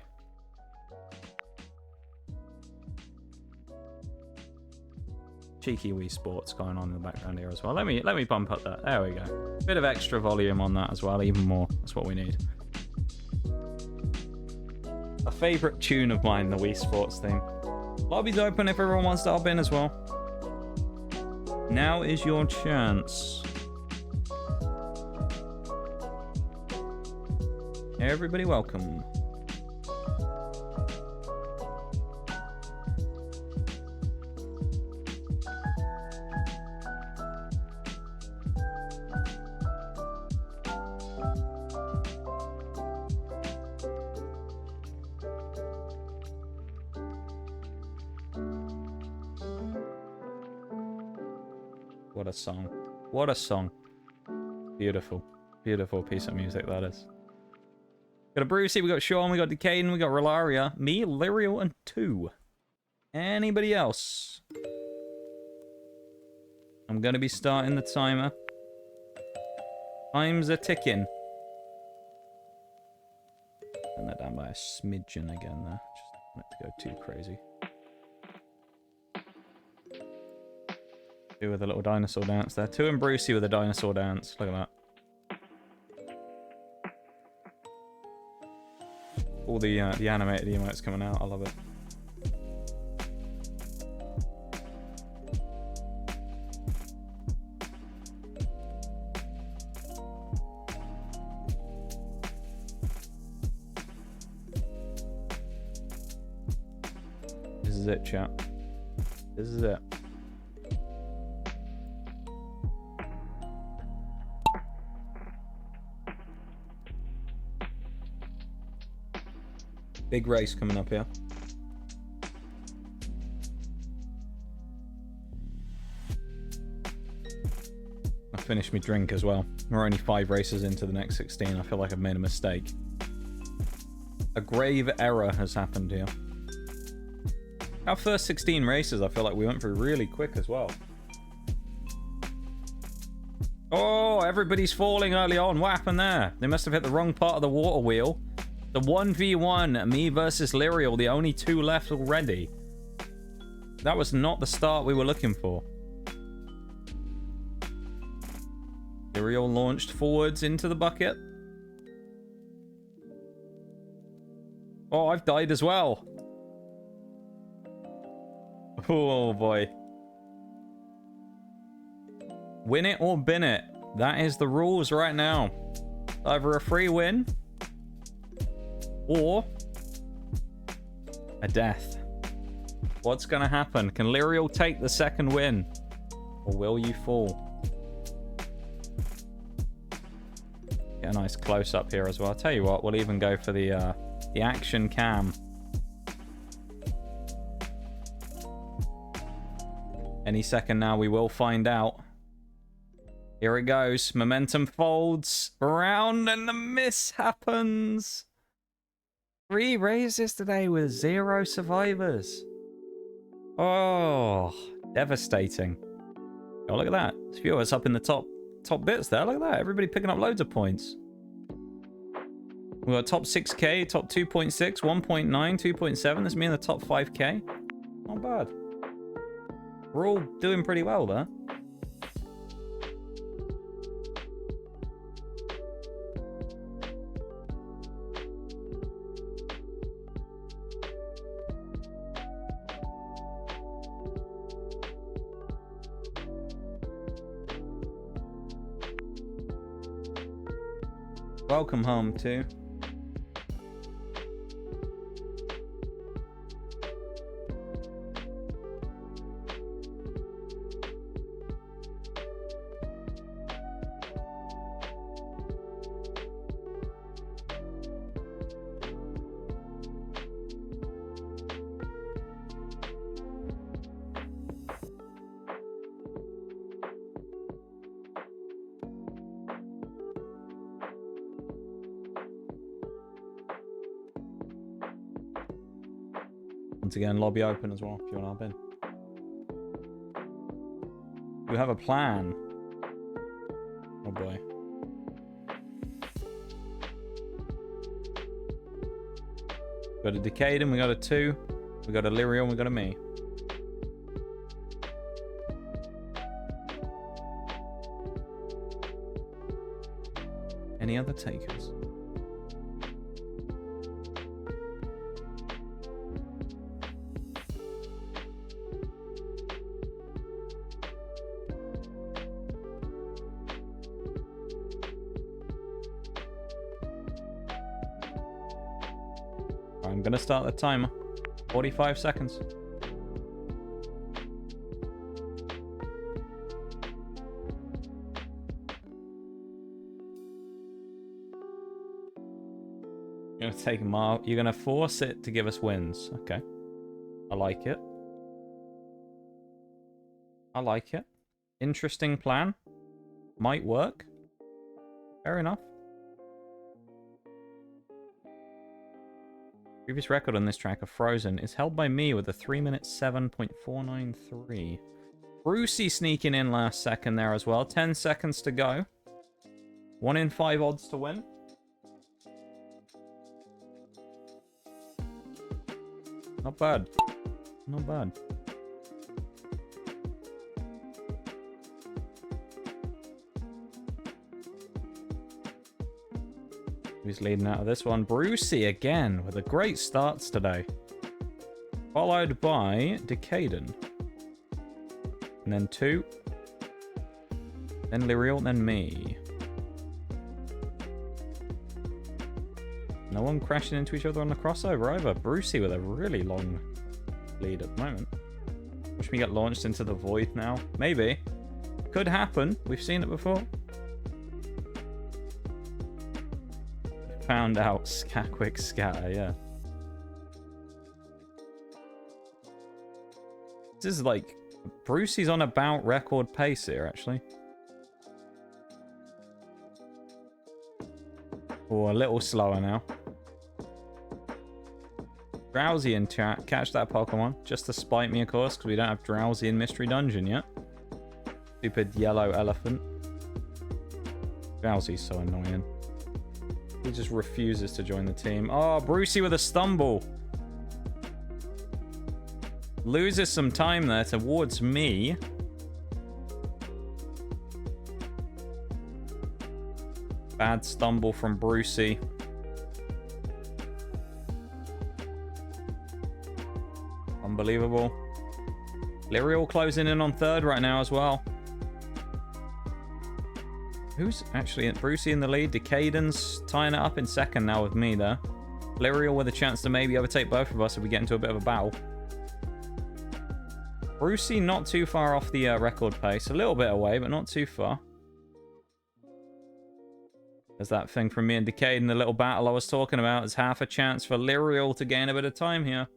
Cheeky Wii Sports going on in the background here as well. Let me bump up that. There we go. Bit of extra volume on that as well, even more. That's what we need. A favourite tune of mine, the Wii Sports theme. Lobby's open if everyone wants to hop in as well. Now is your chance. Everybody welcome. What a song. What a song. Beautiful. Beautiful piece of music that is. Got a Brucey, we got Sean, we got Decaden, we got Rolaria, me, Lyriel, and 2. Anybody else? I'm going to be starting the timer. Time's a ticking. Turn that down by a smidgen again there. Just don't want it to go too crazy. 2 with a little dinosaur dance there. 2 and Brucey with a dinosaur dance. Look at that. All the animated emotes coming out. I love it. This is it, chat. This is it. Big race coming up here. I finished my drink as well. We're only 5 races into the next 16. I feel like I've made a mistake. A grave error has happened here. Our first 16 races, I feel like we went through really quick as well. Oh, everybody's falling early on. What happened there? They must have hit the wrong part of the water wheel. The 1v1, me versus Lyriel, the only 2 left already. That was not the start we were looking for. Lyriel launched forwards into the bucket. Oh, I've died as well. Oh boy. Win it or bin it. That is the rules right now. Either a free win or a death. What's going to happen? Can Lyriel take the second win? Or will you fall? Get a nice close-up here as well. I'll tell you what, we'll even go for the action cam. Any second now, we will find out. Here it goes. Momentum folds around and the miss happens. 3 raises today with 0 survivors. Oh, devastating. Oh, look at that. There's a few of us up in the top bits there. Look at that. Everybody picking up loads of points. We got top 6k, top 2.6, 1.9, 2.7. That's me in the top 5k. Not bad. We're all doing pretty well there. Welcome home, too. Once again, lobby open as well, if you want to hop in. We have a plan. Oh boy. We got a Decaden, we got a 2. We got a Lyrial, and we got a me. Any other takers? I'm gonna start the timer. 45 seconds. You're gonna take you're gonna force it to give us wins. Okay. I like it. I like it. Interesting plan. Might work. Fair enough. Previous record on this track of Frozen is held by me with a 3 minute 7.493. Brucey sneaking in last second there as well. 10 seconds to go. 1 in 5 odds to win. Not bad. Not bad. Who's leading out of this one? Brucey again with a great starts today. Followed by Decaden. And then 2. Then Lyrial, then me. No one crashing into each other on the crossover either. Brucey with a really long lead at the moment. Watch me get launched into the void now. Maybe. Could happen. We've seen it before. Found out. Quick scatter, yeah. This is like... Brucey's on about record pace here, actually. Oh, a little slower now. Drowsy in chat. Catch that Pokemon. Just to spite me, of course, because we don't have Drowsy in Mystery Dungeon yet. Stupid yellow elephant. Drowsy's so annoying. He just refuses to join the team. Oh, Brucey with a stumble. Loses some time there towards me. Bad stumble from Brucey. Unbelievable. Lyrial closing in on 3rd right now as well. Who's actually... Brucey in the lead. Decaden's tying it up in 2nd now with me there. Lyrial with a chance to maybe overtake both of us if we get into a bit of a battle. Brucey not too far off the record pace. A little bit away, but not too far. There's that thing from me and Decaden, the little battle I was talking about. There's half a chance for Lyrial to gain a bit of time here.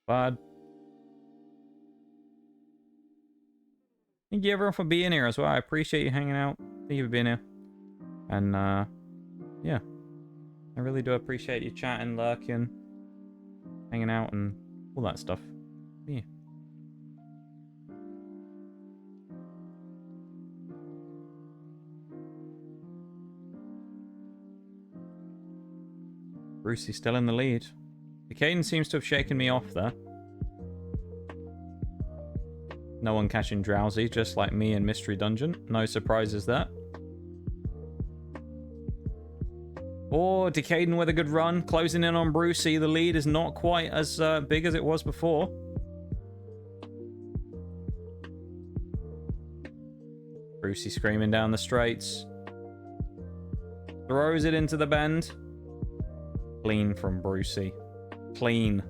Bad. Thank you everyone for being here as well. I appreciate you hanging out. Thank you for being here. And yeah, I really do appreciate you chatting, lurking, hanging out, and all that stuff. Yeah. Brucey's still in the lead. The Caden seems to have shaken me off there. No one catching Drowsy, just like me in Mystery Dungeon. No surprises there. Oh, Decaden with a good run. Closing in on Brucey. The lead is not quite as big as it was before. Brucey screaming down the straights. Throws it into the bend. Clean from Brucey. Clean.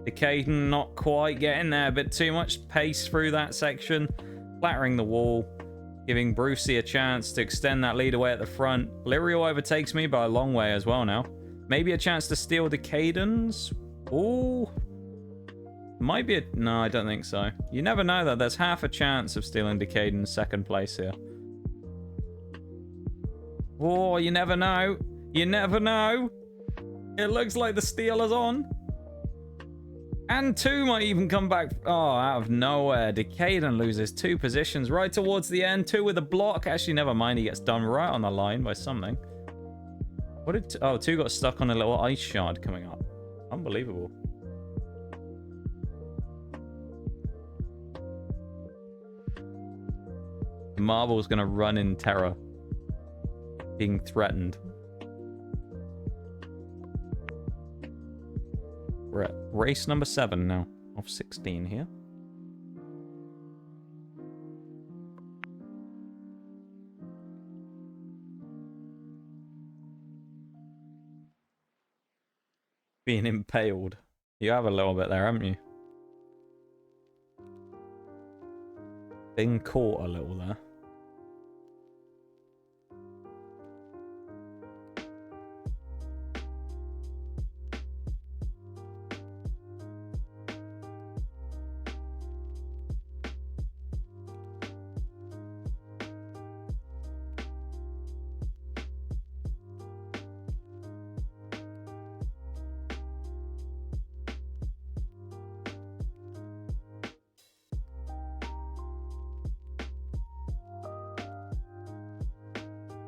Decaden not quite getting there, but too much pace through that section. Flattering the wall. Giving Brucey a chance to extend that lead away at the front. Lyriel overtakes me by a long way as well now. Maybe a chance to steal Decaden's. Ooh. Might be a... No, I don't think so. You never know though. There's half a chance of stealing Decaden's second place here. Oh, you never know. You never know. It looks like the steal is on. And 2 might even come back. Oh, out of nowhere. Decaden loses 2 positions right towards the end. 2 with a block. Actually, never mind. He gets done right on the line by something. What did... Oh, 2 got stuck on a little ice shard coming up. Unbelievable. Marble's going to run in terror. Being threatened. We're at race number 7 now, of 16 here. Being impaled. You have a little bit there, haven't you? Being caught a little there.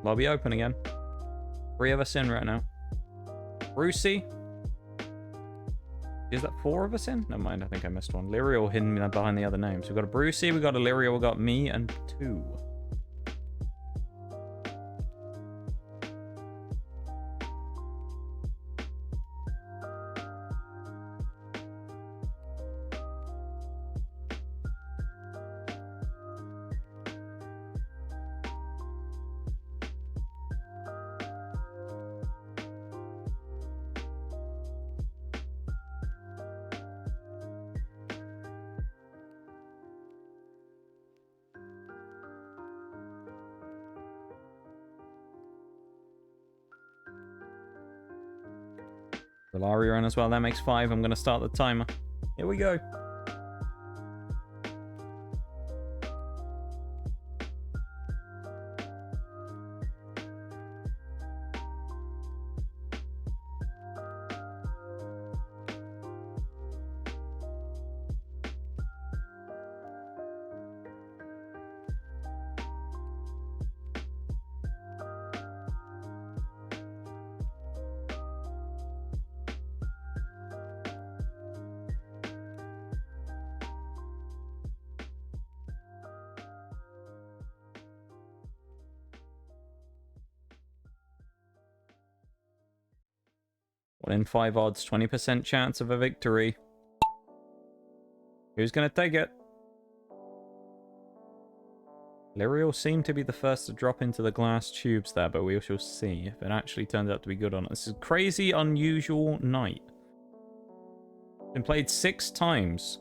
Lobby open again. 3 of us in right now. Brucey. Is that 4 of us in? Never mind, I think I missed one. Lyriel hidden behind the other names. We've got a Brucey, we've got a Lyriel, we've got me, and 2. Valaria in as well. That makes 5. I'm going to start the timer. Here we go. One in 5 odds, 20% chance of a victory. Who's going to take it? Lyriel seemed to be the first to drop into the glass tubes there, but we shall see if it actually turns out to be good on it. This is a crazy, unusual night. Been played 6 times.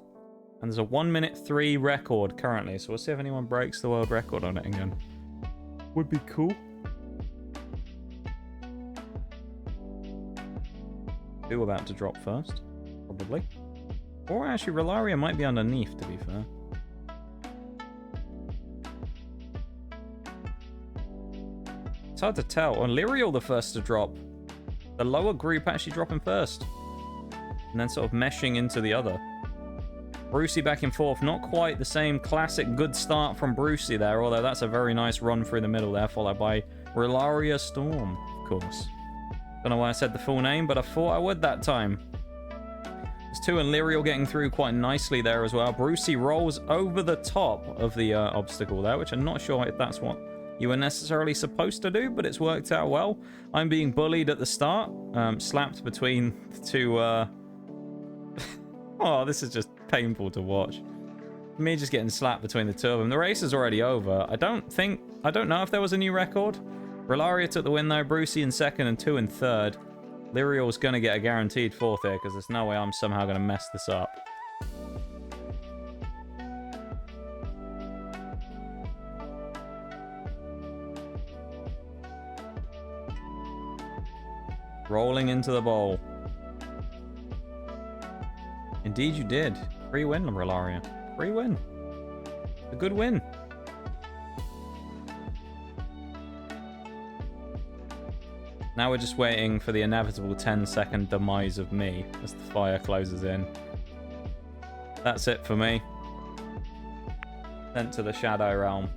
And there's a 1:03 record currently, so we'll see if anyone breaks the world record on it again. Would be cool. Who about to drop first? Probably. Or actually, Relaria might be underneath, to be fair. hard to tell. Or Lyriel the first to drop. The lower group actually dropping first. And then sort of meshing into the other. Brucey back in fourth. Not quite the same classic good start from Brucey there, although that's a very nice run through the middle there, followed by Rilaria Storm, of course. Don't know why I said the full name, but I thought I would that time. There's two and Lyriel getting through quite nicely there as well. Brucey rolls over the top of the obstacle there, which I'm not sure if that's what you were necessarily supposed to do, but it's worked out well. I'm being bullied at the start, slapped between the two... Oh, this is just painful to watch. Me just getting slapped between the two of them. The race is already over. I don't know if there was a new record. Rilaria took the win though. Brucey in second and 2 in third. Lyriel's going to get a guaranteed fourth here because there's no way I'm somehow going to mess this up. Rolling into the bowl. Indeed you did. Free win, Rilaria. Free win. A good win. Now we're just waiting for the inevitable 10-second demise of me as the fire closes in. That's it for me. Sent to the Shadow Realm.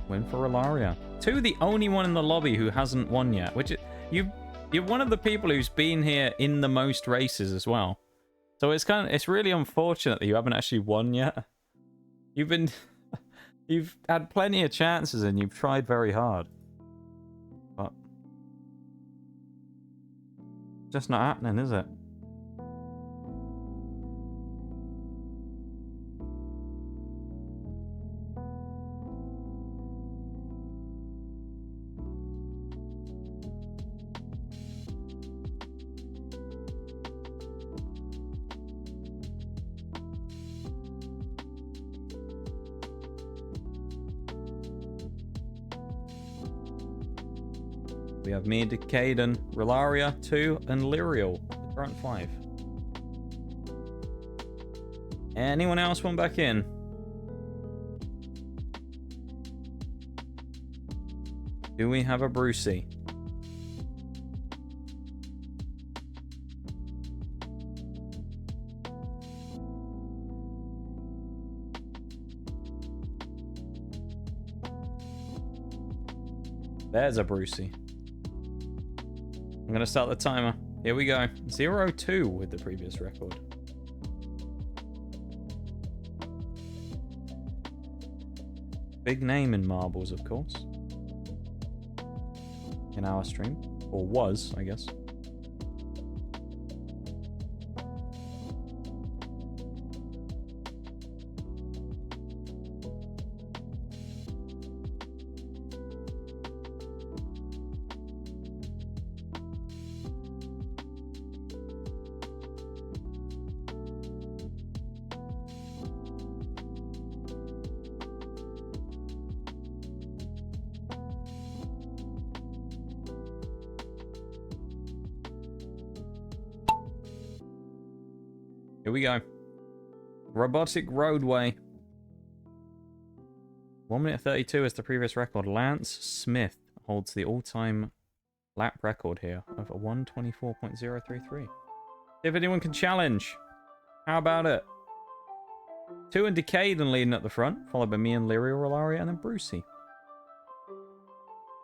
Win for Rilaria. 2, the only one in the lobby who hasn't won yet. Which you're one of the people who's been here in the most races as well. So it's really unfortunate that you haven't actually won yet. You've had plenty of chances and you've tried very hard. But just not happening, is it? We have me, Decaden, Rilaria, 2, and Lyriel, the current 5. Anyone else want back in? Do we have a Brucey? There's a Brucey. I'm going to start the timer. Here we go. 0-2 with the previous record. Big name in marbles, of course. In our stream. Or was, I guess. Here we go. Robotic Roadway. 1 minute 32 is the previous record. Lance Smith holds the all-time lap record here of 124.033. If anyone can challenge. How about it? 2 and Decaden leading at the front, followed by me and Lyriel, Rilaria, and then Brucey.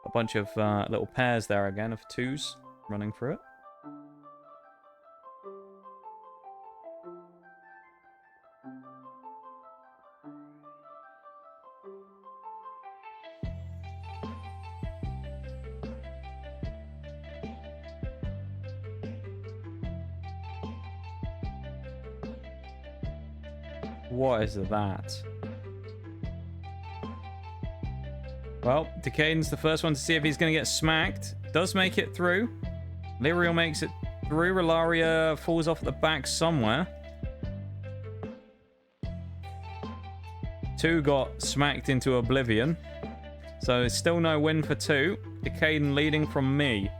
A bunch of little pairs there again of 2s running through it. What is that? Well, Decaden's the first one to see if he's going to get smacked. Does make it through. Lyriel makes it through. Rilaria falls off at the back somewhere. 2 got smacked into oblivion. So still no win for 2. Decaden leading from me.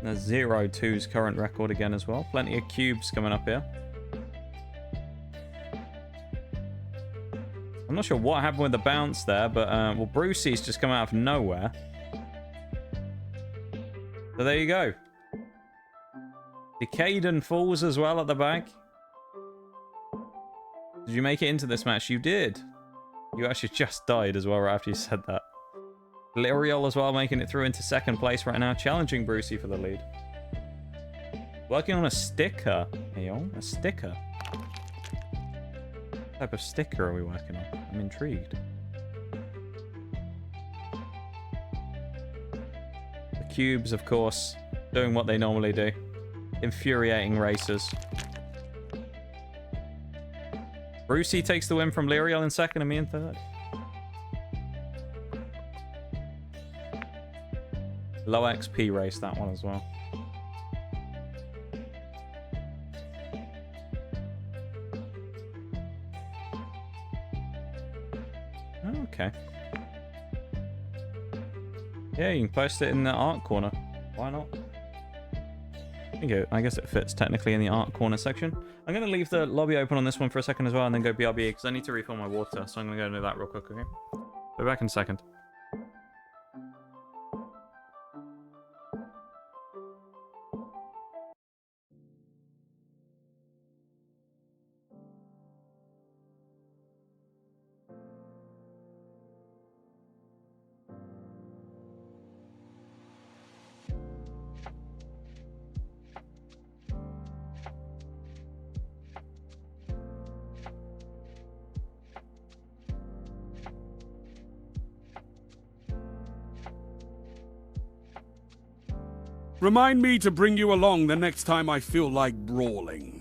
There's 0-2's current record again as well. Plenty of cubes coming up here. I'm not sure what happened with the bounce there, but, well, Brucey's just come out of nowhere. So there you go. Decaden falls as well at the back. Did you make it into this match? You did. You actually just died as well right after you said that. Liriol as well, making it through into second place right now, challenging Brucey for the lead. Working on a sticker. Hey, yo, a sticker. What type of sticker are we working on? I'm intrigued. The cubes, of course, doing what they normally do. Infuriating racers. Brucey takes the win from Liriol in second and me in third. Low XP race, that one as well. Okay. Yeah, you can post it in the art corner. Why not? I guess it fits technically in the art corner section. I'm going to leave the lobby open on this one for a second as well and then go BRB because I need to refill my water. So I'm going to go and do that real quick, okay? Be back in a second. Remind me to bring you along the next time I feel like brawling.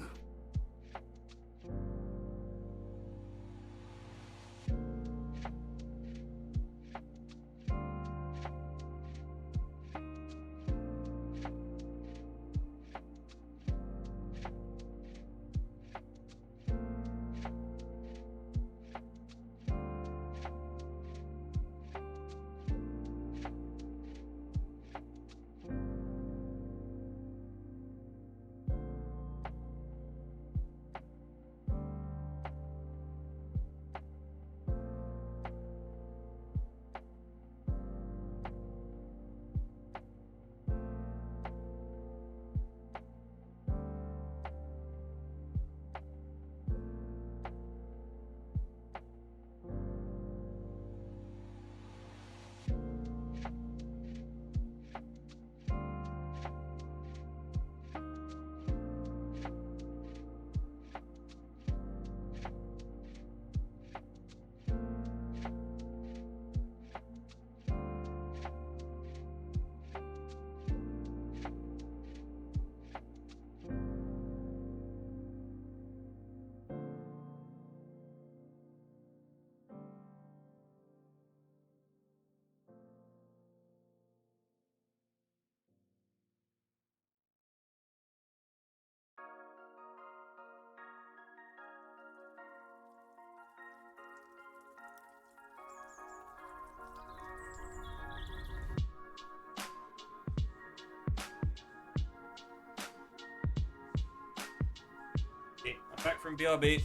Back from BRB.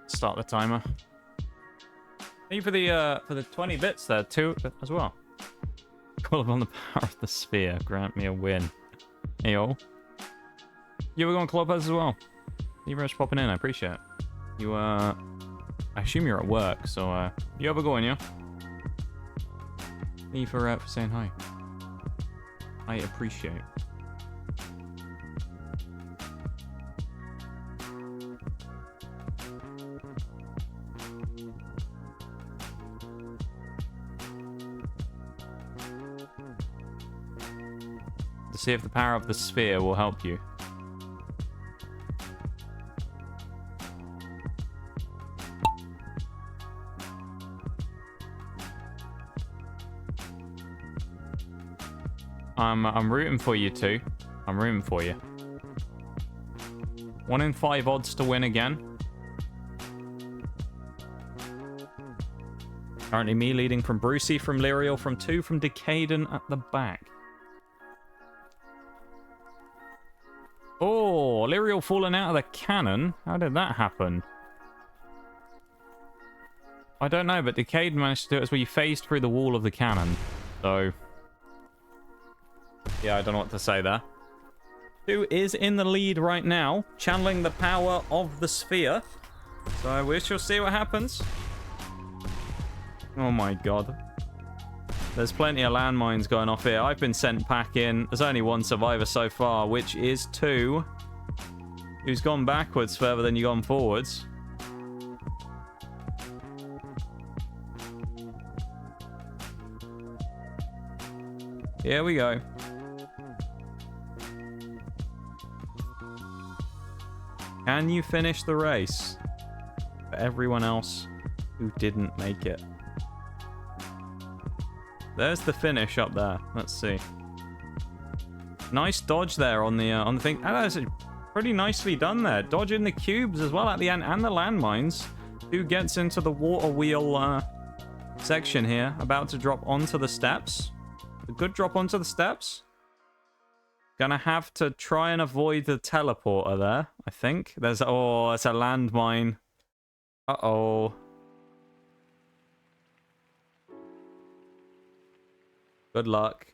Start the timer. Thank you for the 20 bits there too as well. Call upon the power of the sphere. Grant me a win. Hey yo. You were going Clubhouse as well. Thank you very much for popping in. I appreciate it. You I assume you're at work, so you have a go on, yeah? Thank you for saying hi. I appreciate it. See if the power of the sphere will help you. I'm rooting for you too. I'm rooting for you. 1 in 5 odds to win again. Currently me leading from Brucey, from Liriel, from 2, from Decaden at the back. Oh, Liriel falling out of the cannon. How did that happen? I don't know, but Decayed managed to do it as where you phased through the wall of the cannon. So, yeah, I don't know what to say there. 2 is in the lead right now, channeling the power of the sphere. So we shall see what happens. Oh my god. There's plenty of landmines going off here. I've been sent back in. There's only one survivor so far, which is 2. Who's gone backwards further than you gone forwards. Here we go. Can you finish the race? For everyone else who didn't make it. There's the finish up there. Let's see. Nice dodge there on the thing. Oh, that's pretty nicely done there. Dodging the cubes as well at the end and the landmines. 2 gets into the water wheel section here. About to drop onto the steps. A good drop onto the steps. Gonna have to try and avoid the teleporter there, I think. There's... Oh, it's a landmine. Uh-oh. Good luck.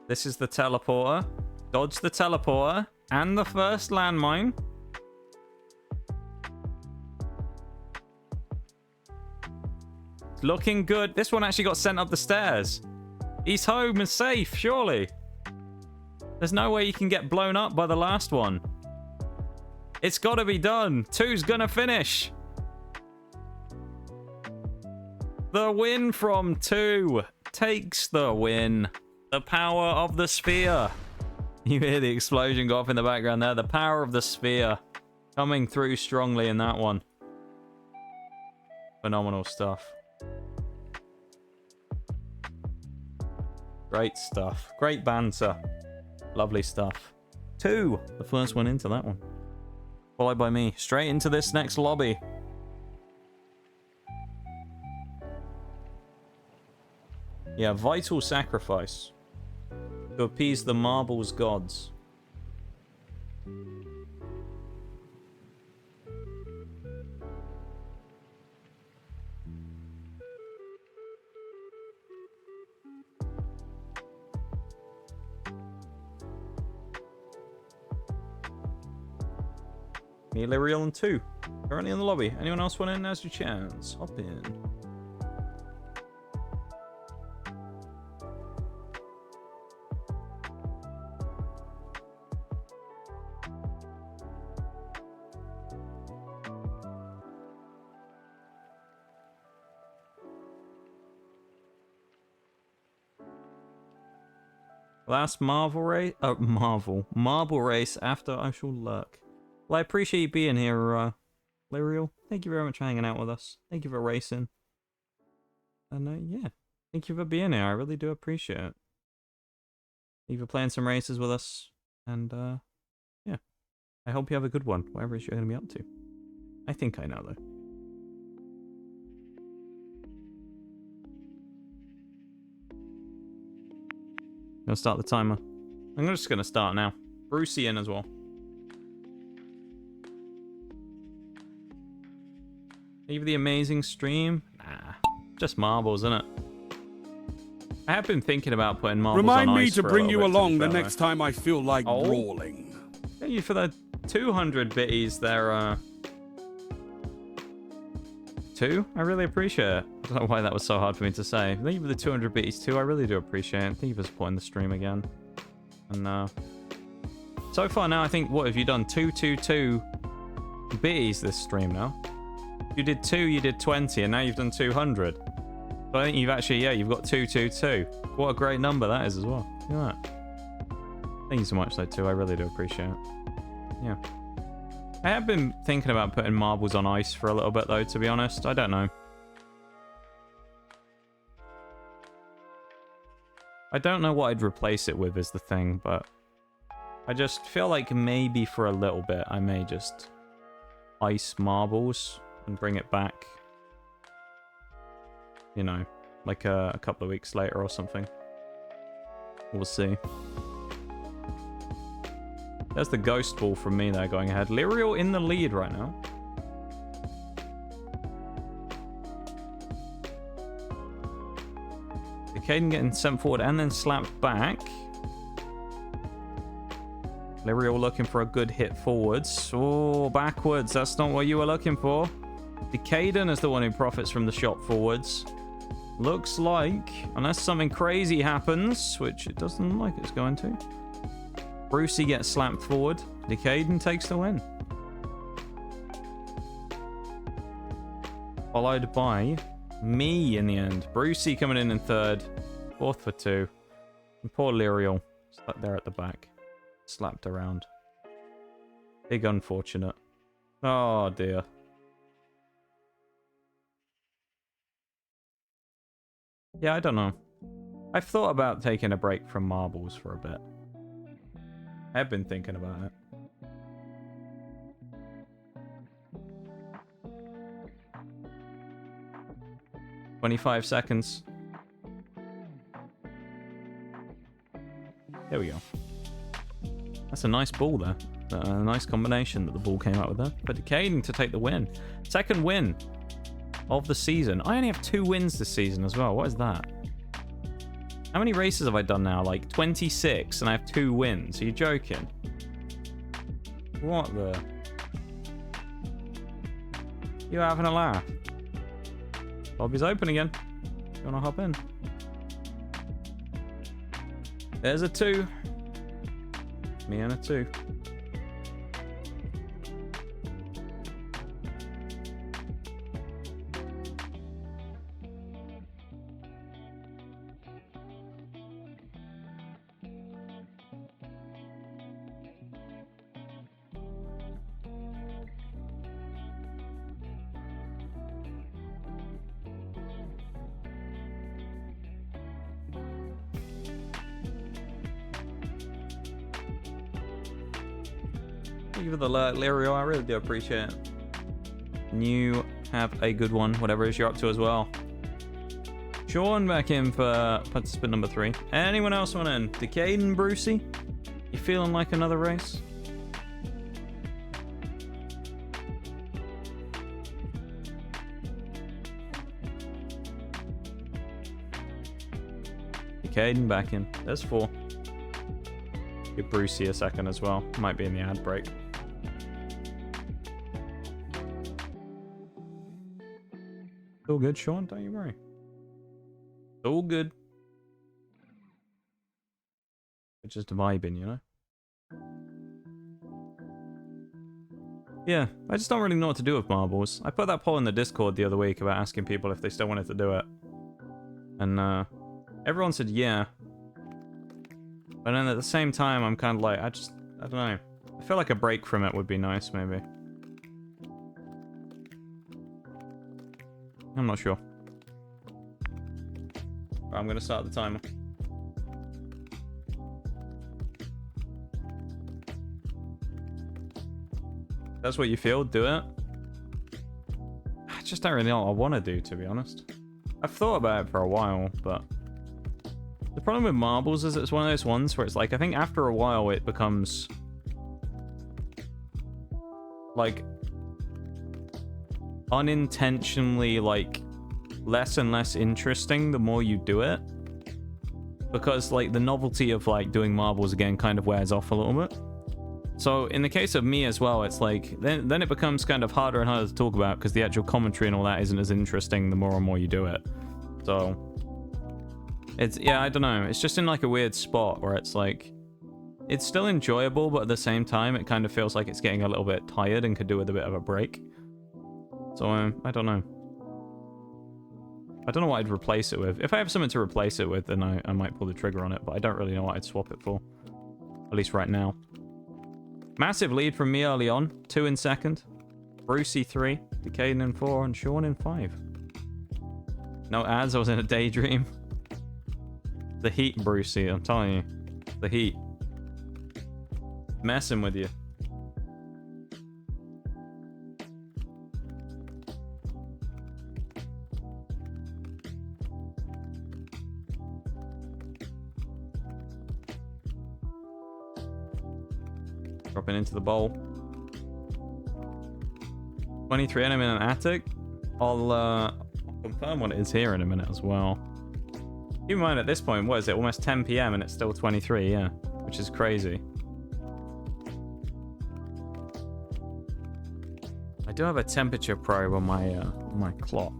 This is the teleporter. Dodge the teleporter. And the first landmine. Looking good. This one actually got sent up the stairs. He's home and safe, surely. There's no way you can get blown up by the last one. It's got to be done. 2's gonna finish. The win from 2 takes the win. The power of the sphere. You hear the explosion go off in the background there. The power of the sphere coming through strongly in that one. Phenomenal stuff. Great stuff. Great banter. Lovely stuff. 2. The first one into that one. Followed by me. Straight into this next lobby. Yeah, vital sacrifice. To appease the marbles gods. Me, Lyriel, and 2. Currently in the lobby. Anyone else want in? Now's your chance. Hop in. Last marble race after I shall lurk. Well, I appreciate you being here, Lyriel. Thank you very much for hanging out with us. Thank you for racing. And yeah, thank you for being here. I really do appreciate it. Thank you for playing some races with us. And yeah, I hope you have a good one, whatever you're going to be up to. I think I know, though. I'm going to start the timer. I'm just going to start now. Brucey in as well. Leave the amazing stream? Nah, just marbles, isn't it? I have been thinking about putting marbles on ice. Remind me to bring you along the fair, next time I feel like Oh. brawling. Thank you for the 200 bitties there, 2? I really appreciate it. I don't know why that was so hard for me to say. Thank you for the 200 bitties too. I really do appreciate it. Thank you for supporting the stream again. And so far now, I think, what have you done? 222 bitties this stream now. You did 2, you did 20, and now you've done 200. So I think you've actually, yeah, you've got 222. What a great number that is as well. Look at that. Thank you so much, though, too. I really do appreciate it. Yeah. I have been thinking about putting marbles on ice for a little bit, though, to be honest. I don't know. I don't know what I'd replace it with is the thing, but I just feel like maybe for a little bit I may just ice marbles and bring it back, you know, like a couple of weeks later or something. We'll see. There's the ghost ball from me there going ahead. Lyriel in the lead right now. Caden getting sent forward and then slapped back. Lyriel looking for a good hit forwards. Oh, backwards. That's not what you were looking for. Decaden is the one who profits from the shot forwards. Looks like, unless something crazy happens, which it doesn't look like it's going to, Brucey gets slapped forward. Decaden takes the win. Followed by me in the end. Brucey coming in third. Fourth for 2. And poor Lyriel stuck there at the back. Slapped around. Big unfortunate. Oh dear. Yeah, I don't know. I've thought about taking a break from marbles for a bit. I've been thinking about it. "25 seconds. There we go. That's a nice ball there. A nice combination that the ball came out with there. But Caden to take the win. Second win of the season. I only have 2 wins this season as well. What is that? How many races have I done now? Like 26 and I have 2 wins. Are you joking? What the? You having a laugh? Lobby's open again. You wanna hop in? There's a 2. Me and a 2. Thank you for the alert, Lyriel. I really do appreciate it. And you have a good one, whatever it is you're up to as well. Sean back in for participant number 3. Anyone else want in? Decaden, Brucey? You feeling like another race? Decaden back in. There's 4. Give Brucey a second as well. Might be in the ad break. All good, Sean. Don't you worry. All good. It's just vibing, you know? Yeah, I just don't really know what to do with marbles. I put that poll in the Discord the other week about asking people if they still wanted to do it. And, everyone said yeah. But then at the same time, I'm kind of like, I don't know. I feel like a break from it would be nice, maybe. I'm not sure. I'm going to start the timer. That's what you feel, do it. I just don't really know what I want to do, to be honest. I've thought about it for a while, but the problem with marbles is it's one of those ones where it's like, I think after a while it becomes like unintentionally like less and less interesting the more you do it, because like the novelty of like doing marbles again kind of wears off a little bit. So in the case of me as well, it's like then it becomes kind of harder and harder to talk about because the actual commentary and all that isn't as interesting the more and more you do it. So it's, yeah, I don't know, it's just in like a weird spot where it's like it's still enjoyable, but at the same time it kind of feels like it's getting a little bit tired and could do with a bit of a break. So I don't know. I don't know what I'd replace it with. If I have something to replace it with, then I might pull the trigger on it, but I don't really know what I'd swap it for. At least right now. Massive lead from me early on. 2 in second. Brucey 3. Decaden in 4. And Sean in 5. No ads. I was in a daydream. The heat, Brucey. I'm telling you. The heat. Messing with you. Dropping into the bowl. 23 enemy in an attic. I'll confirm what it is here in a minute as well. Keep in mind at this point, what is it? Almost 10 PM and it's still 23, yeah. Which is crazy. I do have a temperature probe on my clock.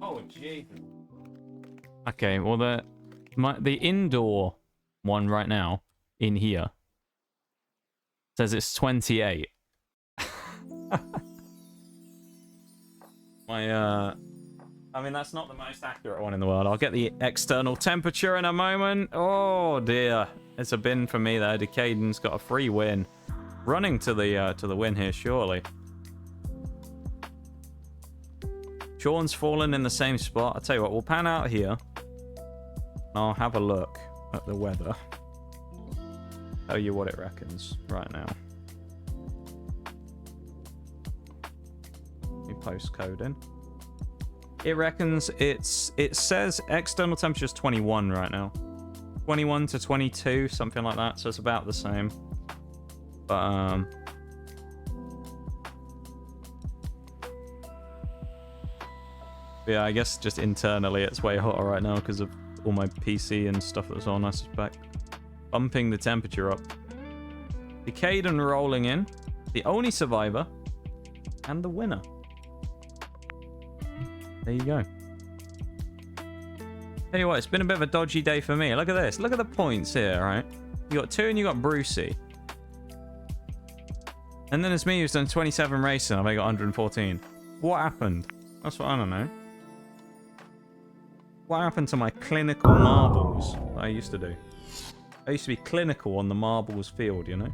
Oh, gee. Okay, well the indoor one right now in here says it's 28. I mean, that's not the most accurate one in the world. I'll get the external temperature in a moment. Oh dear, it's a bin for me there. Decaden's got a free win. Running to the win here, surely. Sean's fallen in the same spot. I'll tell you what, we'll pan out here. And I'll have a look at the weather. Tell you what it reckons right now. Let me postcode in. It reckons it says external temperature is 21 right now. 21 to 22, something like that. So it's about the same. But yeah, I guess just internally it's way hotter right now because of all my PC and stuff that's on, I suspect. Bumping the temperature up. Decaden rolling in. The only survivor. And the winner. There you go. Tell you what, it's been a bit of a dodgy day for me. Look at this. Look at the points here, right? You got 2 and you got Brucey. And then it's me who's done 27 races and I've only got 114. What happened? That's what I don't know. What happened to my clinical marbles that I used to do? I used to be clinical on the marbles field, you know?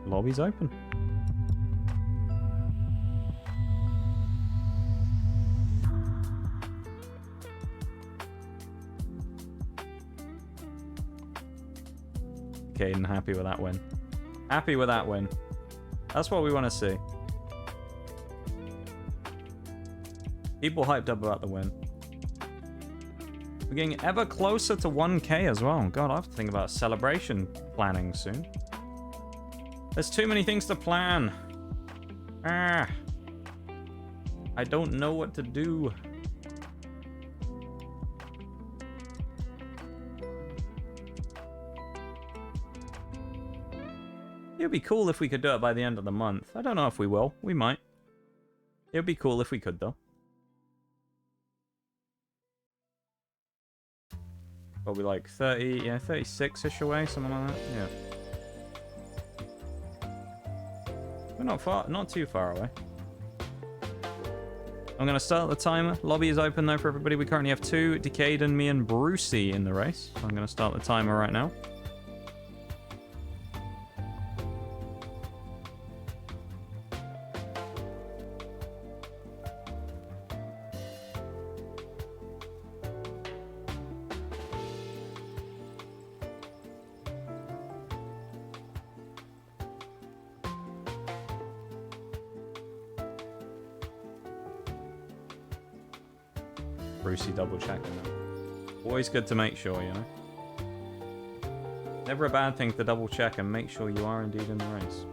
Lobby's open. Caden happy with that win. Happy with that win. That's what we want to see. People hyped up about the win. We're getting ever closer to 1K as well. God, I have to think about celebration planning soon. There's too many things to plan. I don't know what to do. It would be cool if we could do it by the end of the month. I don't know if we will. We might. It would be cool if we could, though. Probably like 30, yeah, 36-ish away, something like that. Yeah. We're not far, not too far away. I'm going to start the timer. Lobby is open, though, for everybody. We currently have 2, Decaden, me, and Brucey in the race. So I'm going to start the timer right now. Brucey double checking them. Always good to make sure, you know. Never a bad thing to double check and make sure you are indeed in the race.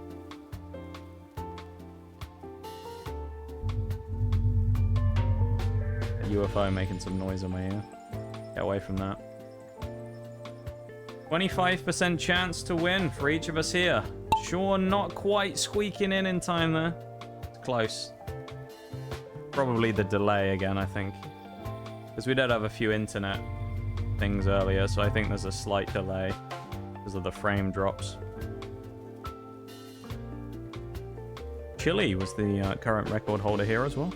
A UFO making some noise in my ear. Get away from that. 25% chance to win for each of us here. Sean not quite squeaking in time there. It's close. Probably the delay again, I think. Because we did have a few internet things earlier, so I think there's a slight delay because of the frame drops. Chile was the current record holder here as well.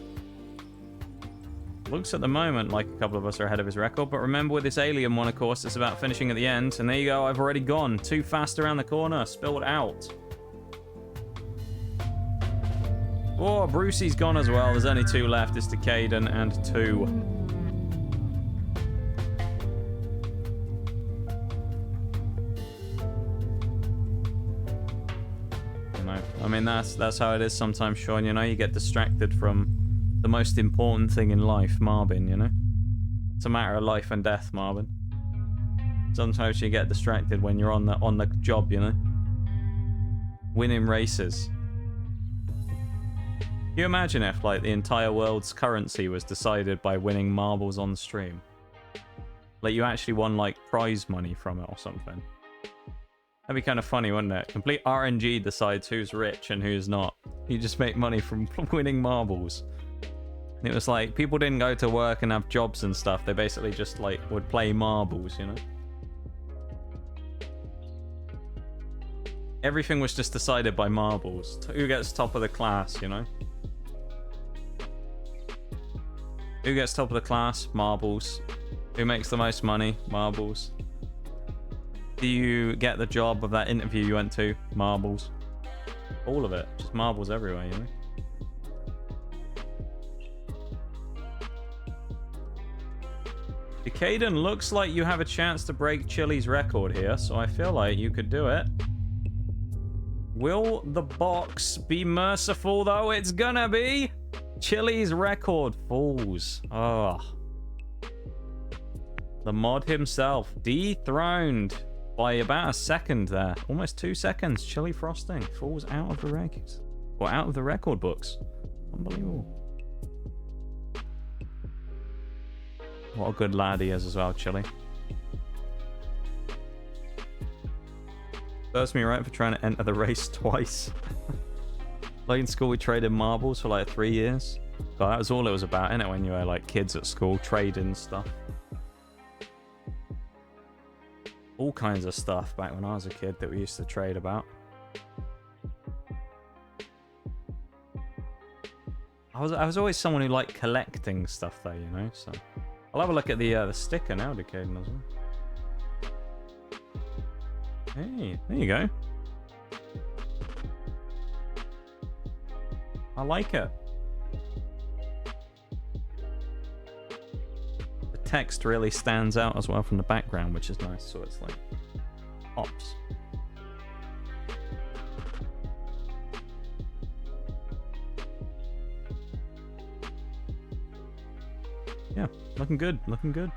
Looks at the moment like a couple of us are ahead of his record, but remember with this alien one, of course, it's about finishing at the end. And there you go, I've already gone. Too fast around the corner, spilled out. Oh, Brucey's gone as well. There's only 2 left. It's Decaden and 2. I mean, that's how it is sometimes, Sean. You know, you get distracted from the most important thing in life, Marvin, you know? It's a matter of life and death, Marvin. Sometimes you get distracted when you're on the job, you know? Winning races. Can you imagine if, like, the entire world's currency was decided by winning marbles on stream? Like, you actually won, like, prize money from it or something. That'd be kind of funny, wouldn't it? Complete RNG decides who's rich and who's not. You just make money from winning marbles. And it was like, people didn't go to work and have jobs and stuff. They basically just, like, would play marbles, you know? Everything was just decided by marbles. Who gets top of the class, you know? Who gets top of the class? Marbles. Who makes the most money? Marbles. Do you get the job of that interview you went to? Marbles. All of it. Just marbles everywhere, you know? Decaden, looks like you have a chance to break Chili's record here, so I feel like you could do it. Will the box be merciful, though? It's gonna be! Chili's record falls. Oh. The mod himself dethroned by about a second there. Almost 2 seconds. Chili Frosting falls out of the records. Or out of the record books. Unbelievable. What a good lad he is as well, Chili. Serves me right for trying to enter the race twice. Like in school, we traded marbles for like 3 years. But that was all it was about, innit? When you were like kids at school, trading stuff. All kinds of stuff back when I was a kid that we used to trade about. I was always someone who liked collecting stuff though, you know? So I'll have a look at the sticker now, Decaden, as well. Hey, there you go. I like it. The text really stands out as well from the background, which is nice. So it's like pops. Yeah, looking good, looking good.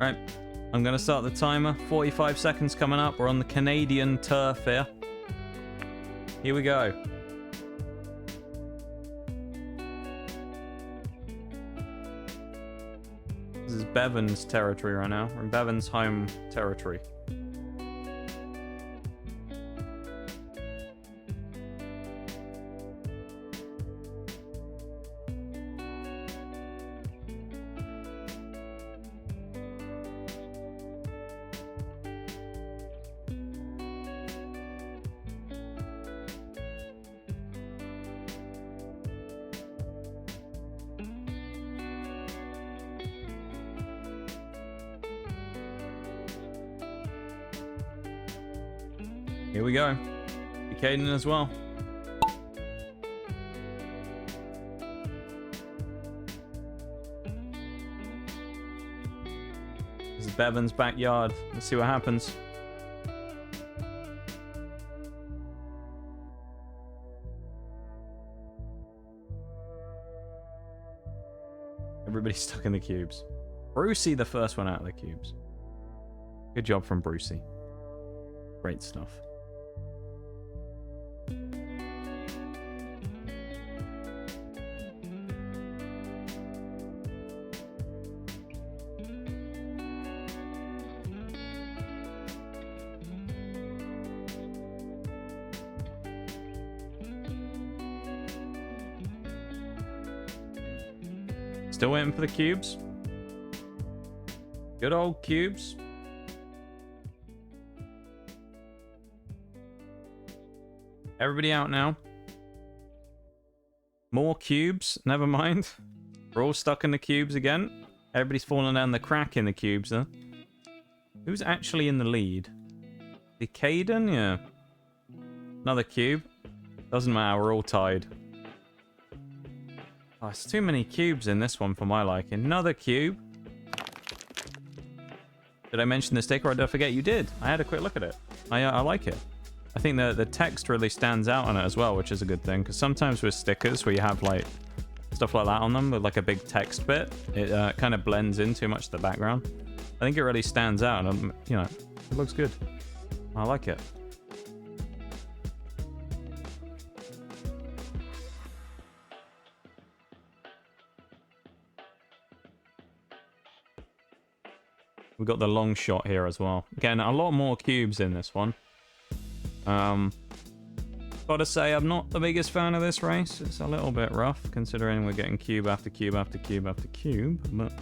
Right, I'm going to start the timer. 45 seconds coming up. We're on the Canadian turf here. Here we go. This is Bevan's territory right now. We're in Bevan's home territory. Here we go. Decaden as well. This is Bevan's backyard. Let's see what happens. Everybody's stuck in the cubes. Brucey, the first one out of the cubes. Good job from Brucey. Great stuff. Still waiting for the cubes. Good old cubes. Everybody out now. More cubes. Never mind. We're all stuck in the cubes again. Everybody's falling down the crack in the cubes, huh? Who's actually in the lead? Decaden? Yeah. Another cube. Doesn't matter, we're all tied. Oh, it's too many cubes in this one for my liking. Another cube. Did I mention the sticker or did I forget? You did. I had a quick look at it. I like it. I think the text really stands out on it as well, which is a good thing. Because sometimes with stickers where you have like stuff like that on them with like a big text bit, it kind of blends in too much to the background. I think it really stands out and, you know, it looks good. I like it. We got the long shot here as well. Again, a lot more cubes in this one. Gotta say, I'm not the biggest fan of this race. It's a little bit rough, considering we're getting cube after cube after cube after cube. But,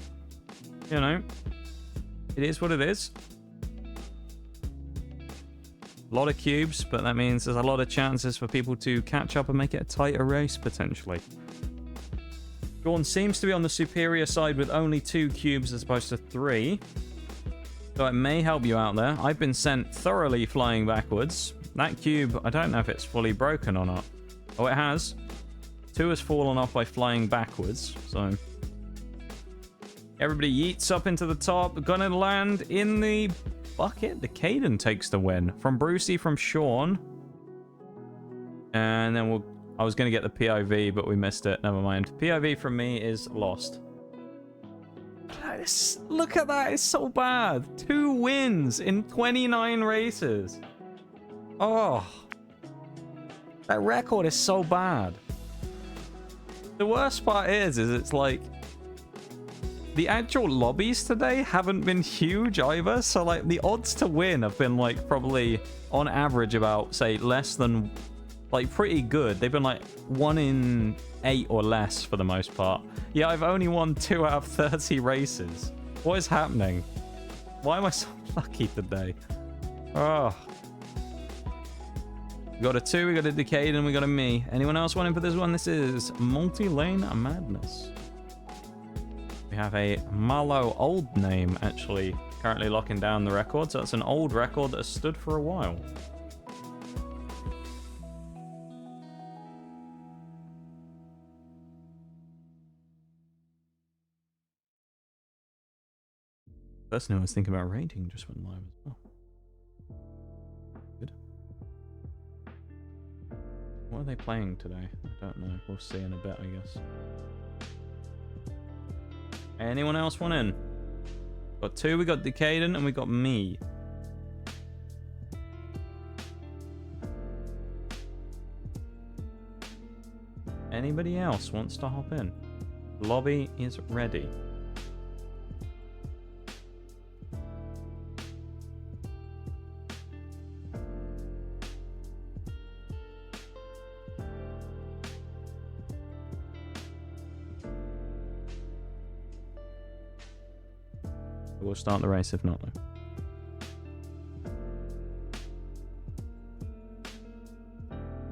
you know, it is what it is. A lot of cubes, but that means there's a lot of chances for people to catch up and make it a tighter race, potentially. Dawn seems to be on the superior side with only 2 cubes as opposed to 3. So it may help you out there. I've been sent thoroughly flying backwards. That cube, I don't know if it's fully broken or not. Oh, it has. 2 has fallen off by flying backwards, so... Everybody yeets up into the top. Gonna land in the bucket. The Caden takes the win. From Brucey, from Sean. And then I was gonna get the POV, but we missed it. Never mind. POV from me is lost. Look at that, it's so bad. 2 wins in 29 races. Oh. That record is so bad. The worst part is it's like... The actual lobbies today haven't been huge either. So like the odds to win have been like probably on average about, say, less than... Like pretty good. They've been like 1 in 8 or less for the most part. Yeah, I've only won 2 out of 30 races. What is happening? Why am I so lucky today? Oh. We got a 2, we got a Decade, and we got a me. Anyone else want in for this one? This is Multi-Lane Madness. We have a Malo old name, actually, currently locking down the record. So that's an old record that has stood for a while. Person who I was thinking about rating just went live as well. Good. What are they playing today? I don't know. We'll see in a bit, I guess. Anyone else want in? Got 2. We got Decaden and we got me. Anybody else wants to hop in? Lobby is ready. We'll start the race if not, though.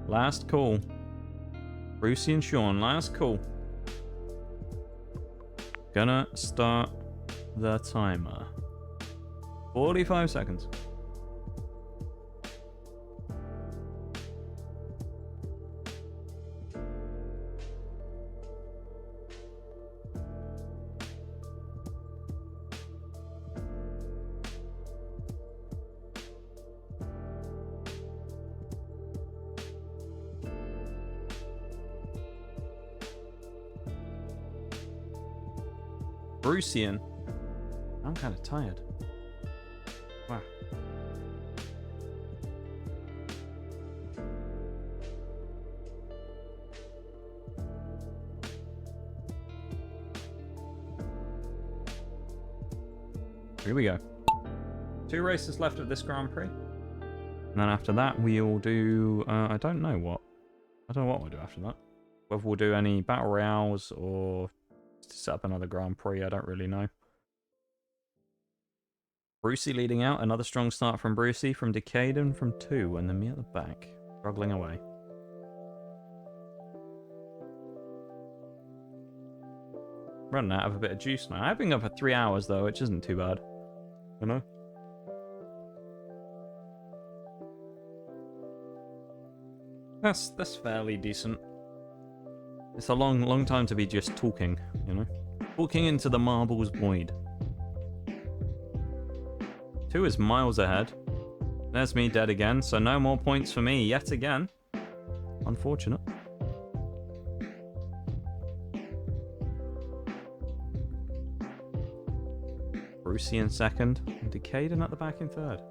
Last call. Brucey and Sean, last call. Gonna start the timer. 45 seconds. Brucian. I'm kind of tired. Wow. Here we go. 2 races left of this Grand Prix. And then after that, we'll do... I don't know what. I don't know what we'll do after that. Whether we'll do any Battle Royales or... to set up another Grand Prix, I don't really know. Brucey leading out, another strong start from Brucey, from Decaden, from 2, and then me at the back, struggling away. running out of a bit of juice now. I've been going for 3 hours though, which isn't too bad. You know? That's fairly decent. It's a long time to be just talking, you know? Talking into the marbles void. 2 is miles ahead. There's me dead again, so no more points for me yet again. Unfortunate. Brucey in second, and Decaden at the back in third.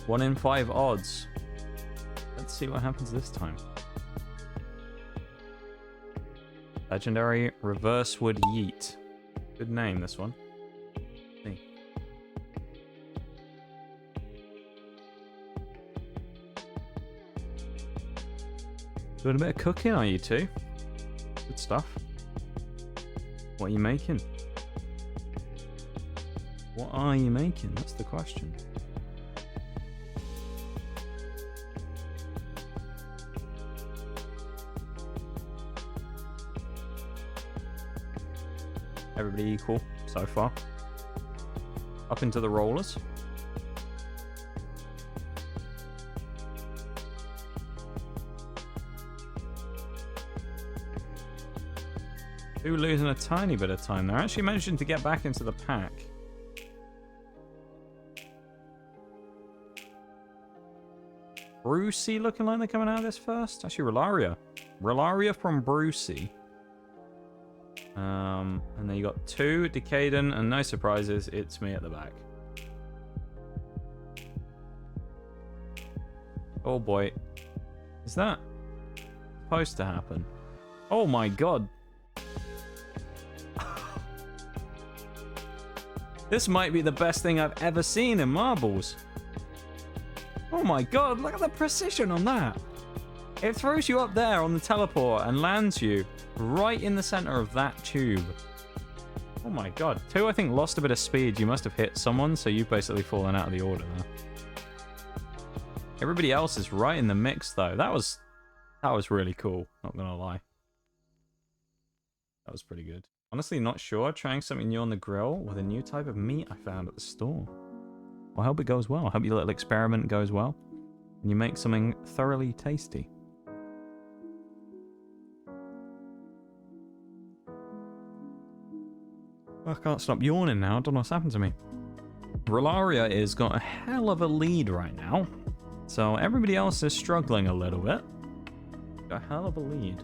One in 5 odds. Let's see what happens this time. Legendary Reverse Wood Yeet. Good name, this one. See. Doing a bit of cooking, are you two? Good stuff. What are you making? What are you making? That's the question. Everybody equal so far. Up into the rollers. Two losing a tiny bit of time. They're actually managing to get back into the pack. Brucey looking like they're coming out of this first. Actually, Rellaria. Rellaria from Brucey. And then you got two, Decaden, and no surprises, it's me at the back. Oh boy. Is that supposed to happen? Oh my god. This might be the best thing I've ever seen in marbles. Oh my god, look at the precision on that. It throws you up there on the teleport and lands you right in the center of that tube. Oh my god. Two, I think, lost a bit of speed. You must have hit someone, so you've basically fallen out of the order there. Everybody else is right in the mix, though. That was really cool, not gonna lie. That was pretty good. Honestly, not sure. Trying something new on the grill with a new type of meat I found at the store. Well, I hope it goes well. I hope your little experiment goes well. And you make something thoroughly tasty. I can't stop yawning now. I don't know what's happened to me. Rellaria is got a hell of a lead right now. So everybody else is struggling a little bit. Got a hell of a lead.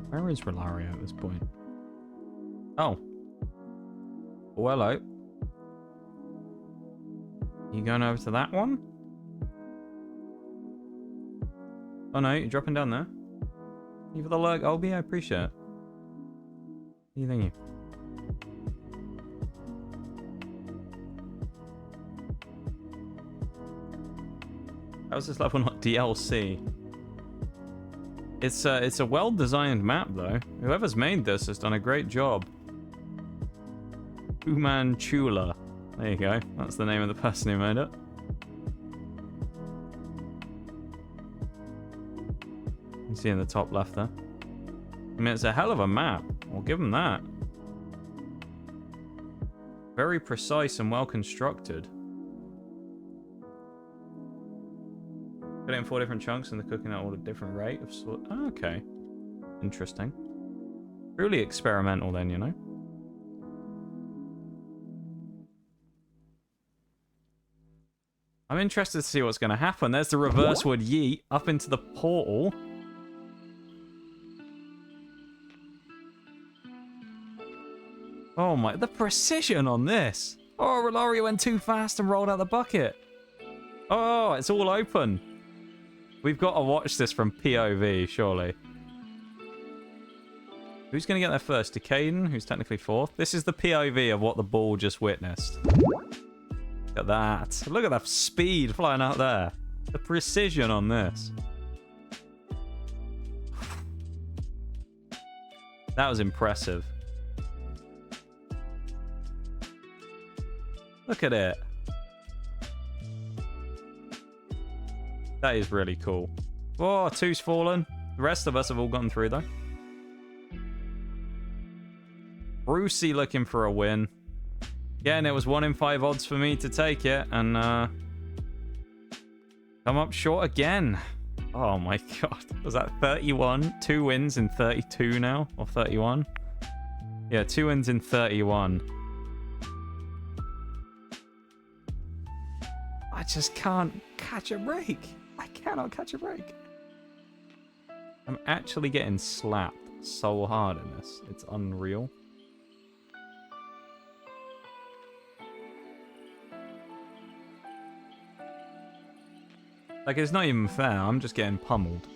Where is Rellaria at this point? Oh. Oh, hello. You going over to that one? Oh no, you're dropping down there. You for the lurk, Olby? I appreciate it. What do you thinking? How is this level not DLC? It's a well-designed map, though. Whoever's made this has done a great job. Chula. There you go. That's the name of the person who made it. You can see in the top left there. I mean, it's a hell of a map. I'll give them that. Very precise and well-constructed. Put it in 4 different chunks and they're cooking at all a different rate of sort. Oh, okay. Interesting. Truly experimental then, you know? I'm interested to see what's going to happen. There's the reverse wood yeet up into the portal. Oh my, the precision on this. Oh, Rellaria went too fast and rolled out the bucket. Oh, it's all open. We've got to watch this from POV, surely. Who's going to get there first? Decaden, who's technically 4th. This is the POV of what the ball just witnessed. Look at that. Look at that speed flying out there. The precision on this. That was impressive. Look at it. That is really cool. Oh, 2's fallen. The rest of us have all gotten through, though. Brucey looking for a win. Again, it was 1 in 5 odds for me to take it, and come up short again. Oh my god. Was that 31? 2 wins in 32 now? Or 31? Yeah, 2 wins in 31. I just can't catch a break. I cannot catch a break. I'm actually getting slapped so hard in this. It's unreal. Like, it's not even fair. I'm just getting pummeled.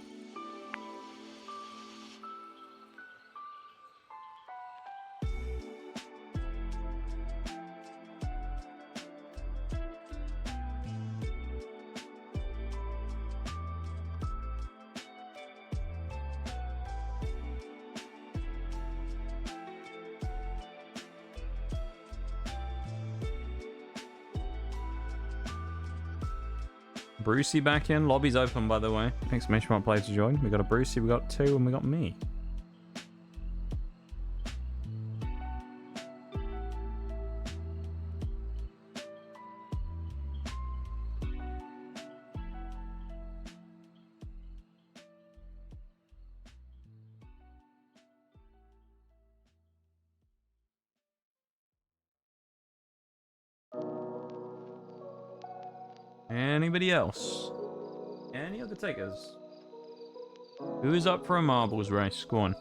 Brucey back in. Lobby's open, by the way. Exclamation mark player to join. We got a Brucey, we got 2, and we got me. Anybody else? Any other takers? Who's up for a marbles race? Go on.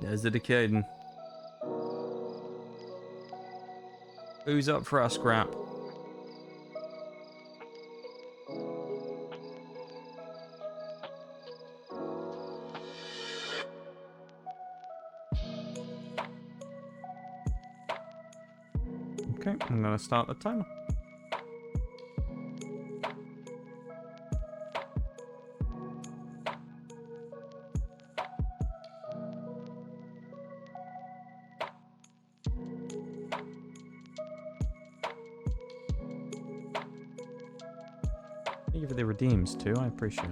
There's the Decadent. Who's up for our scrap? Okay, I'm gonna start the timer. Thank you for the redeems too, I appreciate it.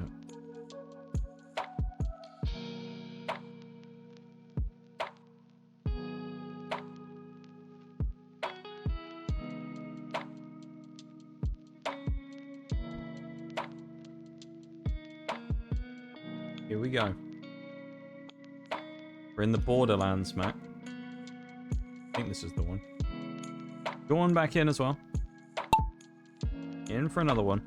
Here we go. We're in the Borderlands map. I think this is the one. Go on back in as well. In for another one.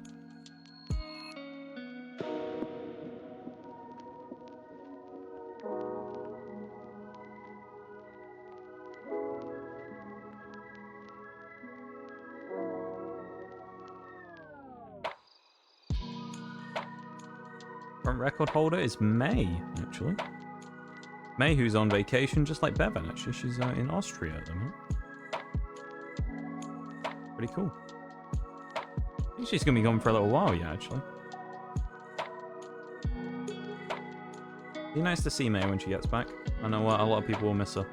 Front record holder is May, actually. May, who's on vacation, just like Bevan, actually. She's in Austria at the moment. Pretty cool. I think she's going to be gone for a little while, yeah, actually. Be nice to see May when she gets back. I know a lot of people will miss her.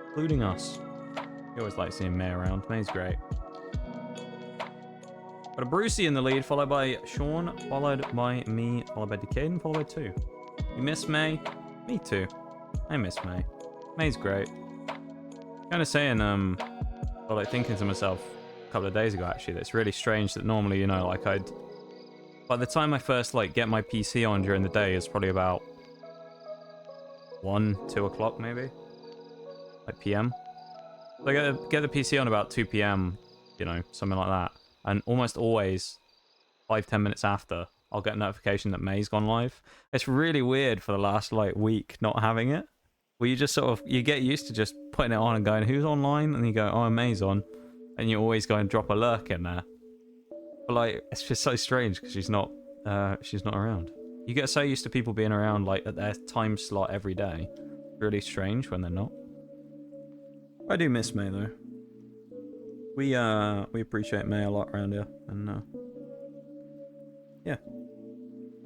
Including us. We always like seeing May around. May's great. Got a Brucey in the lead, followed by Sean, followed by me, followed by Decadent, followed by 2. You miss May? Me too. I miss May. May's great. Kind of saying, or like thinking to myself a couple of days ago, actually, that it's really strange that normally, you know, like by the time I first, like, get my PC on during the day is probably about 1, 2 o'clock, maybe? Like, PM. So I get the PC on about 2 PM, you know, something like that. And almost always, 5-10 minutes after, I'll get a notification that May's gone live. It's really weird for the last, like, week not having it. Where you just sort of, you get used to just putting it on and going, who's online? And you go, oh, May's on. And you always go and drop a lurk in there. But, like, it's just so strange because she's not around. You get so used to people being around, like, at their time slot every day. Really strange when they're not. I do miss May, though. We appreciate May a lot around here, and yeah,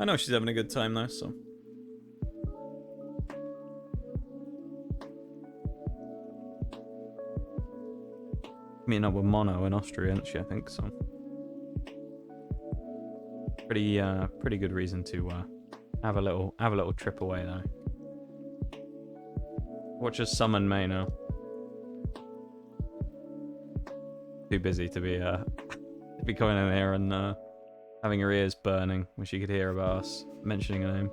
I know she's having a good time though. So meeting up with Mono in Austria, isn't she? I think so. Pretty good reason to have a little trip away though. Watch us summon May now. Too busy to be going in here and having her ears burning when she could hear about us mentioning her name.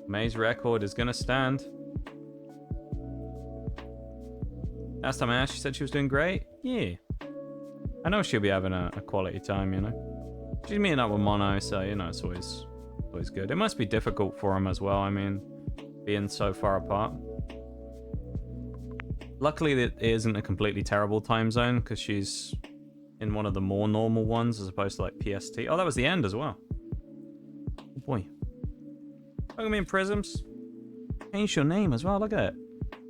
May's record is gonna stand. Last time I asked, she said she was doing great. Yeah, I know she'll be having a quality time. You know, she's meeting up with Mono, so you know it's always good. It must be difficult for him as well. I mean, being so far apart. Luckily, it isn't a completely terrible time zone because she's in one of the more normal ones as opposed to like PST. Oh, that was the end as well. Oh boy. Look at me in Prisms. Change your name as well. Look at it.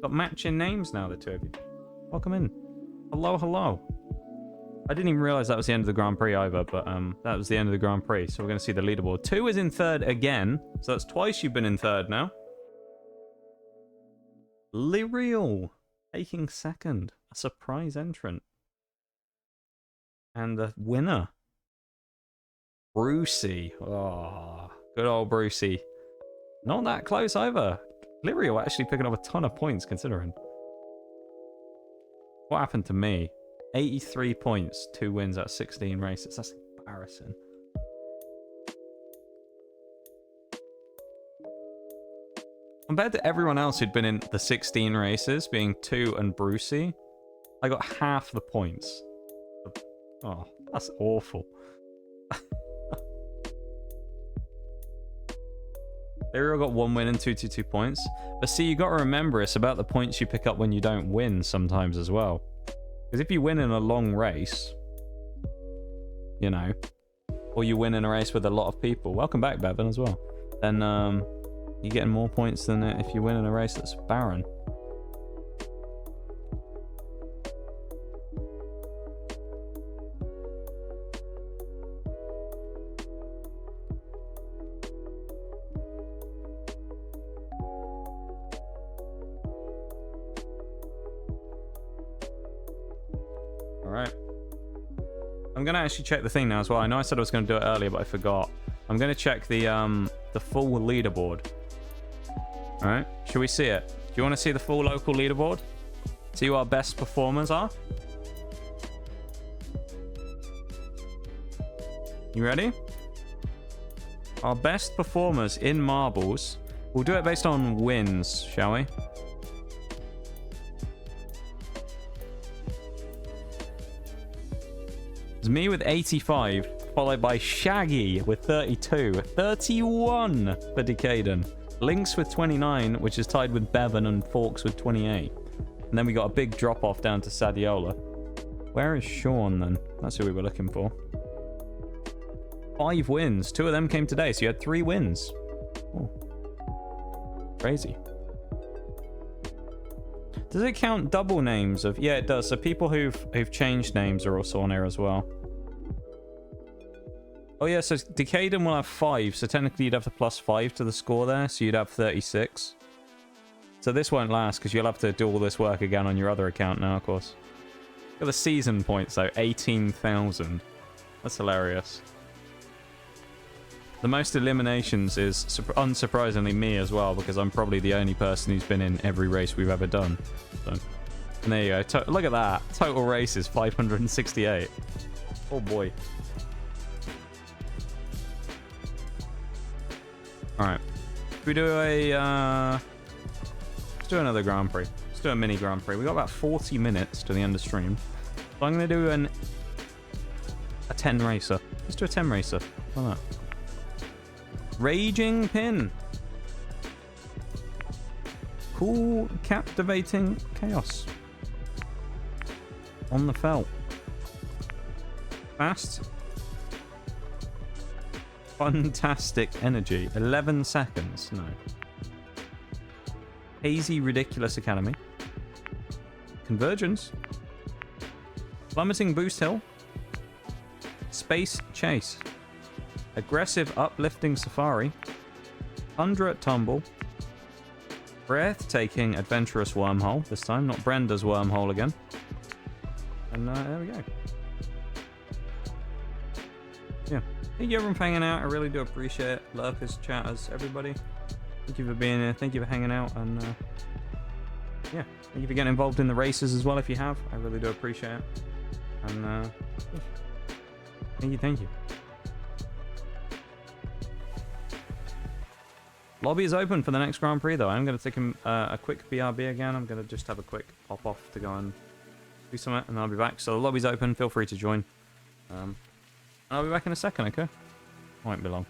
Got matching names now, the two of you. Welcome in. Hello, hello. I didn't even realize that was the end of the Grand Prix either, but that was the end of the Grand Prix. So we're going to see the leaderboard. 2 is in third again. So that's twice you've been in third now. Lyriel taking second. A surprise entrant. And the winner, Brucey. Oh, good old Brucey. Not that close either. Lyriel actually picking up a ton of points considering. What happened to me? 83 points, 2 wins out of 16 races. That's embarrassing. Compared to everyone else who'd been in the 16 races, being 2 and Brucey, I got half the points. Oh, that's awful. Lyriel got 1 win and 2 points. But see, you got to remember it's about the points you pick up when you don't win sometimes as well. Because if you win in a long race, you know, or you win in a race with a lot of people, welcome back, Bevan, as well, then you're getting more points than if you win in a race that's barren. Alright. I'm going to actually check the thing now as well. I know I said I was going to do it earlier, but I forgot. I'm going to check the full leaderboard. Alright, should we see it? Do you want to see the full local leaderboard? See who our best performers are? You ready? Our best performers in marbles. We'll do it based on wins, shall we? It's me with 85, followed by Shaggy with 32. 31 for Decaden. Lynx with 29, which is tied with Bevan, and Forks with 28. And then we got a big drop-off down to Sadiola. Where is Sean, then? That's who we were looking for. 5 wins. 2 of them came today, so you had 3 wins. Oh. Crazy. Does it count double names of... Yeah, it does. So people who've changed names are also on here as well. Oh yeah, so Decaden will have 5, so technically you'd have to plus 5 to the score there, so you'd have 36. So this won't last, because you'll have to do all this work again on your other account now, of course. Look at the season points, though. 18,000. That's hilarious. The most eliminations is, unsurprisingly, me as well, because I'm probably the only person who's been in every race we've ever done. So, and there you go. Look at that. Total races, 568. Oh boy. Alright. Should we do a... let's do another Grand Prix. Let's do a mini Grand Prix. We got about 40 minutes to the end of stream. So I'm going to do a 10 racer. Let's do a 10 racer. Why not? Raging Pin. Cool, captivating chaos. On the felt. Fast. Fantastic energy. 11 seconds. No. Hazy Ridiculous Academy. Convergence. Plummeting Boost Hill. Space Chase. Aggressive Uplifting Safari. Tundra Tumble. Breathtaking Adventurous Wormhole. This time, not Brenda's Wormhole again. And there we go. Yeah. Thank you everyone for hanging out. I really do appreciate it. Lurkers, chatters, everybody. Thank you for being here. Thank you for hanging out. And yeah. Thank you for getting involved in the races as well if you have. I really do appreciate it. And thank you. Lobby is open for the next Grand Prix, though. I'm going to take a quick BRB again. I'm going to just have a quick pop off to go and do something, and I'll be back. So the lobby's open. Feel free to join. And I'll be back in a second, okay? Won't be long.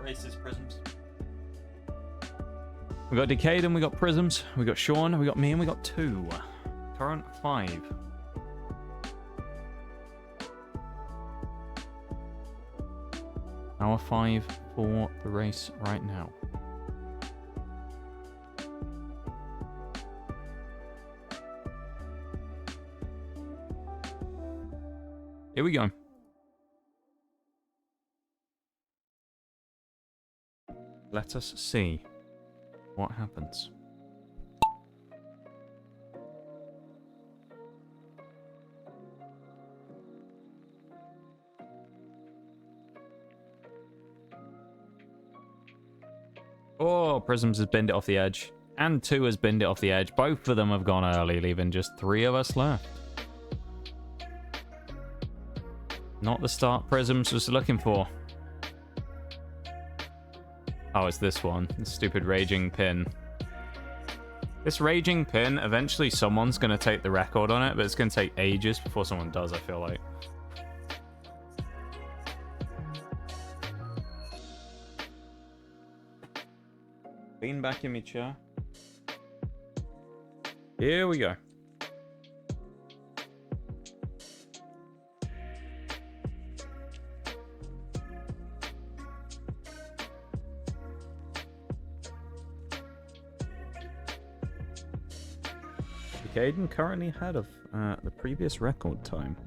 races, Prisms. We got Decade and we got Prisms. We got Sean, we got me, and we got 2. Current 5. Hour 5 for the race right now. Here we go. Let us see what happens. Oh, Prisms has binned it off the edge. And 2 has binned it off the edge. Both of them have gone early, leaving just 3 of us left. Not the start Prisms was looking for. Oh, it's this one. The stupid Raging Pin. This Raging Pin, eventually someone's going to take the record on it, but it's going to take ages before someone does, I feel like. Lean back in my chair. Here we go. Caden currently ahead of the previous record time.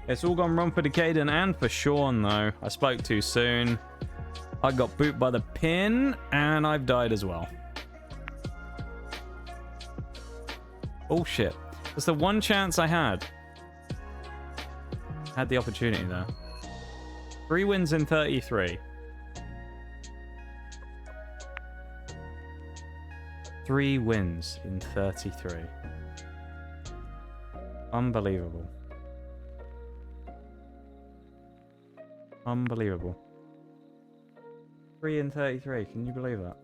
It's all gone wrong for Caden and for Sean, though. I spoke too soon. I got booped by the pin, and I've died as well. Bullshit. That's the one chance I had. Had the opportunity there. 3 wins in 33. 3 wins in 33. Unbelievable. Unbelievable. 3 in 33. Can you believe that?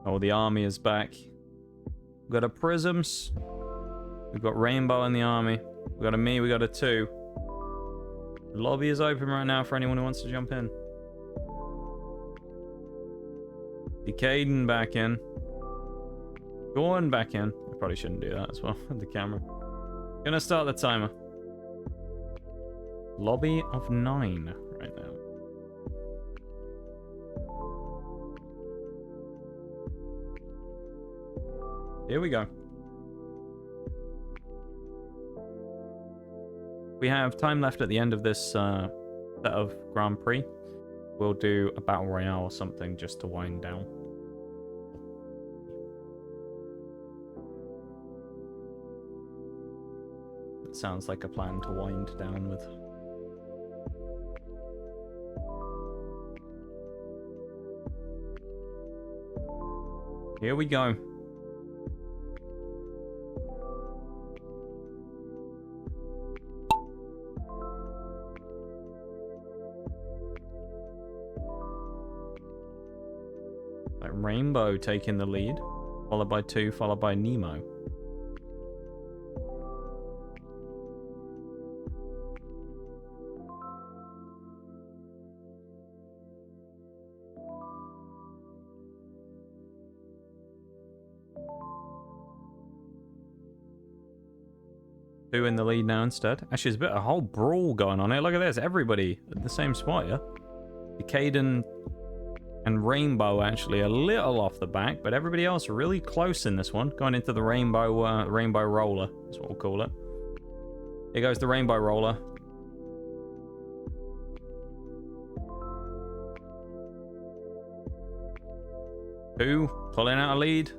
Oh, the army is back. We've got a Prisms. We've got Rainbow in the army. We've got a me, we got a 2. The lobby is open right now for anyone who wants to jump in. Decaden back in. Going back in. I probably shouldn't do that as well with the camera. Gonna start the timer. Lobby of 9 right now. Here we go. We have time left at the end of this set of Grand Prix. We'll do a Battle Royale or something just to wind down. It sounds like a plan to wind down with. Here we go. Rainbow taking the lead, followed by 2, followed by Nemo. Two in the lead now instead. Actually, there's a whole brawl going on here. Look at this. Everybody at the same spot, yeah? Caden and Rainbow actually a little off the back, but everybody else really close in this one. Going into the Rainbow Rainbow Roller, is what we'll call it. Here goes the Rainbow Roller. Two pulling out a lead.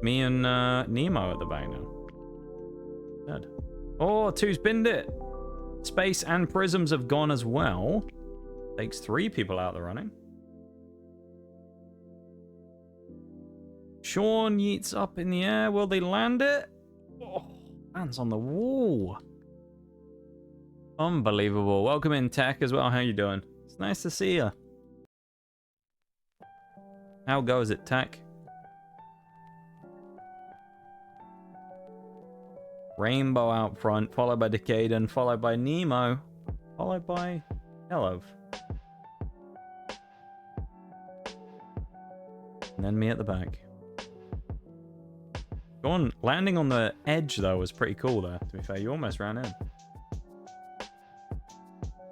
Me and Nemo at the back now. Dead. Oh, two's binned it. Space and Prisms have gone as well. Takes 3 people out of the running. Sean yeets up in the air. Will they land it? Oh, lands on the wall. Unbelievable. Welcome in, Tech, as well. How you doing? It's nice to see you. How goes it, Tech? Rainbow out front, followed by Decaden, followed by Nemo, followed by Yellow. And then me at the back. Sean landing on the edge, though, was pretty cool there, to be fair. You almost ran in.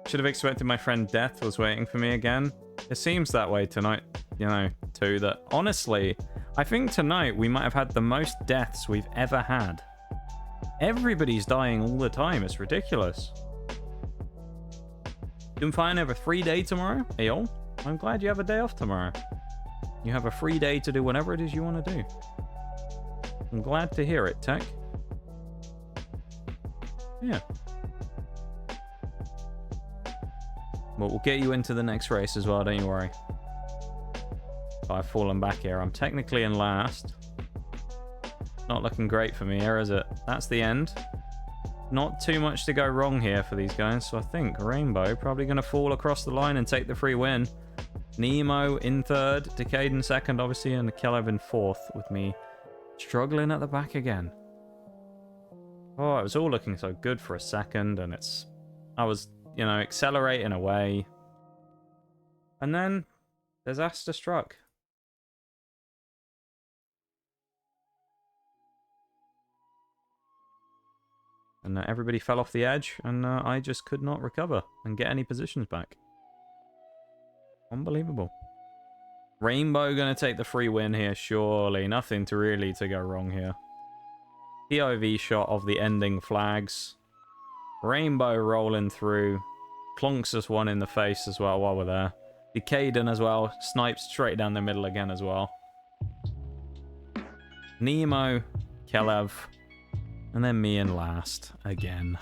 Should have expected my friend Death was waiting for me again. It seems that way tonight, you know, too. That honestly, I think tonight we might have had the most deaths we've ever had. Everybody's dying all the time. It's ridiculous. Doing fine over 3-day tomorrow? Hey, all. I'm glad you have a day off tomorrow. You have a free day to do whatever it is you want to do. I'm glad to hear it, Tech. Yeah. Well, we'll get you into the next race as well, don't you worry. I've fallen back here. I'm technically in last. Not looking great for me here, is it? That's the end. Not too much to go wrong here for these guys, so I think Rainbow probably going to fall across the line and take the free win. Nemo in 3rd, Decaden 2nd, obviously, and Kellev in 4th, with me struggling at the back again. Oh, it was all looking so good for a second, and I was, you know, accelerating away. And then disaster struck. And everybody fell off the edge, and I just could not recover and get any positions back. Unbelievable. Rainbow going to take the free win here, surely. Nothing to go wrong here. POV shot of the ending flags. Rainbow rolling through. Plonks us one in the face as well while we're there. Decaden as well. Snipes straight down the middle again as well. Nemo. Kellev. And then me in last again.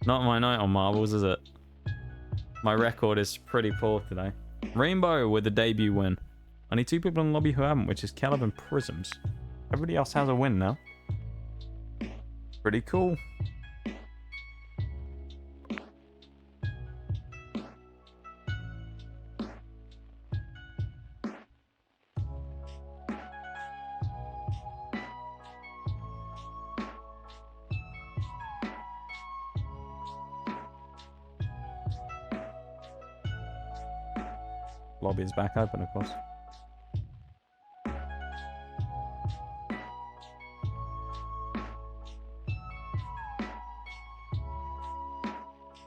Not my night on marbles, is it? My record is pretty poor today. Rainbow with the debut win. Only 2 people in the lobby who haven't, which is Kellev and Prisms. Everybody else has a win now. Pretty cool. Lobby is back open, of course.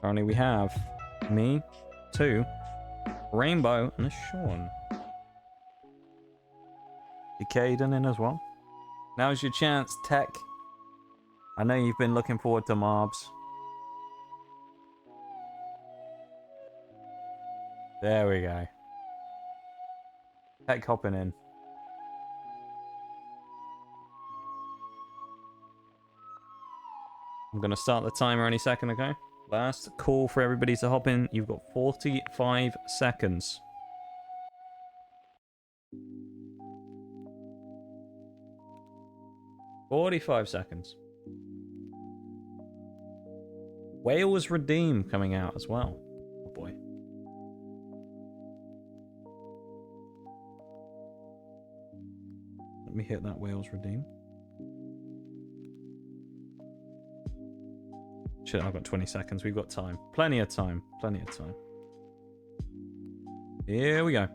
Currently we have me, 2, Rainbow, and a Sean. Decaden in as well. Now's your chance, Tech. I know you've been looking forward to mobs. There we go. Tech hopping in. I'm going to start the timer any second, okay? Last call for everybody to hop in. You've got 45 seconds. Wales Redeem coming out as well. Oh boy. Let me hit that Wales Redeem. Shit, I've got 20 seconds. We've got time. Plenty of time. Plenty of time. Here we go.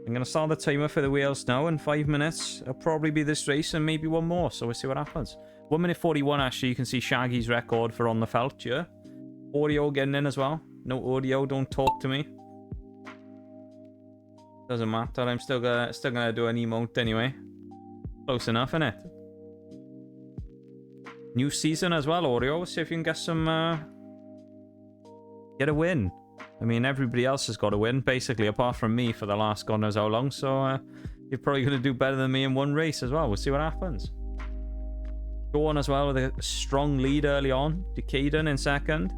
I'm going to start the timer for the wheels now in 5 minutes. It'll probably be this race and maybe one more, so we'll see what happens. 1 minute 41, actually. You can see Shaggy's record for on the felt, yeah? Audio getting in as well. No audio, don't talk to me. Doesn't matter, I'm still gonna do an emote anyway. Close enough, innit? New season as well, Oreo. See if you can get some, get a win. I mean, everybody else has got a win, basically, apart from me for the last God knows how long. So, you're probably going to do better than me in one race as well. We'll see what happens. Go on as well with a strong lead early on. Decaden in second.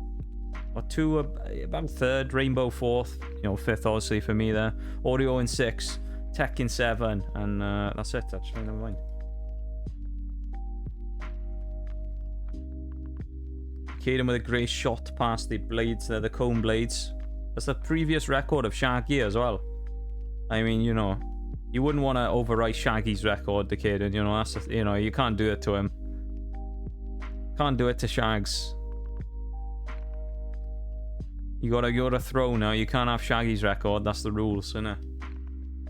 Or 2 about 3rd, Rainbow 4th, you know, 5th obviously for me there. Audio in 6, Tech in 7, and that's it actually, never mind. Caden with a great shot past the blades there, the cone blades. That's the previous record of Shaggy as well. I mean, you know, you wouldn't want to overwrite Shaggy's record to Caden, you know, that's, you know, you can't do it to him. Can't do it to Shags. You gotta throw now. You can't have Shaggy's record. That's the rules, isn't it?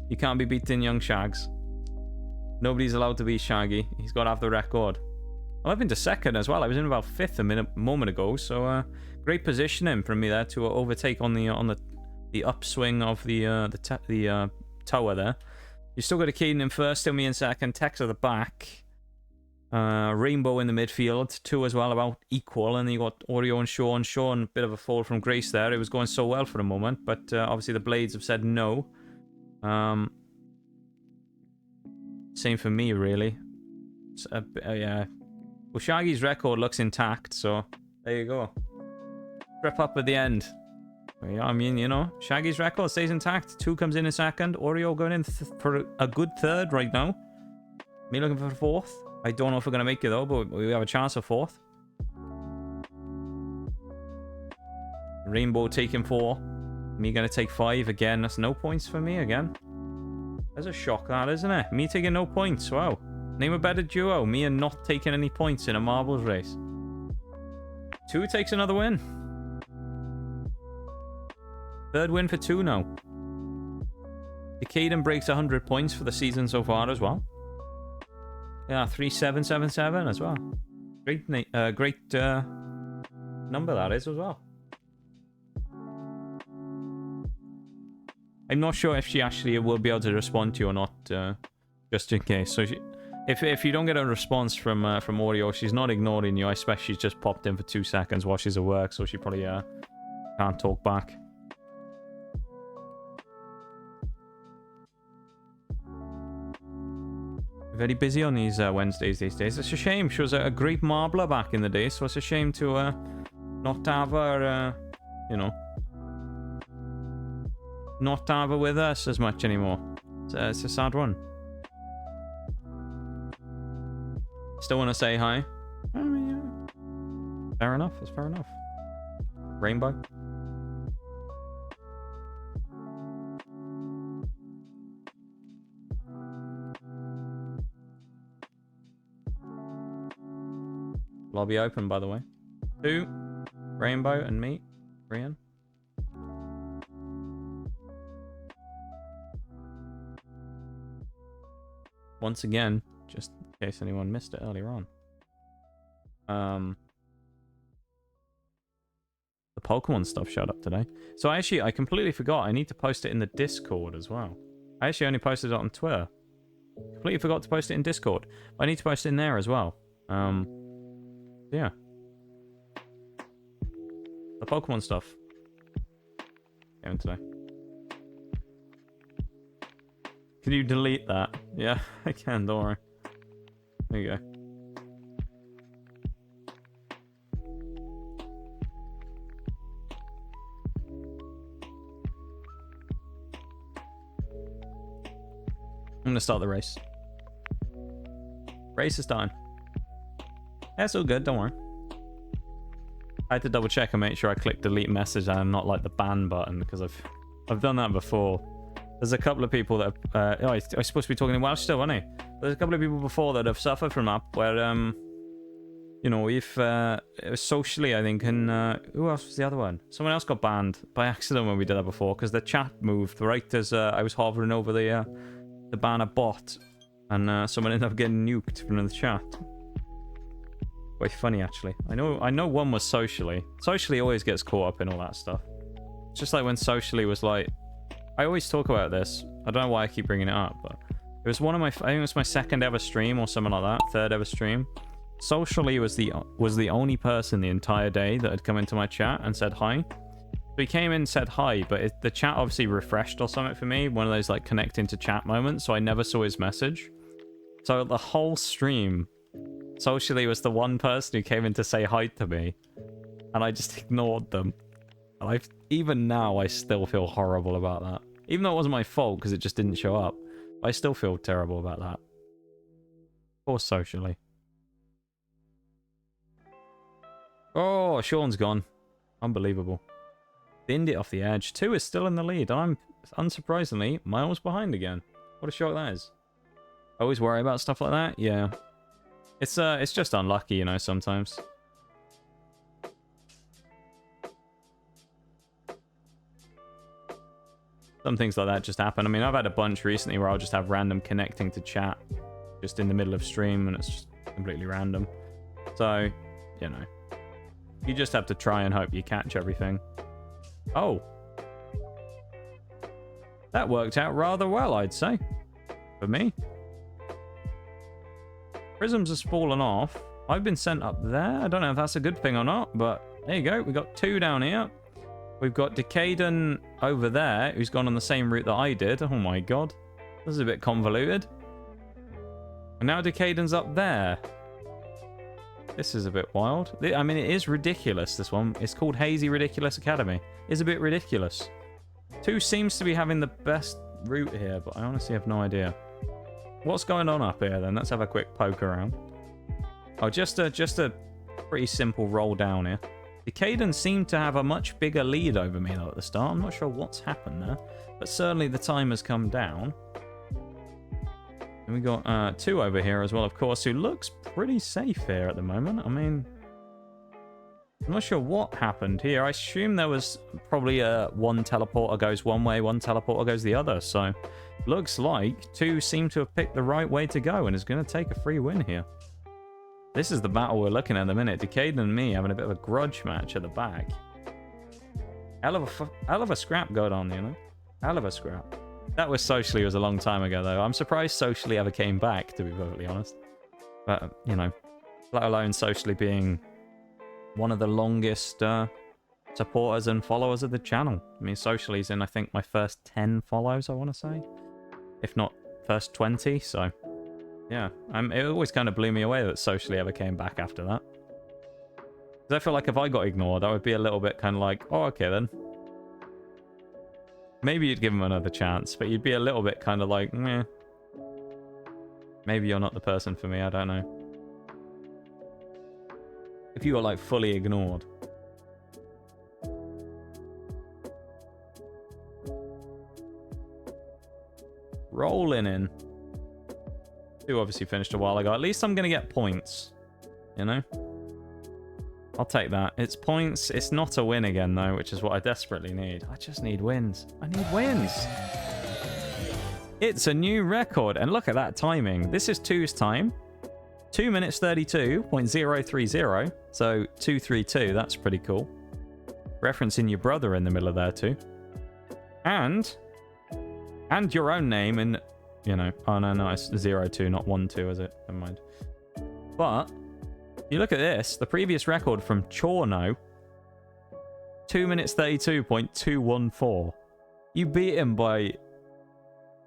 You can't be beating young Shags. Nobody's allowed to beat Shaggy. He's got to have the record. I've been to 2nd as well. I was in about 5th a moment ago. So great positioning from me there to overtake on the upswing of the tower there. You still got a Caden in 1st, still me in 2nd. Tex at the back. Rainbow in the midfield, 2 as well, about equal, and then you got Oreo and Sean. Sean, bit of a fall from grace there. It was going so well for a moment, but obviously the Blades have said no. Same for me, really. Yeah. Well, Shaggy's record looks intact, so there you go. Trip up at the end. Yeah, I mean, you know, Shaggy's record stays intact. 2 comes in 2nd. Oreo going in for a good 3rd right now. Me looking for 4th. I don't know if we're going to make it though, but we have a chance of 4th. Rainbow taking 4. Me going to take 5 again. That's no points for me again. That's a shock, that, isn't it? Me taking no points. Wow. Name a better duo. Me and not taking any points in a marbles race. 2 takes another win. 3rd win for 2 now. Caden breaks 100 points for the season so far as well. Yeah, 3777 as well. Great number that is as well. I'm not sure if she actually will be able to respond to you or not, just in case. So if you don't get a response from Oreo, she's not ignoring you. I expect she's just popped in for 2 seconds while she's at work, so she probably can't talk back. Very busy on these Wednesdays these days. It's a shame. She was a great marbler back in the day, so it's a shame to not have her, you know, not have her with us as much anymore. It's a sad one. Still want to say hi? I mean, yeah. Fair enough. It's fair enough. Rainbow. Lobby open, by the way. 2, Rainbow and me, Brian. Once again, just in case anyone missed it earlier on. The Pokemon stuff showed up today. So I completely forgot. I need to post it in the Discord as well. I actually only posted it on Twitter. Completely forgot to post it in Discord. But I need to post it in there as well. Yeah. The Pokemon stuff. Going today. Can you delete that? Yeah, I can, don't worry. There you go. I'm gonna start the race. Race is done. That's all good, don't worry. I had to double check and make sure I clicked delete message and not like the ban button, because I've done that before. There's a couple of people that I was supposed to be talking in Welsh still, wasn't I? There's a couple of people before that have suffered from that, where you know, if it was socially, I think, and who else was the other one? Someone else got banned by accident when we did that before, because the chat moved right as I was hovering over the banner bot, and someone ended up getting nuked from the chat. Quite funny, actually. I know one was socially. Socially always gets caught up in all that stuff. It's just like when socially was like, I always talk about this. I don't know why I keep bringing it up, but it was one of my, I think it was my 2nd ever stream or something like that, 3rd ever stream. Socially was the only person the entire day that had come into my chat and said hi. So he came in and said hi, but the chat obviously refreshed or something for me. One of those like connecting to chat moments, so I never saw his message. So the whole stream, socially was the one person who came in to say hi to me, and I just ignored them. And even now, I still feel horrible about that. Even though it wasn't my fault because it just didn't show up. I still feel terrible about that. Or socially. Oh, Sean's gone. Unbelievable. Binned it off the edge. 2 is still in the lead. I'm, unsurprisingly, miles behind again. What a shock that is. Always worry about stuff like that? Yeah. It's just unlucky, you know, sometimes. Some things like that just happen. I mean, I've had a bunch recently where I'll just have random connecting to chat just in the middle of stream and it's just completely random. So, you know. You just have to try and hope you catch everything. Oh. That worked out rather well, I'd say. For me. Prisms has fallen off. I've been sent up there. I don't know if that's a good thing or not, but there you go. We got 2 down here. We've got Decaden over there, who's gone on the same route that I did. Oh my god. This is a bit convoluted. And now Decaden's up there. This is a bit wild. I mean, it is ridiculous, this one. It's called Hazy Ridiculous Academy. It's a bit ridiculous. 2 seems to be having the best route here, but I honestly have no idea. What's going on up here, then? Let's have a quick poke around. Oh, just a pretty simple roll down here. Decaden seemed to have a much bigger lead over me, though, at the start. I'm not sure what's happened there, but certainly the time has come down. And we got 2 over here as well, of course, who looks pretty safe here at the moment. I mean, I'm not sure what happened here. I assume there was probably one teleporter goes one way, one teleporter goes the other. So, looks like 2 seem to have picked the right way to go and is going to take a free win here. This is the battle we're looking at in a minute. Decaden and me having a bit of a grudge match at the back. Hell of a scrap going on, you know? Hell of a scrap. That was Socially was a long time ago, though. I'm surprised Socially ever came back, to be perfectly honest. But, you know, let alone Socially being one of the longest supporters and followers of the channel. I mean, Socially's in, I think, my first 10 follows, I want to say. If not, first 20, so... Yeah, it always kind of blew me away that Socially ever came back after that. Because I feel like if I got ignored, I would be a little bit kind of like, oh, okay then. Maybe you'd give him another chance, but you'd be a little bit kind of like, meh. Maybe you're not the person for me, I don't know. If you got like fully ignored. Rolling in. 2 obviously finished a while ago. At least I'm going to get points. You know? I'll take that. It's points. It's not a win again, though, which is what I desperately need. I just need wins. I need wins. It's a new record. And look at that timing. This is 2's time. 2 minutes 32.030. So 232. That's pretty cool. Referencing your brother in the middle of there, too. And your own name in... You know, oh no, it's 02, not 12, is it? Never mind. But, you look at this, the previous record from Chorno, 2 minutes 32.214. You beat him by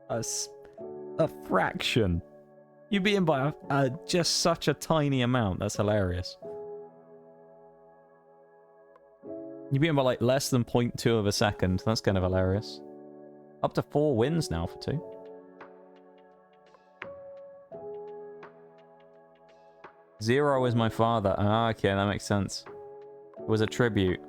a fraction. You beat him by just such a tiny amount. That's hilarious. You beat him by like less than 0.2 of a second. That's kind of hilarious. Up to 4 wins now for 2. Zero is my father. Ah, okay, that makes sense. It was a tribute.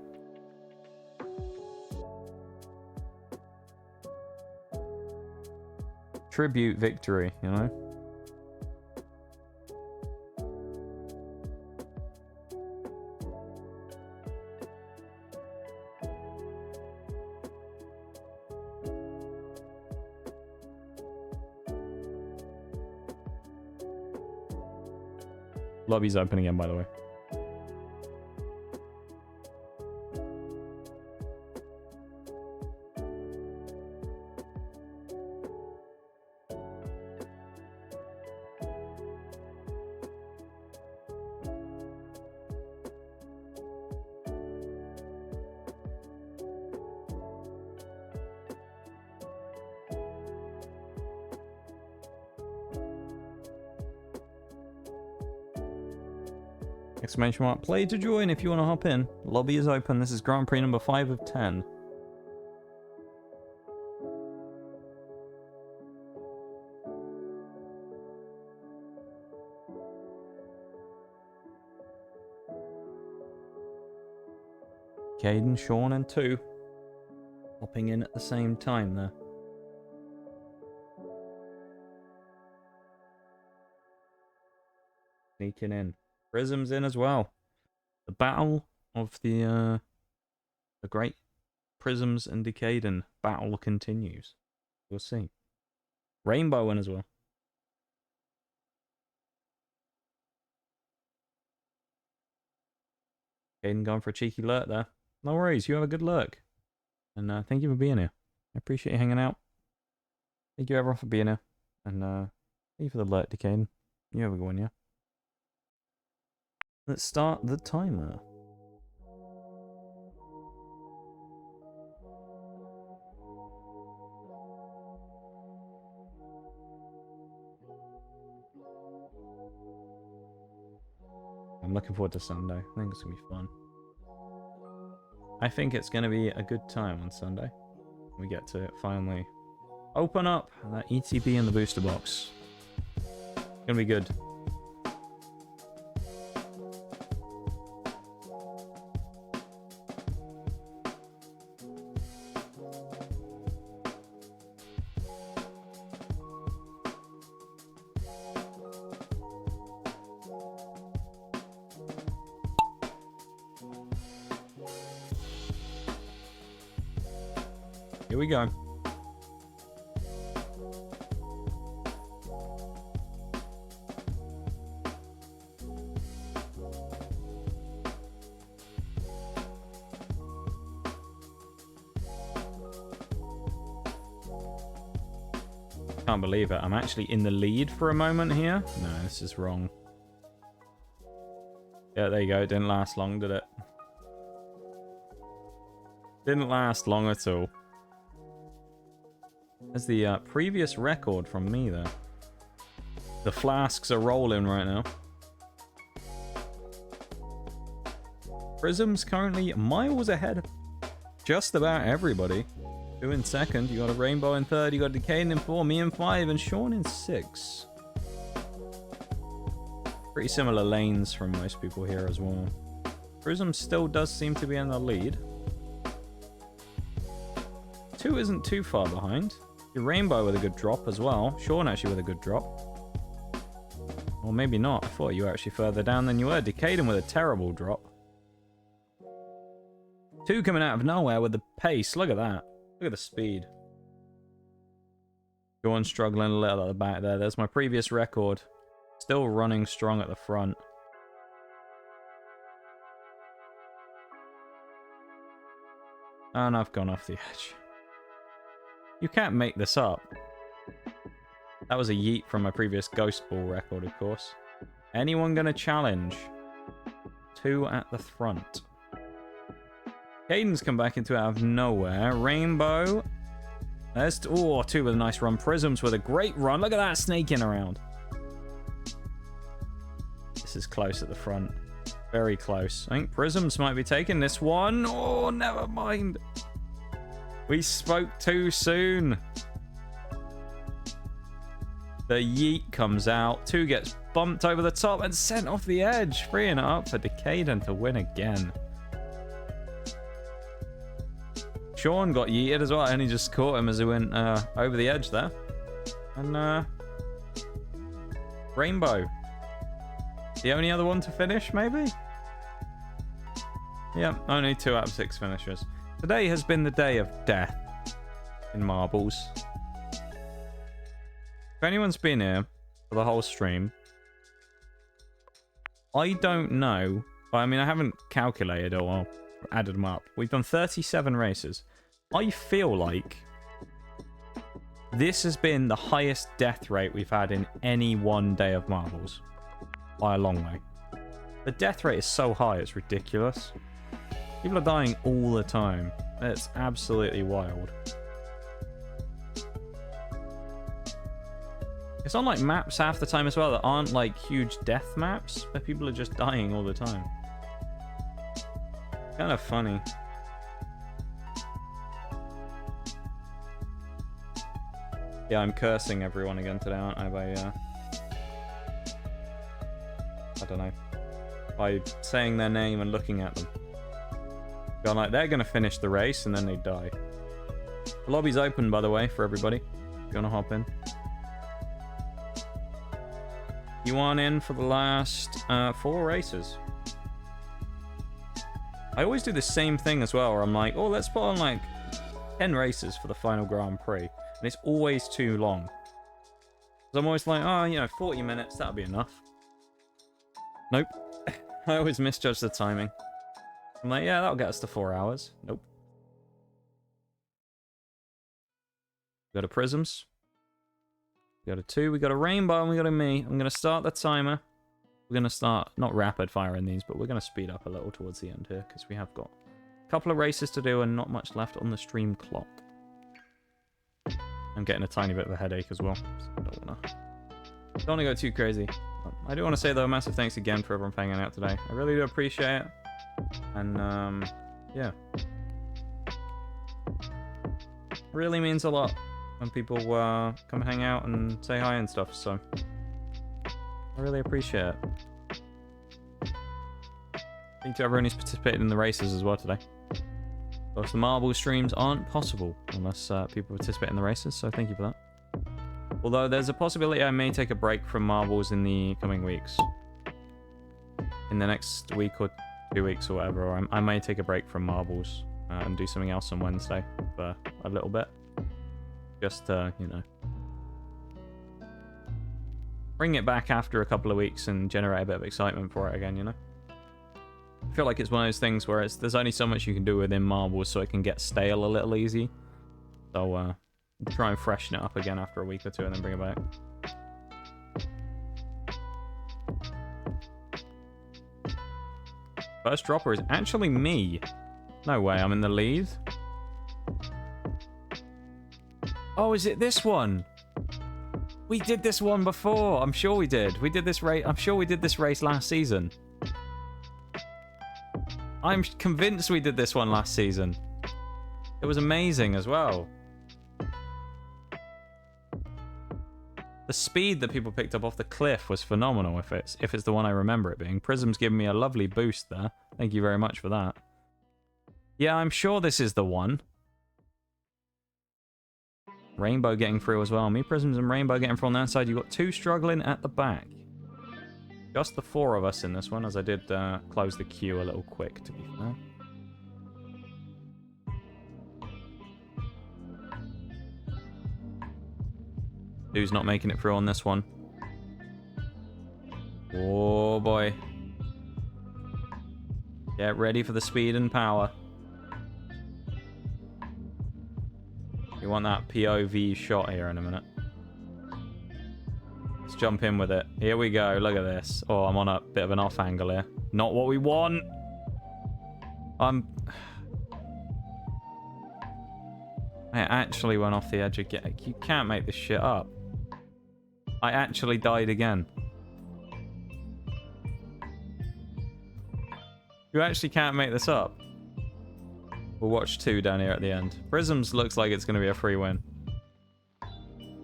Tribute victory, you know? Lobby's open again, by the way. Exclamation mark. Play to join if you want to hop in. Lobby is open. This is Grand Prix number 5 of 10. Caden, Sean, and 2 hopping in at the same time there. Sneaking in. Prism's in as well. The battle of the great Prisms and Decaden battle continues. We'll see. Rainbow in as well. Caden going for a cheeky lurk there. No worries, you have a good lurk. And thank you for being here. I appreciate you hanging out. Thank you everyone for being here. And thank you for the lurk, Decaden. You have a good one, yeah? Let's start the timer. I'm looking forward to Sunday. I think it's going to be fun. I think it's going to be a good time on Sunday. We get to finally open up that ETB in the booster box. It's going to be good. Here we go. Can't believe it. I'm actually in the lead for a moment here. No, this is wrong. Yeah, there you go. It didn't last long, did it? Didn't last long at all. There's the previous record from me there. The flasks are rolling right now. Prism's currently miles ahead of just about everybody. 2 in second. You got a Rainbow in third. You got Decaden in 4. Me in 5. And Sean in 6. Pretty similar lanes from most people here as well. Prism still does seem to be in the lead. 2 isn't too far behind. Your Rainbow with a good drop as well. Sean actually with a good drop. Or maybe not. I thought you were actually further down than you were. Decaden with a terrible drop. 2 coming out of nowhere with the pace. Look at that. Look at the speed. Sean struggling a little at the back there. There's my previous record. Still running strong at the front. And I've gone off the edge. You can't make this up. That was a yeet from my previous Ghost Ball record, of course. Anyone gonna challenge? 2 at the front. Caden's come back into it out of nowhere. Rainbow. There's 2 with a nice run. Prisms with a great run. Look at that snaking around. This is close at the front. Very close. I think Prisms might be taking this one. Oh, never mind. We spoke too soon. The yeet comes out. 2 gets bumped over the top and sent off the edge. Freeing it up for Decaden to win again. Sean got yeeted as well, and he just caught him as he went over the edge there. And Rainbow. The only other one to finish, maybe? Yep, only 2 out of 6 finishers. Today has been the day of death in marbles. If anyone's been here for the whole stream, I don't know. I mean, I haven't calculated or added them up. We've done 37 races. I feel like this has been the highest death rate we've had in any one day of marbles. By a long way. The death rate is so high, it's ridiculous. People are dying all the time. It's absolutely wild. It's on like maps half the time as well that aren't like huge death maps, where people are just dying all the time. Kind of funny. Yeah, I'm cursing everyone again today, aren't I? By I don't know. By saying their name and looking at them. Going like, they're gonna finish the race and then they die. The lobby's open, by the way, for everybody. If you wanna hop in. You aren't in for the last 4 races. I always do the same thing as well, where I'm like, oh, let's put on like 10 races for the final Grand Prix. And it's always too long. Because I'm always like, oh, you know, 40 minutes, that'll be enough. Nope. I always misjudge the timing. I'm like, yeah, that'll get us to 4 hours. Nope. We got a Prisms. We got a 2, we got a Rainbow, and we got a me. I'm going to start the timer. We're going to start, not rapid firing these, but we're going to speed up a little towards the end here, because we have got a couple of races to do and not much left on the stream clock. I'm getting a tiny bit of a headache as well, so I don't want to go too crazy. I do want to say, though, a massive thanks again for everyone hanging out today. I really do appreciate it. And, yeah. It really means a lot when people come hang out and say hi and stuff, so I really appreciate it. Thank you to everyone who's participated in the races as well today. Of course, the marble streams aren't possible unless people participate in the races, so thank you for that. Although there's a possibility I may take a break from marbles in the coming weeks. In the next week or 2 weeks or whatever, or I may take a break from marbles and do something else on Wednesday for a little bit. Just, you know, bring it back after a couple of weeks and generate a bit of excitement for it again, you know? I feel like it's one of those things where there's only so much you can do within marbles, so it can get stale a little easy. So, try and freshen it up again after a week or 2 and then bring it back. First dropper is actually me. No way, I'm in the lead. Oh, is it this one? We did this one before. I'm sure we did. We did this race. I'm sure we did this race last season. I'm convinced we did this one last season. It was amazing as well. The speed that people picked up off the cliff was phenomenal if it's the one I remember it being. Prism's given me a lovely boost there. Thank you very much for that. Yeah, I'm sure this is the one. Rainbow getting through as well. Me, Prisms, and Rainbow getting through on that side. You've got 2 struggling at the back. Just the 4 of us in this one, as I did close the queue a little quick, to be fair. Who's not making it through on this one? Oh, boy. Get ready for the speed and power. You want that POV shot here in a minute. Let's jump in with it. Here we go. Look at this. Oh, I'm on a bit of an off angle here. Not what we want. I actually went off the edge again. You can't make this shit up. I actually died again. You actually can't make this up. We'll watch 2 down here at the end. Prisms looks like it's going to be a free win.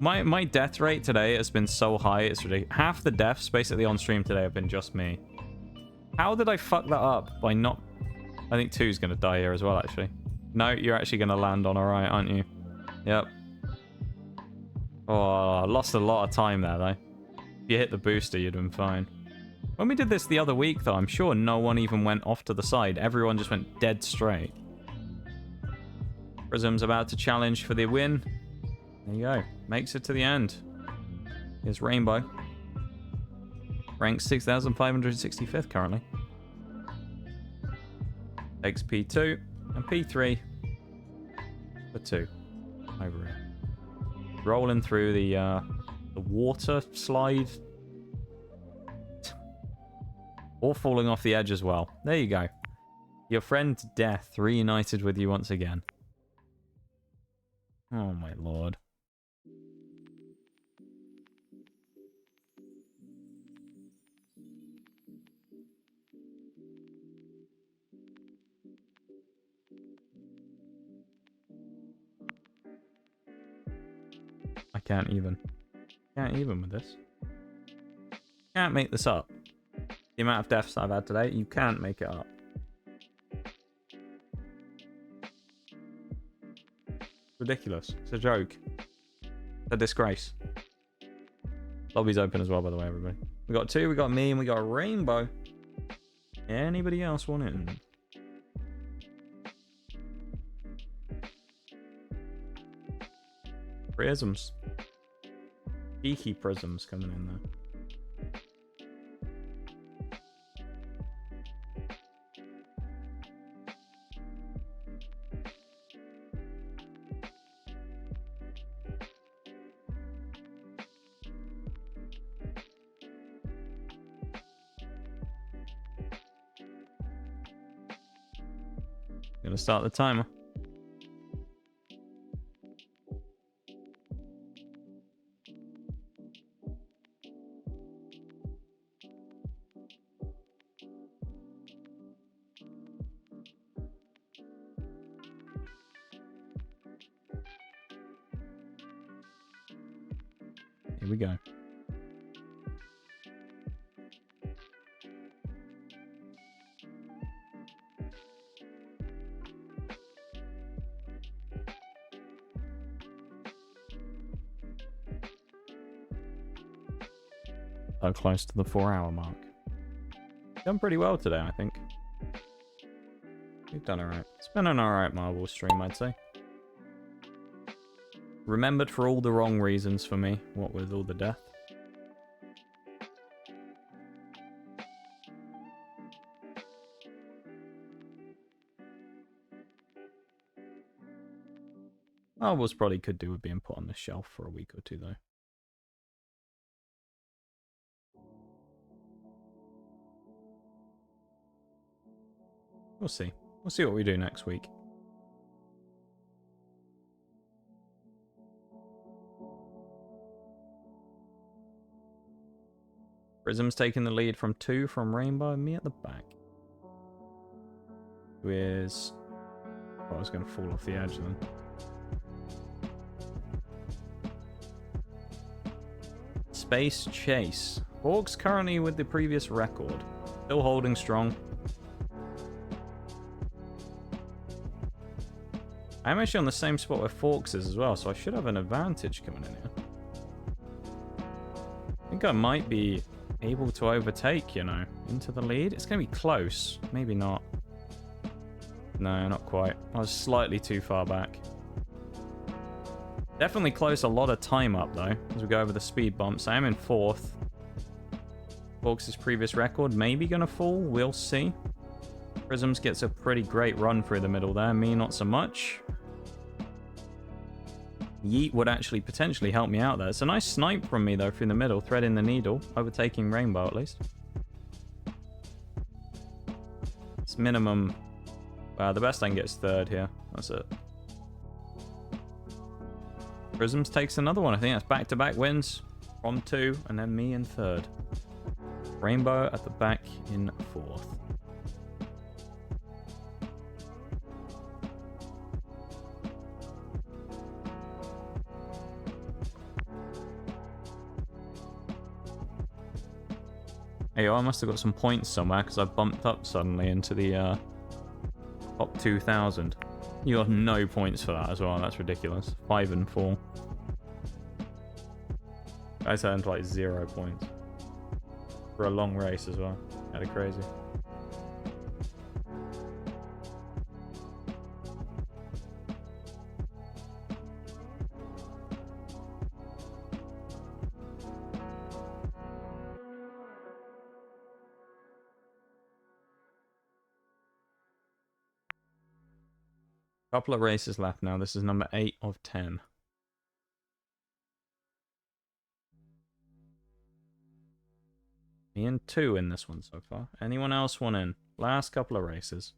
My death rate today has been so high, it's ridiculous. Half the deaths basically on stream today have been just me. How did I fuck that up by not... I think 2's going to die here as well, actually. No, you're actually going to land on alright, aren't you? Yep. Oh, I lost a lot of time there, though. If you hit the booster, you'd have been fine. When we did this the other week, though, I'm sure no one even went off to the side. Everyone just went dead straight. Prism's about to challenge for the win. There you go. Makes it to the end. Here's Rainbow. Ranked 6,565th currently. Takes P2 and P3 for 2 over here. Rolling through the water slide. Or falling off the edge as well. There you go. Your friend Death reunited with you once again. Oh my lord. can't even. Can't even with this. Can't make this up. The amount of deaths I've had today, you can't make it up. Ridiculous. It's a joke. A disgrace. Lobby's open as well, by the way, everybody. We got 2, we got me, and we got a rainbow. Anybody else want it? Prisms. Cheeky prisms coming in there. Gonna start the timer. Here we go. So close to the 4-hour mark. Done pretty well today, I think. We've done alright. It's been an alright Marvel stream, I'd say. Remembered for all the wrong reasons for me, what with all the death. Marvels probably could do with being put on the shelf for a week or 2 though. We'll see. We'll see what we do next week. Prism's taking the lead from 2 from Rainbow and me at the back. Who is... Oh, I was going to fall off the edge then. Space Chase. Hawks currently with the previous record. Still holding strong. I'm actually on the same spot where Forks is as well, so I should have an advantage coming in here. I think I might be able to overtake, you know, into the lead. It's going to be close. Maybe not. No, not quite. I was slightly too far back. Definitely close a lot of time up, though, as we go over the speed bumps. I am in 4th. Forks' previous record maybe going to fall. We'll see. Prisms gets a pretty great run through the middle there. Me, not so much. Yeet would actually potentially help me out there. It's a nice snipe from me, though, through the middle. Threading the needle. Overtaking Rainbow, at least. It's minimum... the best I can get is 3rd here. That's it. Prisms takes another one. I think that's back-to-back wins. From 2, and then me in 3rd. Rainbow at the back in 4th. Hey, I must have got some points somewhere because I bumped up suddenly into the top 2,000. You got no points for that as well. That's ridiculous. 5 and 4. I turned to like 0 points for a long race as well. Kind of crazy. Couple of races left now. This is number 8 of 10. Me and 2 in this one so far. Anyone else want in? Last couple of races.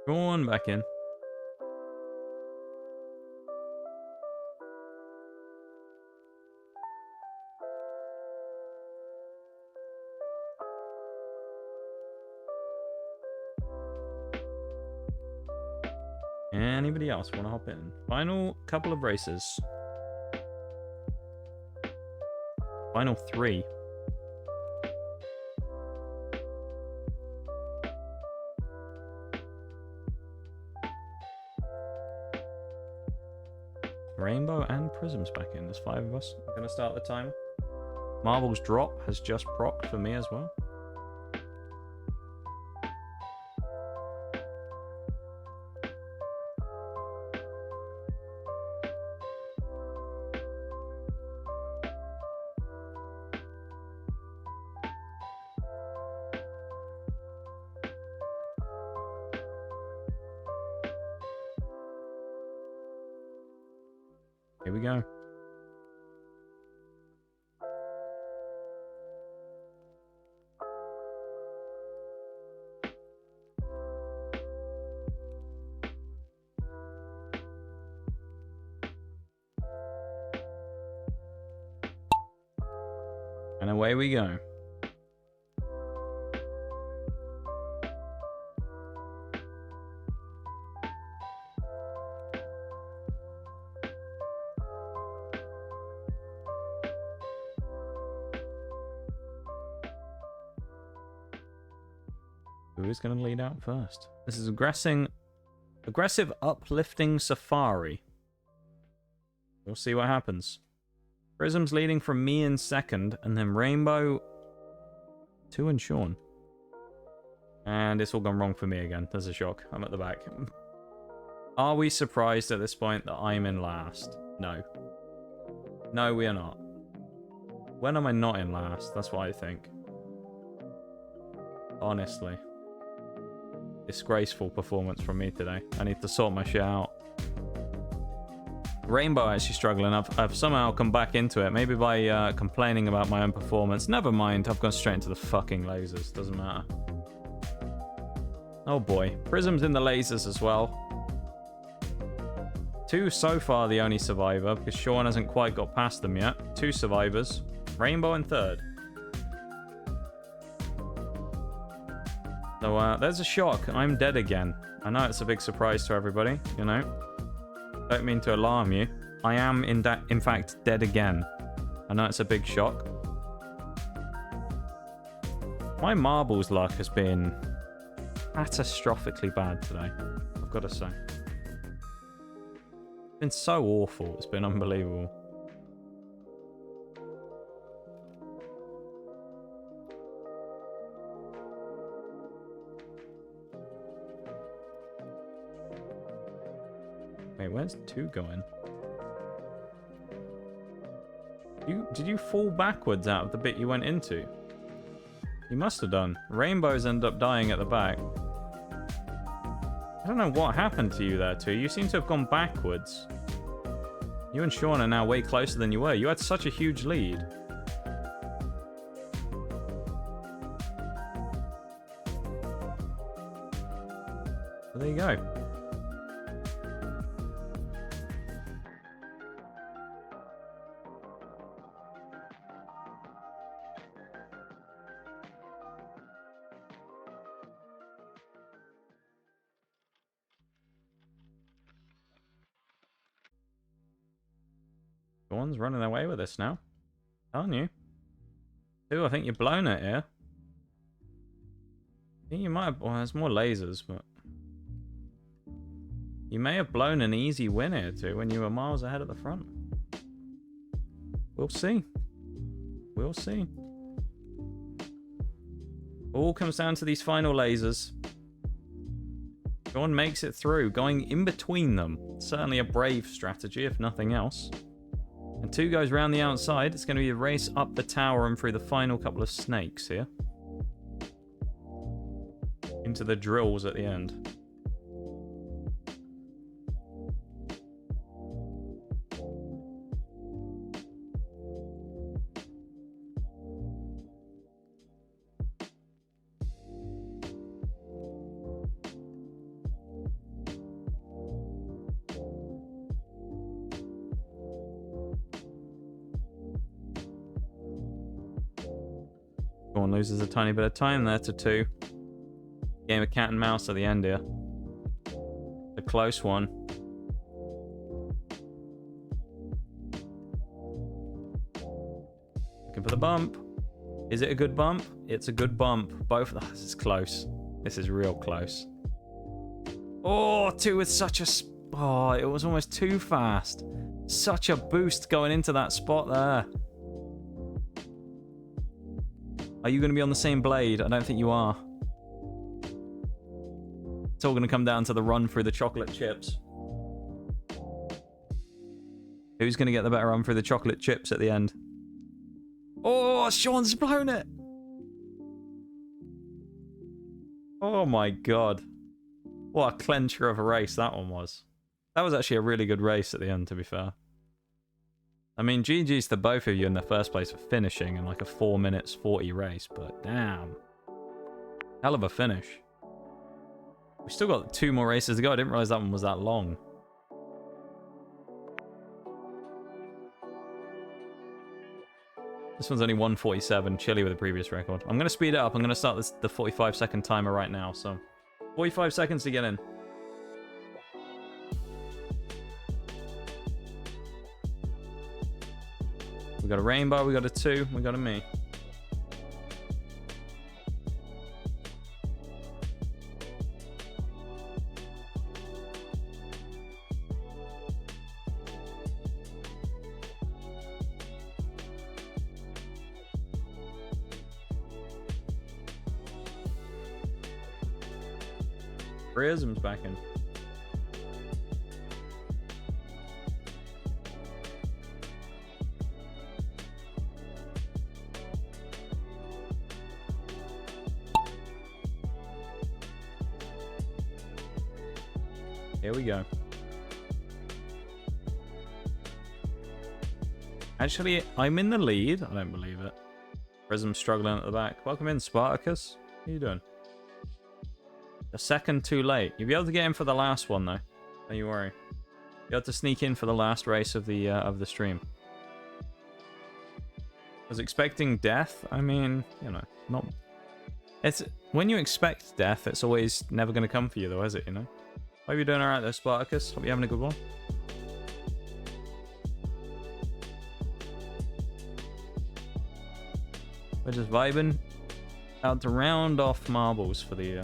Go on back in. Anybody else want to hop in? Final couple of races. Final 3. Rainbow and Prism's back in. There's 5 of us. I'm going to start the timer. Marvel's drop has just procced for me as well. Here we go. And away we go. Who's going to lead out first? This is aggressive, uplifting safari. We'll see what happens. Prism's leading from me in second, and then Rainbow, 2 and Sean. And it's all gone wrong for me again. There's a shock. I'm at the back. Are we surprised at this point that I'm in last? No. No, we are not. When am I not in last? That's what I think. Honestly. Disgraceful performance from me today. I need to sort my shit out. Rainbow actually struggling. I've somehow come back into it. Maybe by complaining about my own performance. Never mind. I've gone straight into the fucking lasers. Doesn't matter. Oh boy. Prism's in the lasers as well. 2 so far the only survivor because Sean hasn't quite got past them yet. 2 survivors. Rainbow in third. So there's a shock. I'm dead again. I know it's a big surprise to everybody, you know. Don't mean to alarm you. I am in fact dead again. I know it's a big shock. My marbles luck has been catastrophically bad today, I've got to say. It's been so awful. It's been unbelievable. Wait, where's 2 going? Did you fall backwards out of the bit you went into? You must have done. Rainbows end up dying at the back. I don't know what happened to you there, 2. You seem to have gone backwards. You and Sean are now way closer than you were. You had such a huge lead. So there you go. One's running away with this now. Aren't you? 2, I think you've blown it here. I think you might have... Well, there's more lasers, but... You may have blown an easy win here, 2, when you were miles ahead at the front. We'll see. We'll see. All comes down to these final lasers. Sean makes it through, going in between them. Certainly a brave strategy, if nothing else. And 2 goes round the outside. It's going to be a race up the tower and through the final couple of snakes here. Into the drills at the end. Sean loses a tiny bit of time there to 2. Game of cat and mouse at the end here. The close one. Looking for the bump. Is it a good bump? It's a good bump. Both. Oh, this is close. This is real close. Oh, two with such a... Oh, it was almost too fast. Such a boost going into that spot there. Are you going to be on the same blade? I don't think you are. It's all going to come down to the run through the chocolate chips. Who's going to get the better run through the chocolate chips at the end? Oh, Sean's blown it. Oh my god. What a clencher of a race that one was. That was actually a really good race at the end, to be fair. I mean, GG's to both of you in the first place for finishing in like a 4 minutes 40 race, but damn. Hell of a finish. We've still got 2 more races to go. I didn't realize that one was that long. This one's only 1:47, chilly with the previous record. I'm going to speed it up. I'm going to start the 45-second timer right now, so 45 seconds to get in. We got a rainbow, we got a 2, we got a me. Prism's back in. Here we go. Actually, I'm in the lead. I don't believe it. Prism's struggling at the back. Welcome in, Spartacus. How you doing? A second too late. You'll be able to get in for the last one, though. Don't you worry. You have to sneak in for the last race of the stream. I was expecting death. I mean, you know, not. It's when you expect death, it's always never going to come for you, though, is it? You know. Hope you're doing all right there, Spartacus. Hope you're having a good one. We're just vibing. Out to round off marbles for the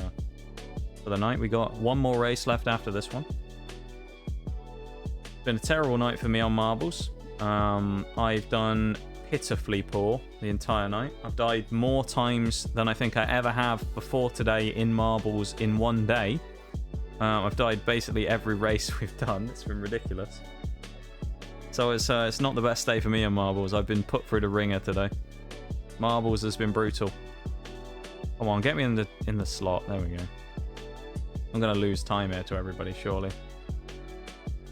night. We got one more race left after this one. It's been a terrible night for me on marbles. I've done pitifully poor the entire night. I've died more times than I think I ever have before today in marbles in one day. I've died basically every race we've done. It's been ridiculous. So it's not the best day for me on marbles. I've been put through the ringer today. Marbles has been brutal. Come on, get me in the slot. There we go. I'm gonna lose time here to everybody, surely.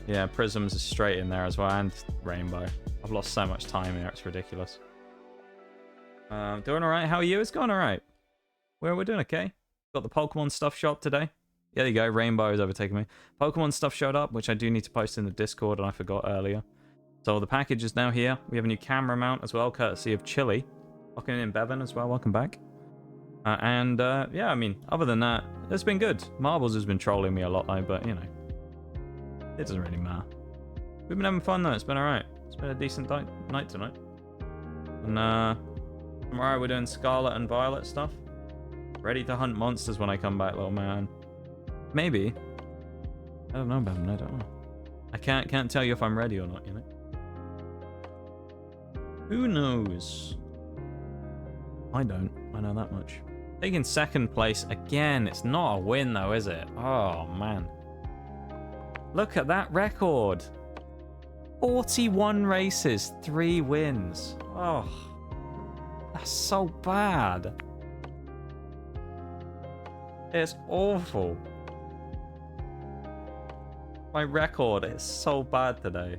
Yeah, Prisms is straight in there as well, and Rainbow. I've lost so much time here, it's ridiculous. Doing alright, how are you? It's going alright. We're doing okay. Got the Pokemon stuff shop today. There you go, Rainbow is overtaking me. Pokemon stuff showed up, which I do need to post in the Discord, and I forgot earlier. So the package is now here. We have a new camera mount as well, courtesy of Chili. Welcome in, Bevan, as well. Welcome back. Yeah, I mean, other than that, it's been good. Marbles has been trolling me a lot, though, but, you know, it doesn't really matter. We've been having fun, though. It's been alright. It's been a decent night tonight. And, tomorrow we're doing Scarlet and Violet stuff. Ready to hunt monsters when I come back, little man. Maybe. I don't know, Bevan. I don't know. I can't tell you if I'm ready or not, you know? Who knows? I don't. I know that much. Taking second place again. It's not a win, though, is it? Oh, man. Look at that record. 41 races, 3 wins. Oh, that's so bad. It's awful. My record is so bad today.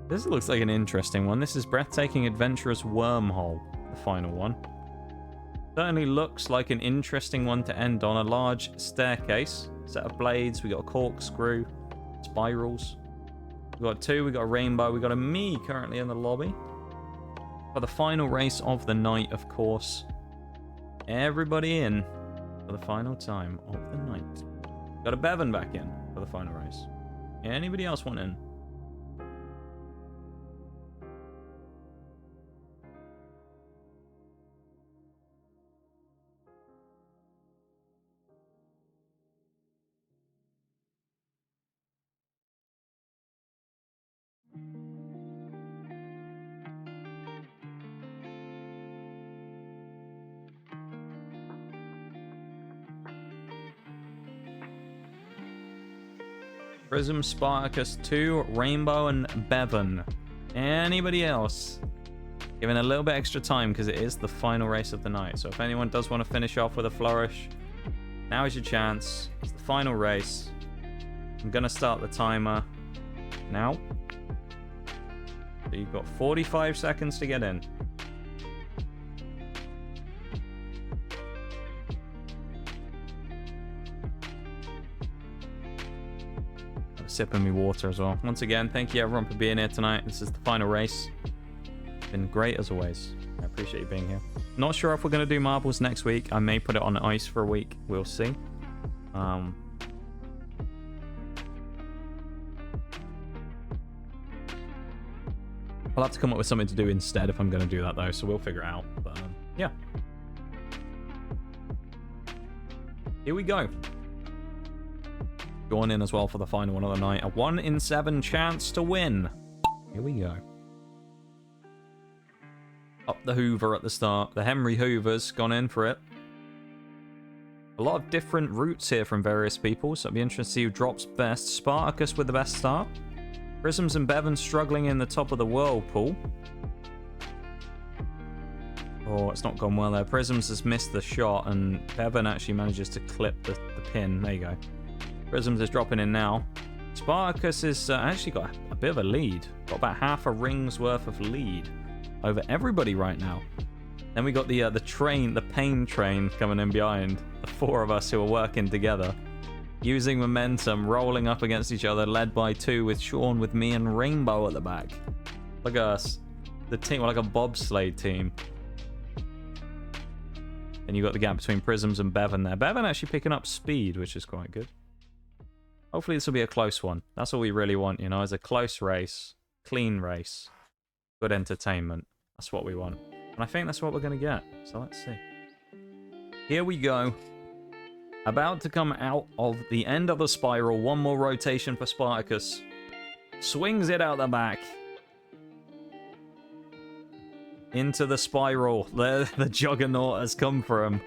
This looks like an interesting one. This is Breathtaking Adventurous Wormhole, the final one. Certainly looks like an interesting one to end on. A large staircase, set of blades, we got a corkscrew, spirals. We got 2, we got a rainbow, we got a me currently in the lobby. For the final race of the night, of course, everybody in for the final time of the night. Got a Bevan back in for the final race. Anybody else want in? Prism, Spartacus, 2, Rainbow, and Bevan. Anybody else? Giving a little bit extra time because it is the final race of the night. So if anyone does want to finish off with a flourish, now is your chance. It's the final race. I'm going to start the timer now. So you've got 45 seconds to get in. Sipping me water as well. Once again, thank you everyone for being here tonight. This is the final race. It's been great as always. I appreciate you being here. Not sure if we're going to do marbles next week. I may put it on ice for a week. We'll see. I'll have to come up with something to do instead if I'm going to do that though, so we'll figure it out. But yeah. Here we go. Going in as well for the final one of the night. A 1 in 7 chance to win. Here we go. Up the Hoover at the start. The Henry Hoover's gone in for it. A lot of different routes here from various people, so it'll be interesting to see who drops best. Spartacus with the best start. Prisms and Bevan struggling in the top of the whirlpool. Oh, it's not gone well there. Prisms has missed the shot, and Bevan actually manages to clip the pin. There you go. Prisms is dropping in now. Spartacus has actually got a bit of a lead. Got about half a ring's worth of lead over everybody right now. Then we got the train, the pain train coming in behind. The 4 of us who are working together. Using momentum, rolling up against each other, led by 2 with Sean, with me, and Rainbow at the back. Look at us. The team, we're like a bobsleigh team. And you got the gap between Prisms and Bevan there. Bevan actually picking up speed, which is quite good. Hopefully this will be a close one. That's all we really want, you know, is a close race, clean race, good entertainment. That's what we want. And I think that's what we're going to get. So let's see. Here we go. About to come out of the end of the spiral. One more rotation for Spartacus. Swings it out the back. Into the spiral. The juggernaut has come for him.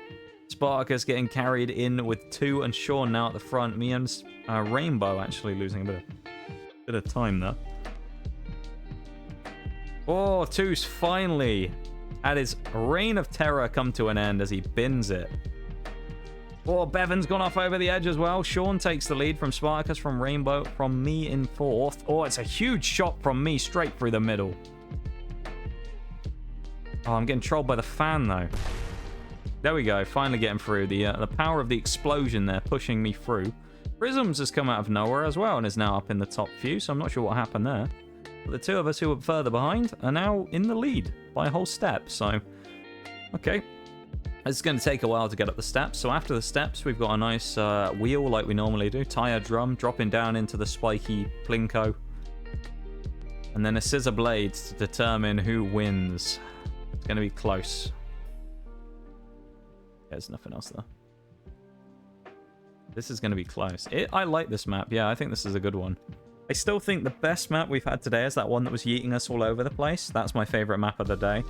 Spartacus getting carried in with 2 and Sean now at the front. Me and Rainbow actually losing a bit of time there. Oh, 2's finally had his reign of terror come to an end as he bins it. Oh, Bevan's gone off over the edge as well. Sean takes the lead from Spartacus, from Rainbow, from me in 4th. Oh, it's a huge shot from me straight through the middle. Oh, I'm getting trolled by the fan though. There we go, finally getting through. The power of the explosion there pushing me through. Prisms has come out of nowhere as well and is now up in the top few, so I'm not sure what happened there. But the 2 of us who were further behind are now in the lead by a whole step, so... Okay. It's going to take a while to get up the steps, so after the steps we've got a nice wheel like we normally do. Tire drum dropping down into the spiky plinko. And then a scissor blade to determine who wins. It's going to be close. There's nothing else there. This is going to be close. I like this map. Yeah, I think this is a good one. I still think the best map we've had today is that one that was yeeting us all over the place. That's my favorite map of the day.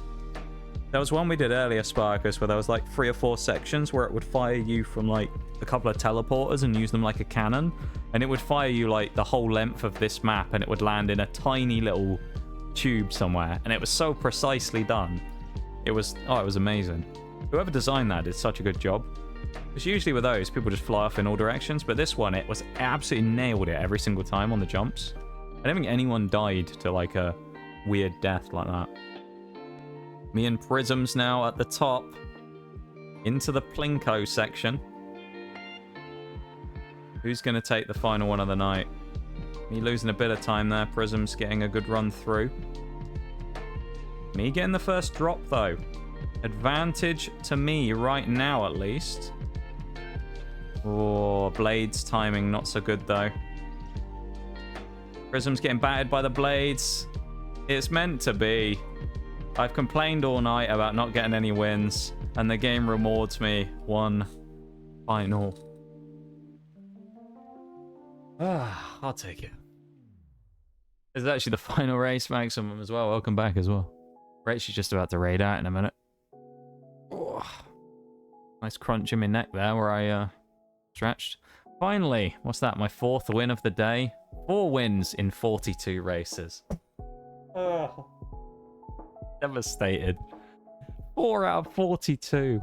There was one we did earlier, Spartacus, where there was like 3 or 4 sections where it would fire you from like a couple of teleporters and use them like a cannon. And it would fire you like the whole length of this map and it would land in a tiny little tube somewhere. And it was so precisely done. It was amazing. Whoever designed that did such a good job. Because usually with those, people just fly off in all directions. But this one, it was absolutely nailed it every single time on the jumps. I don't think anyone died to like a weird death like that. Me and Prisms now at the top. Into the Plinko section. Who's going to take the final one of the night? Me losing a bit of time there. Prisms getting a good run through. Me getting the first drop though. Advantage to me right now, at least. Oh, Blades timing not so good, though. Prism's getting battered by the Blades. It's meant to be. I've complained all night about not getting any wins, and the game rewards me one final. I'll take it. This is actually the final race, Maximum, as well. Welcome back as well. We're actually just about to raid out in a minute. Oh, nice crunch in my neck there where I stretched. Finally, what's that? My 4th win of the day. 4 wins in 42 races. Oh, devastated. 4 out of 42.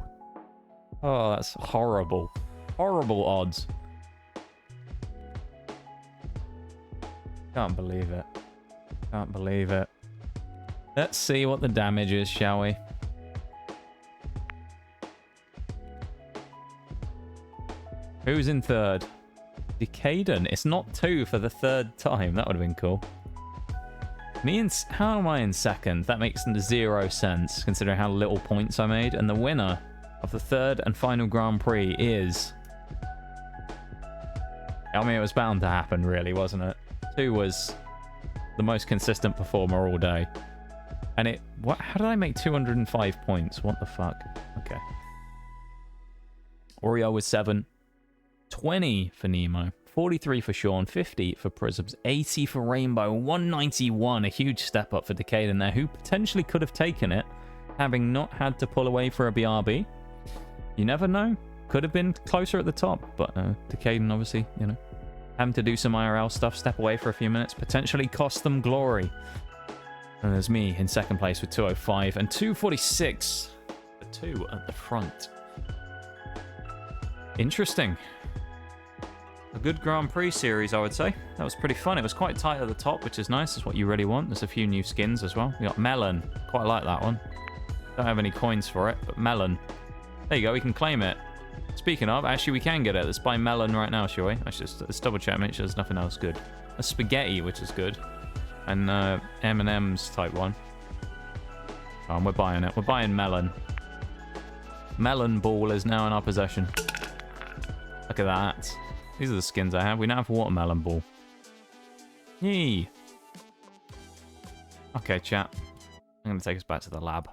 Oh, that's horrible. Horrible odds. Can't believe it. Can't believe it. Let's see what the damage is, shall we? Who's in 3rd? Decaden. It's not 2 for the 3rd time. That would have been cool. How am I in 2nd? That makes 0 sense, considering how little points I made. And the winner of the 3rd and final Grand Prix is... I mean, it was bound to happen, really, wasn't it? 2 was the most consistent performer all day. And it... How did I make 205 points? What the fuck? Okay. Oreo was 7. 20 for Nemo. 43 for Sean. 50 for Prisms. 80 for Rainbow. 191. A huge step up for Decaden there, who potentially could have taken it, having not had to pull away for a BRB. You never know. Could have been closer at the top, but Decaden, obviously, you know, having to do some IRL stuff, step away for a few minutes, potentially cost them glory. And there's me in 2nd place with 205 and 246. The 2 at the front. Interesting. A good Grand Prix series, I would say. That was pretty fun. It was quite tight at the top, which is nice. That's what you really want. There's a few new skins as well. We got Melon. Quite like that one. Don't have any coins for it, but Melon. There you go. We can claim it. Speaking of, actually, we can get it. Let's buy Melon right now, shall we? Let's double check, make sure there's nothing else good. A Spaghetti, which is good. And M&M's type one. We're buying it. We're buying Melon. Melon Ball is now in our possession. Look at that. These are the skins I have. We now have Watermelon Ball. Yee. Okay, chat. I'm going to take us back to the lab.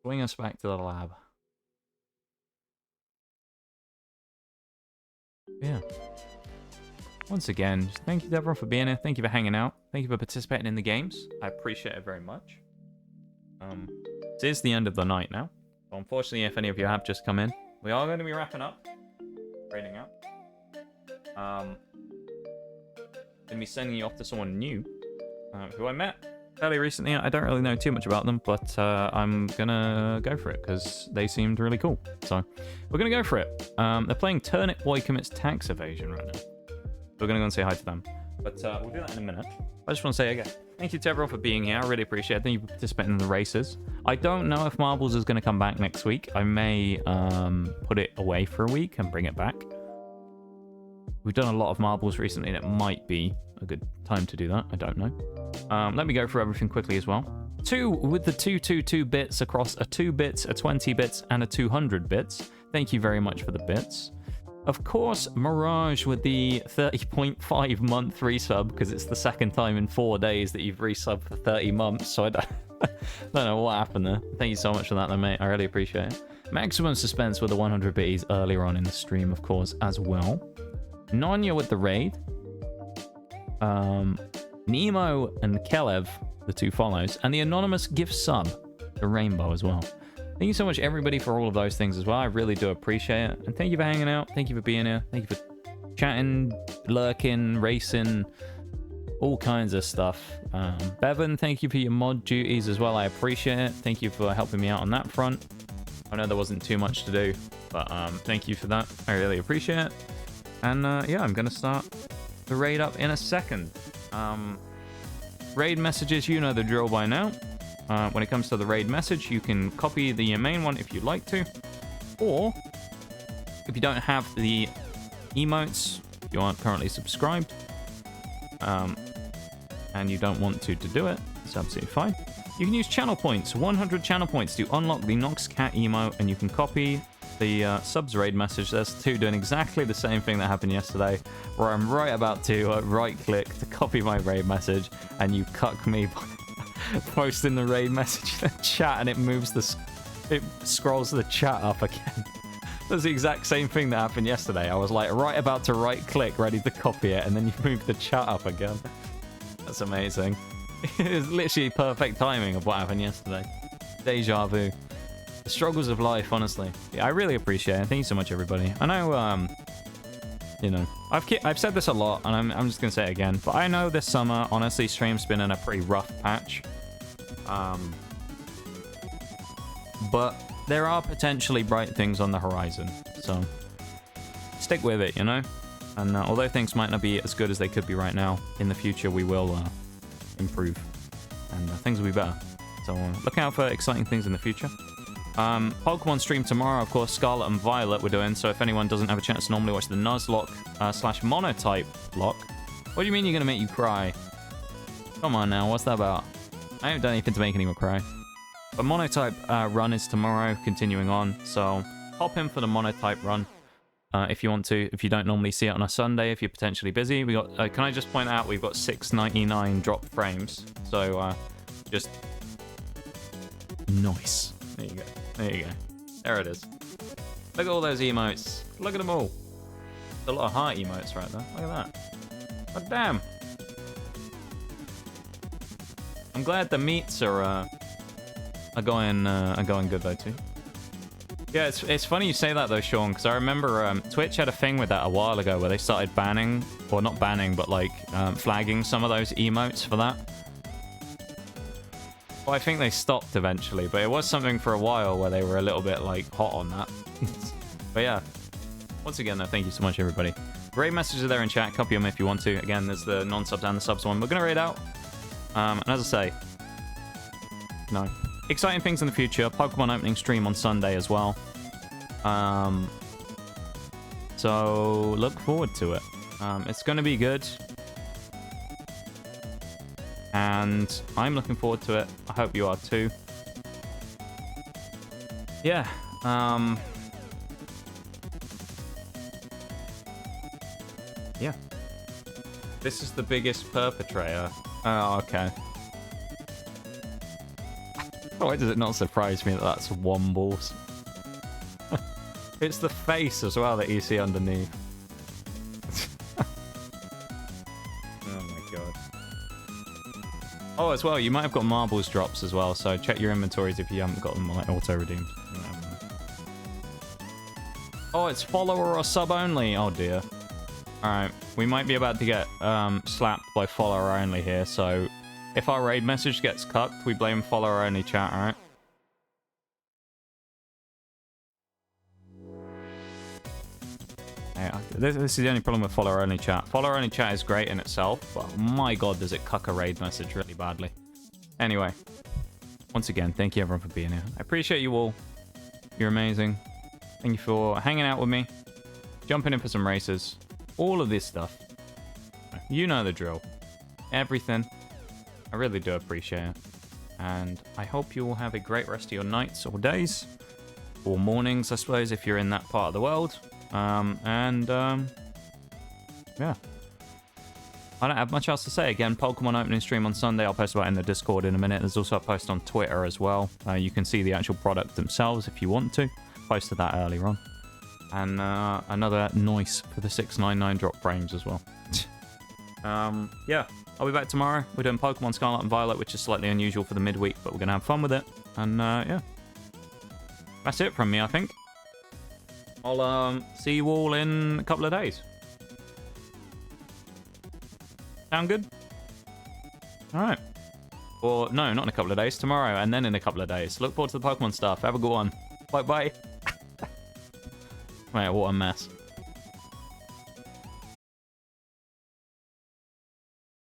Bring us back to the lab. Yeah. Once again, thank you to everyone for being here. Thank you for hanging out. Thank you for participating in the games. I appreciate it very much. It is the end of the night now. So unfortunately, if any of you have just come in, we are going to be wrapping up. Raiding out. Going to be sending you off to someone new, who I met fairly recently. I don't really know too much about them, but I'm gonna go for it because they seemed really cool. So we're gonna go for it. They're playing Turnip Boy Commits Tax Evasion right now. We're gonna go and say hi to them, but we'll do that in a minute. I just want to say again, thank you to everyone for being here. I really appreciate it. Thank you for participating in the races. I don't know if Marbles is going to come back next week. I may put it away for a week and bring it back. We've done a lot of Marbles recently, and it might be a good time to do that. I don't know. Let me go through everything quickly as well. 2 with the 222 bits across a 2 bits, a 20 bits, and a 200 bits. Thank you very much for the bits. Of course, Mirage with the 30.5 month resub, because it's the 2nd time in 4 days that you've resubbed for 30 months, so I don't know what happened there. Thank you so much for that, though, mate. I really appreciate it. Maximum Suspense with the 100 bitties earlier on in the stream, of course, as well. Nonya with the raid. Nemo and Kelev, the 2 follows. And the anonymous gift sub, the rainbow as well. Thank you so much, everybody, for all of those things as well. I really do appreciate it. And thank you for hanging out. Thank you for being here. Thank you for chatting, lurking, racing, all kinds of stuff. Bevan, thank you for your mod duties as well. I appreciate it. Thank you for helping me out on that front. I know there wasn't too much to do, but thank you for that. I really appreciate it. And yeah, I'm going to start the raid up in a second. Raid messages, you know the drill by now. When it comes to the raid message, you can copy the main one if you'd like to. Or, if you don't have the emotes, you aren't currently subscribed, and and you don't want to do it, it's absolutely fine. You can use channel points, 100 channel points to unlock the Nox Cat emote, and you can copy the subs raid message. There's two doing exactly the same thing that happened yesterday, where I'm right about to right-click to copy my raid message, and you cuck me by posting the raid message in the chat, and it scrolls the chat up again. That's the exact same thing that happened yesterday. I was like right about to right-click, ready to copy it, and then you move the chat up again. That's amazing. It was literally perfect timing of what happened yesterday. Deja vu. The struggles of life, honestly. Yeah, I really appreciate it. Thank you so much, everybody. I know, you know, I've said this a lot, and I'm just gonna say it again. But I know this summer, honestly, stream's been in a pretty rough patch. But there are potentially bright things on the horizon, so stick with it, you know. And although things might not be as good as they could be right now, in the future we will improve, and things will be better. So look out for exciting things in the future. Pokemon stream tomorrow, of course, Scarlet and Violet we're doing, so if anyone doesn't have a chance to normally watch the Nuzlocke / Monotype lock, what do you mean you're going to make you cry? Come on now, what's that about? I haven't done anything to make anyone cry. But Monotype run is tomorrow, continuing on, so hop in for the Monotype run if you want to, if you don't normally see it on a Sunday, if you're potentially busy. We got, can I just point out, we've got 699 drop frames, so just nice. There you go. There you go. There it is. Look at all those emotes. Look at them all. There's a lot of heart emotes right there. Look at that. God damn. I'm glad the meats are going good though too. Yeah, it's funny you say that though, Sean, because I remember Twitch had a thing with that a while ago where they started banning, or not banning, but like flagging some of those emotes for that. Well, I think they stopped eventually, but it was something for a while where they were a little bit like hot on that. But yeah, once again though, thank you so much everybody. Great messages are there in chat, copy them if you want to. Again, there's the non-subs and the subs one we're gonna raid out. And as I say, no, exciting things in the future. Pokemon opening stream on Sunday as well. So look forward to it. It's gonna be good. And I'm looking forward to it. I hope you are too. Yeah. Yeah. This is the biggest perpetrator. Oh, okay. Why does it not surprise me that that's Wombles? It's the face as well that you see underneath. Oh, as well, you might have got marbles drops as well, so check your inventories if you haven't got them like auto-redeemed. Oh, it's follower or sub only. Oh dear. Alright, we might be about to get slapped by follower only here, so if our raid message gets cucked, we blame follower only chat, alright? Yeah, this is the only problem with follower only chat. Follower only chat is great in itself, but my god does it cuck a raid message really badly. Anyway, once again, thank you everyone for being here. I appreciate you all. You're amazing. Thank you for hanging out with me, jumping in for some races, all of this stuff. You know the drill. Everything. I really do appreciate it. And I hope you all have a great rest of your nights or days, or mornings, I suppose, if you're in that part of the world. Yeah. I don't have much else to say. Again, Pokemon opening stream on Sunday. I'll post about it in the Discord in a minute. There's also a post on Twitter as well. You can see the actual product themselves if you want to. Posted that earlier on. And another nice for the 699 drop frames as well. Yeah, I'll be back tomorrow. We're doing Pokemon Scarlet and Violet, which is slightly unusual for the midweek, but we're going to have fun with it. And yeah, that's it from me, I think. I'll see you all in a couple of days. Sound good? Alright. Or, no, not in a couple of days. Tomorrow, and then in a couple of days. Look forward to the Pokemon stuff. Have a good one. Bye-bye. Right, what a mess.